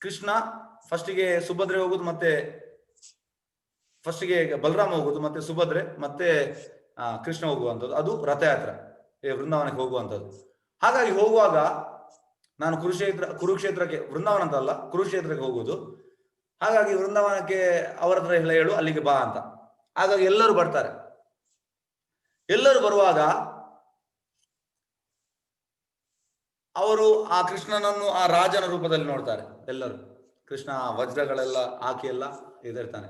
Speaker 1: ಕೃಷ್ಣ ಫಸ್ಟಿಗೆ ಸುಭದ್ರೆ ಹೋಗುದು, ಮತ್ತೆ ಫಸ್ಟಿಗೆ ಬಲರಾಮ ಹೋಗುದು, ಮತ್ತೆ ಸುಭದ್ರೆ, ಮತ್ತೆ ಕೃಷ್ಣ ಹೋಗುವಂಥದ್ದು. ಅದು ರಥಯಾತ್ರೆ, ವೃಂದಾವನಕ್ಕೆ ಹೋಗುವಂಥದ್ದು. ಹಾಗಾಗಿ ಹೋಗುವಾಗ ನಾನು ಕುರುಕ್ಷೇತ್ರಕ್ಕೆ, ವೃಂದಾವನ ಅಂತ ಅಲ್ಲ, ಕುರುಕ್ಷೇತ್ರಕ್ಕೆ ಹೋಗುದು. ಹಾಗಾಗಿ ವೃಂದಾವನಕ್ಕೆ ಅವರ ಹತ್ರ ಎಲ್ಲ ಹೇಳು, ಅಲ್ಲಿಗೆ ಬಾ ಅಂತ. ಹಾಗಾಗಿ ಎಲ್ಲರೂ ಬರ್ತಾರೆ. ಎಲ್ಲರೂ ಬರುವಾಗ ಅವರು ಆ ಕೃಷ್ಣನನ್ನು ಆ ರಾಜನ ರೂಪದಲ್ಲಿ ನೋಡ್ತಾರೆ. ಎಲ್ಲರೂ ಕೃಷ್ಣ ವಜ್ರಗಳೆಲ್ಲ ಹಾಕಿ ಎಲ್ಲ ಇದಿರ್ತಾನೆ.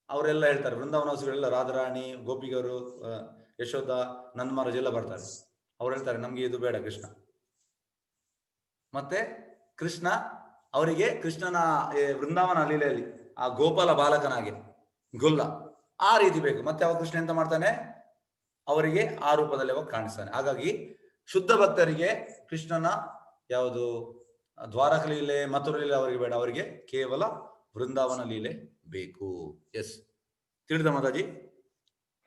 Speaker 1: ಅವರೆಲ್ಲ ಹೇಳ್ತಾರೆ, ವೃಂದಾವನವಾಸಿಗಳೆಲ್ಲ, ರಾಧಾರಾಣಿ, ಗೋಪಿಗರು, ಯಶೋಧ, ನನ್ಮಹಾರಾಜ್ ಎಲ್ಲ ಬರ್ತಾರೆ. ಅವ್ರು ಹೇಳ್ತಾರೆ, ನಮ್ಗೆ ಇದು ಬೇಡ ಕೃಷ್ಣ. ಮತ್ತೆ ಕೃಷ್ಣ ಅವರಿಗೆ ಕೃಷ್ಣನ ವೃಂದಾವನ ಲೀಲೆಯಲ್ಲಿ ಆ ಗೋಪಾಲ ಬಾಲಕನಾಗೆ ಗೊಲ್ಲ ಆ ರೀತಿ ಬೇಕು. ಮತ್ತೆ ಅವ ಕೃಷ್ಣ ಎಂತ ಮಾಡ್ತಾನೆ, ಅವರಿಗೆ ಆ ರೂಪದಲ್ಲಿ ಅವ ಕಾಣಿಸ್ತಾನೆ. ಹಾಗಾಗಿ ಶುದ್ಧ ಭಕ್ತರಿಗೆ ಕೃಷ್ಣನ ಯಾವುದು ದ್ವಾರಕ ಲೀಲೆ, ಮಥುರ ಲೀಲೆ ಅವರಿಗೆ ಬೇಡ. ಅವರಿಗೆ ಕೇವಲ ವೃಂದಾವನ ಲೀಲೆ ಬೇಕು. ಎಸ್, ತಿಳಿದ ಮಾತಾಜಿ?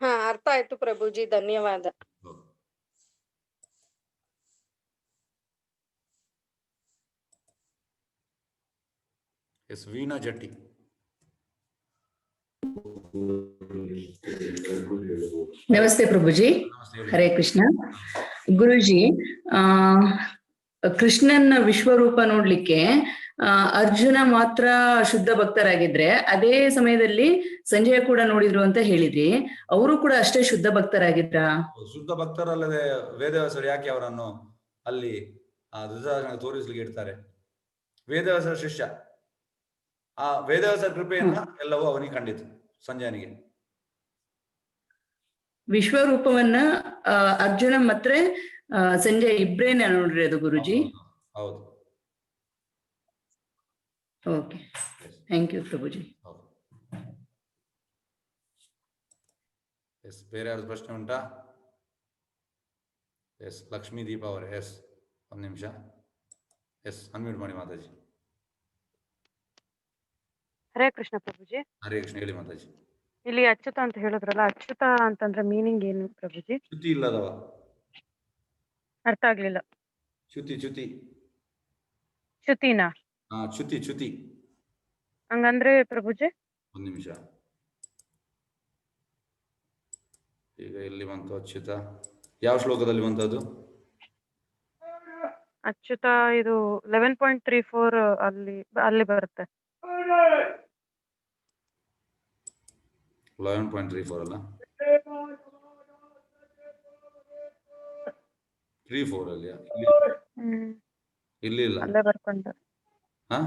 Speaker 4: ಹಾ, ಅರ್ಥ ಆಯ್ತು ಪ್ರಭುಜಿ, ಧನ್ಯವಾದ.
Speaker 1: ಎಸ್ ವೀಣಾ ಜಟ್ಟಿ.
Speaker 5: ನಮಸ್ತೆ ಪ್ರಭುಜಿ. ಹರೇ ಕೃಷ್ಣ. ಗುರುಜಿ, ಕೃಷ್ಣನ ವಿಶ್ವರೂಪ ನೋಡ್ಲಿಕ್ಕೆ ಅರ್ಜುನ ಮಾತ್ರ ಶುದ್ಧ ಭಕ್ತರಾಗಿದ್ರೆ, ಅದೇ ಸಮಯದಲ್ಲಿ ಸಂಜಯ ಕೂಡ ನೋಡಿದ್ರು ಅಂತ ಹೇಳಿದ್ರಿ. ಅವರು ಕೂಡ ಅಷ್ಟೇ ಶುದ್ಧ ಭಕ್ತರಾಗಿದ್ರ?
Speaker 1: ಶುದ್ಧ ಭಕ್ತರಲ್ಲದೆ ವೇದವ್ಯಾಸರು ಯಾಕೆ ಅವರನ್ನು ಅಲ್ಲಿ ಧೃತರಾಷ್ಟ್ರನಿಗೆ ತೋರಿಸ್ಲಿಕ್ಕೆ ಇಡ್ತಾರೆ? ವೇದವ್ಯಾಸರ ಶಿಷ್ಯ, ಆ ವೇದವ್ಯಾಸರ ಕೃಪೆಯನ್ನ ಎಲ್ಲವೂ ಅವನಿಗೆ ಕಂಡಿತು, ಸಂಜಯನಿಗೆ.
Speaker 5: ವಿಶ್ವರೂಪವನ್ನ ಅರ್ಜುನ ಮತ್ತೆ ಸಂಜಯ್ ಇಬ್ರೇನ ನೋಡ್ರಿ ಅದು ಗುರುಜಿ?
Speaker 1: ಹೌದು.
Speaker 5: Okay, thank you Prabhuji.
Speaker 1: Yes, ಬೇರೆ ಯಾರು ಪ್ರಶ್ನೆ ಉಂಟಾ? ಎಸ್, ಲಕ್ಷ್ಮೀ ದೀಪ ಅವರೇ. ಎಸ್, ಒಂದು ನಿಮಿಷ. ಎಸ್, ಅನ್ಮ್ಯೂಟ್ ಮಾಡಿ ಮಾತಾಜಿ.
Speaker 6: ಹರೇ ಕೃಷ್ಣ ಪ್ರಭುಜಿ.
Speaker 1: ಹರೇ ಕೃಷ್ಣ, ಹೇಳಿ ಮಾತಾಜಿ.
Speaker 6: ಇಲ್ಲಿ ಅಚ್ಯುತ ಅಂತ ಹೇಳಿದ್ರಲ್ಲ, ಅಚ್ಯುತ ಅಂತಂದ್ರೆ ಮೀನಿಂಗ್ ಏನು ಪ್ರಭುಜಿ?
Speaker 1: ಚ್ಯುತಿ ಇಲ್ಲದವ.
Speaker 6: ಅರ್ಥ ಆಗ್ಲಿಲ್ಲ.
Speaker 1: ಚ್ಯುತಿ.
Speaker 6: ಚ್ಯುತಿನಾ?
Speaker 1: ಹಾ, ಚ್ಯುತಿ.
Speaker 6: ಹಂಗಂದ್ರೆ ಪ್ರಭುಜಿ?
Speaker 1: ಒಂದು ನಿಮಿಷ. ಈಗ ಎಲ್ಲಿ ಬಂತು ಅಚ್ಯುತ? ಯಾವ ಶ್ಲೋಕದಲ್ಲಿ ಬಂತು ಅದು?
Speaker 6: ಅಚ್ಯುತ ಇದು 11.34 ಅಲ್ಲಿ ಬರುತ್ತೆ.
Speaker 1: 11.34 ಅಲ್ಲ, 34 ಅಲ್ಲಿ ಇಲ್ಲಿ ಇಲ್ಲ.
Speaker 6: ಅಲ್ಲೇ ಬರ್ಕೊಂಡೆ.
Speaker 1: ಹಾ,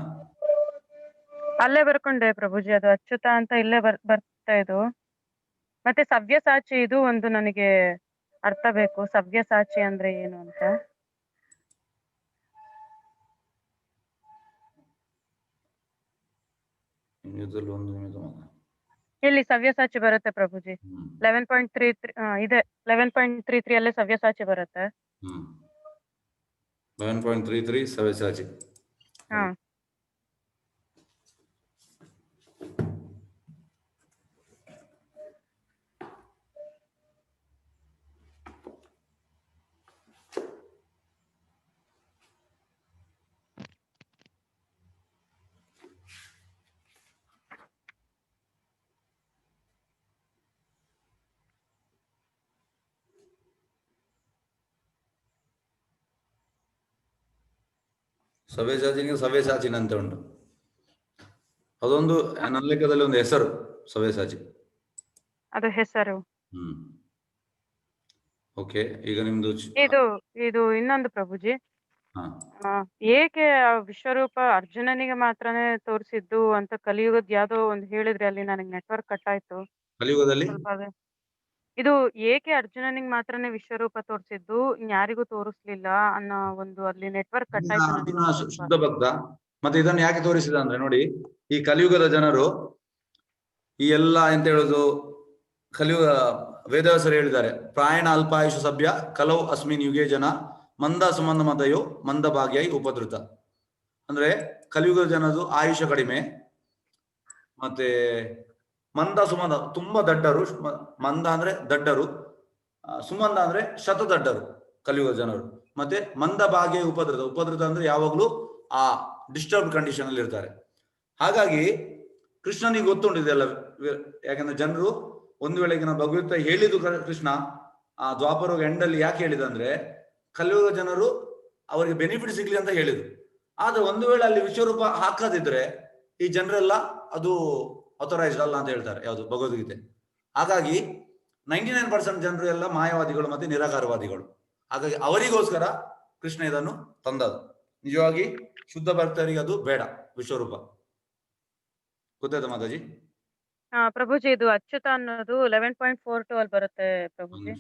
Speaker 6: ಅಲ್ಲೇ ಬರ್ಕೊಂಡೆ ಪ್ರಭುಜಿ, ಅದು ಅಚ್ಯುತ ಅಂತ ಇಲ್ಲೇ ಬರ್ತಾ ಇದು. ಮತ್ತೆ ಸವ್ಯಸಾಚಿ, ಇದು ಒಂದು ನನಗೆ ಅರ್ಥ ಬೇಕು. ಸವ್ಯಸಾಚಿ ಅಂದ್ರೆ ಏನು ಅಂತ. ಇಲ್ಲಿ ಸವ್ಯಸಾಚಿ ಬರುತ್ತೆ ಪ್ರಭುಜಿ. 11.33 ಇದೆ. 11.33 ಅಲ್ಲೇ ಸವ್ಯಸಾಚಿ ಬರುತ್ತೆ.
Speaker 1: 11.33 ಸವ್ಯಸಾಚಿ.
Speaker 6: ಹಾ,
Speaker 1: ಸವ್ಯಸಾಚಿನಿಗೆ ಸವ್ಯಸಾಚಿನ ಅಂತ ಉಂಟು. ಅದೊಂದು ನನ್ನ ಲೆಕ್ಕದಲ್ಲಿ ಒಂದು ಹೆಸರು, ಸವ್ಯಸಾಚಿ.
Speaker 6: ಅದು ಹೆಸರು.
Speaker 1: ಓಕೆ, ಈಗ ನಿಮ್ದು
Speaker 6: ಇದು ಇನ್ನೊಂದು ಪ್ರಭುಜಿ. ಏಕೆ ವಿಶ್ವರೂಪ ಅರ್ಜುನನಿಗೆ ಮಾತ್ರನೇ ತೋರಿಸಿದ್ದು ಅಂತ ಕಲಿಯುಗದ ಯಾವ್ದೋ ಒಂದು ಹೇಳಿದ್ರಿ, ಅಲ್ಲಿ ನನಗೆ ನೆಟ್ವರ್ಕ್ ಕಟ್ ಆಯ್ತು.
Speaker 1: ಕಲಿಯುಗದಲ್ಲಿ
Speaker 6: ಇದು ಏಕೆ ಅರ್ಜುನನಿಗೆ ಮಾತ್ರನೇ ವಿಶ್ವರೂಪ ತೋರಿಸಿದ್ದು, ಯಾರಿಗೂ ತೋರಿಸ್ಲಿಲ್ಲ ಅನ್ನೋ ಒಂದು ಅಲ್ಲಿ ನೆಟ್ವರ್ಕ್ ಕಟ್ ಆಯ್ತು
Speaker 1: ಅರ್ಜುನ ಶುದ್ಧ ಭಕ್ತ. ಮತ್ತೆ ಇದನ್ನು ಯಾಕೆ ತೋರಿಸಿದ ಅಂದ್ರೆ, ನೋಡಿ, ಈ ಕಲಿಯುಗದ ಜನರು ಈ ಎಲ್ಲ ಎಂತ ಹೇಳುದು, ಕಲಿಯುಗ ವೇದವ್ಯಾಸರು ಹೇಳಿದ್ದಾರೆ, ಪ್ರಾಯಣ ಅಲ್ಪಾಯುಷ ಸಭ್ಯ ಕಲವು ಅಸ್ಮಿನ್ ಯುಗೇ ಜನ ಮಂದ ಸುಮಂದ ಮತಯೋ ಮಂದ ಭಾಗ್ಯಾಯಿ ಉಪದ್ರುತ. ಅಂದ್ರೆ ಕಲಿಯುಗದ ಜನರು ಆಯುಷ ಕಡಿಮೆ, ಮತ್ತೆ ಮಂದ ಸುಮಂದ ತುಂಬಾ ದಡ್ಡರು. ಮಂದ ಅಂದ್ರೆ ದಡ್ಡರು, ಸುಮಂದ ಅಂದ್ರೆ ಶತದಡ್ಡರು ಕಲಿಯುಗದ ಜನರು. ಮತ್ತೆ ಮಂದ ಭಾಗ್ಯ ಉಪದ್ರುತ ಅಂದ್ರೆ ಯಾವಾಗ್ಲೂ ಆ ಡಿಸ್ಟರ್ಬ್ ಕಂಡೀಷನ್ ಅಲ್ಲಿ ಇರ್ತಾರೆ. ಹಾಗಾಗಿ ಕೃಷ್ಣನಿಗೆ ಗೊತ್ತುಂಟು ಇದೆಲ್ಲ. ಯಾಕಂದ್ರೆ ಜನರು ಒಂದು ವೇಳೆಗೆ ನಾವು ಭಗವದ್ಗೀತೆ ಹೇಳಿದ್ದು ಕೃಷ್ಣ ಆ ದ್ವಾಪರ ಎಂಡಲ್ಲಿ ಯಾಕೆ ಹೇಳಿದಂದ್ರೆ, ಕಲಿಯುಗ ಜನರು ಅವರಿಗೆ ಬೆನಿಫಿಟ್ ಸಿಗ್ಲಿ ಅಂತ ಹೇಳಿದ್ರು. ಆದ್ರೆ ಒಂದು ವೇಳೆ ಅಲ್ಲಿ ವಿಶ್ವರೂಪ ಹಾಕದಿದ್ರೆ ಈ ಜನರೆಲ್ಲ ಅದು ಅಥರೈಸ್ಡ್ ಅಲ್ಲ ಅಂತ ಹೇಳ್ತಾರೆ, ಯಾವುದು ಭಗವದ್ಗೀತೆ. ಹಾಗಾಗಿ 99% ಜನರು ಎಲ್ಲ ಮಾಯಾವಾದಿಗಳು ಮತ್ತೆ ನಿರಾಕಾರವಾದಿಗಳು. ಹಾಗಾಗಿ ಅವರಿಗೋಸ್ಕರ ಕೃಷ್ಣ ಇದನ್ನು ತಂದದ್ದು. ನಿಜವಾಗಿ ಶುದ್ಧ ಭಕ್ತರಿಗೆ ಅದು ಬೇಡ ವಿಶ್ವರೂಪ. ಗೊತ್ತಾಯ್ತಾ ಮಾತಾಜಿ?
Speaker 6: ಪ್ರಭುಜಿ, ಇದು ಅಚ್ಯುತ ಅನ್ನೋದು 11.42 ಅಲ್ಲಿ ಬರುತ್ತೆ ಪ್ರಭುಜಿ.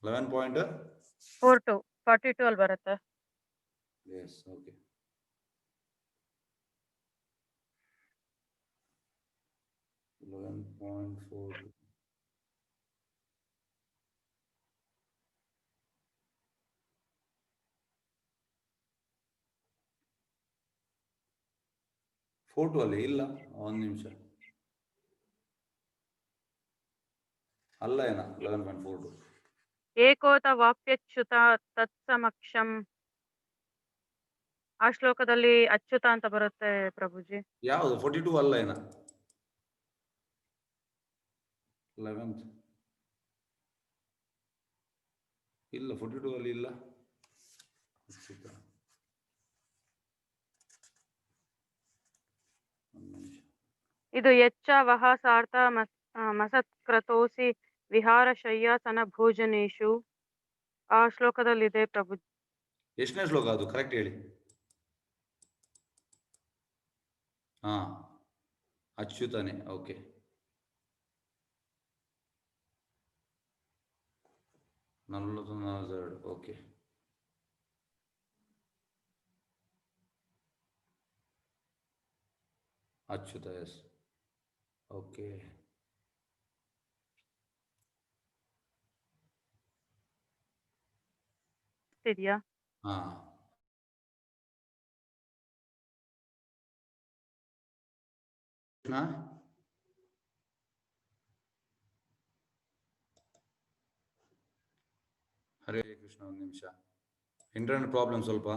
Speaker 6: 11.42 ಅಲ್ಲಿ ಬರುತ್ತೆ.
Speaker 1: Yes, okay. ಫೋಟೋ ಅಲ್ಲಿ ಇಲ್ಲ, ಒಂದು ನಿಮಿಷ. ಅಲ್ಲ ಏನ 11.42
Speaker 6: ಏಕೋತ ವಾಪ್ಯಚ್ಯುತ ತತ್ಸಮಕ್ಷಂ. ಆ ಶ್ಲೋಕದಲ್ಲಿ ಅಚ್ಯುತ ಅಂತ ಬರುತ್ತೆ ಪ್ರಭುಜಿ.
Speaker 1: ಯಾವುದು 42 ಅಲ್ಲ ಏನ 11th ಇಲ್ಲ 42 ಅಲ್ಲಿ ಇಲ್ಲ.
Speaker 6: ಇದು ಎಚ್ಚ ವಹ ಸಾರ್ಥ ಮಸತ್ಕ್ರತೋಸಿ ವಿಹಾರ ಶಯ್ಯಾಸನ ಭೋಜನೇಶು. ಆ ಶ್ಲೋಕದಲ್ಲಿದೆ ಪ್ರಭು.
Speaker 1: ಎಷ್ಟನೇ ಶ್ಲೋಕ ಅದು ಕರೆಕ್ಟ್ ಹೇಳಿ. ಹಾ ಅಚ್ಯುತನೇ. Okay, okay. Achyuta, yes. Okay,
Speaker 6: ಇದೆಯಾ?
Speaker 1: ಹಾ ಹರೇ ಕೃಷ್ಣ. ಒಂದು ನಿಮಿಷ, ಇಂಟರ್ನೆಟ್ ಪ್ರಾಬ್ಲಮ್ ಸ್ವಲ್ಪ.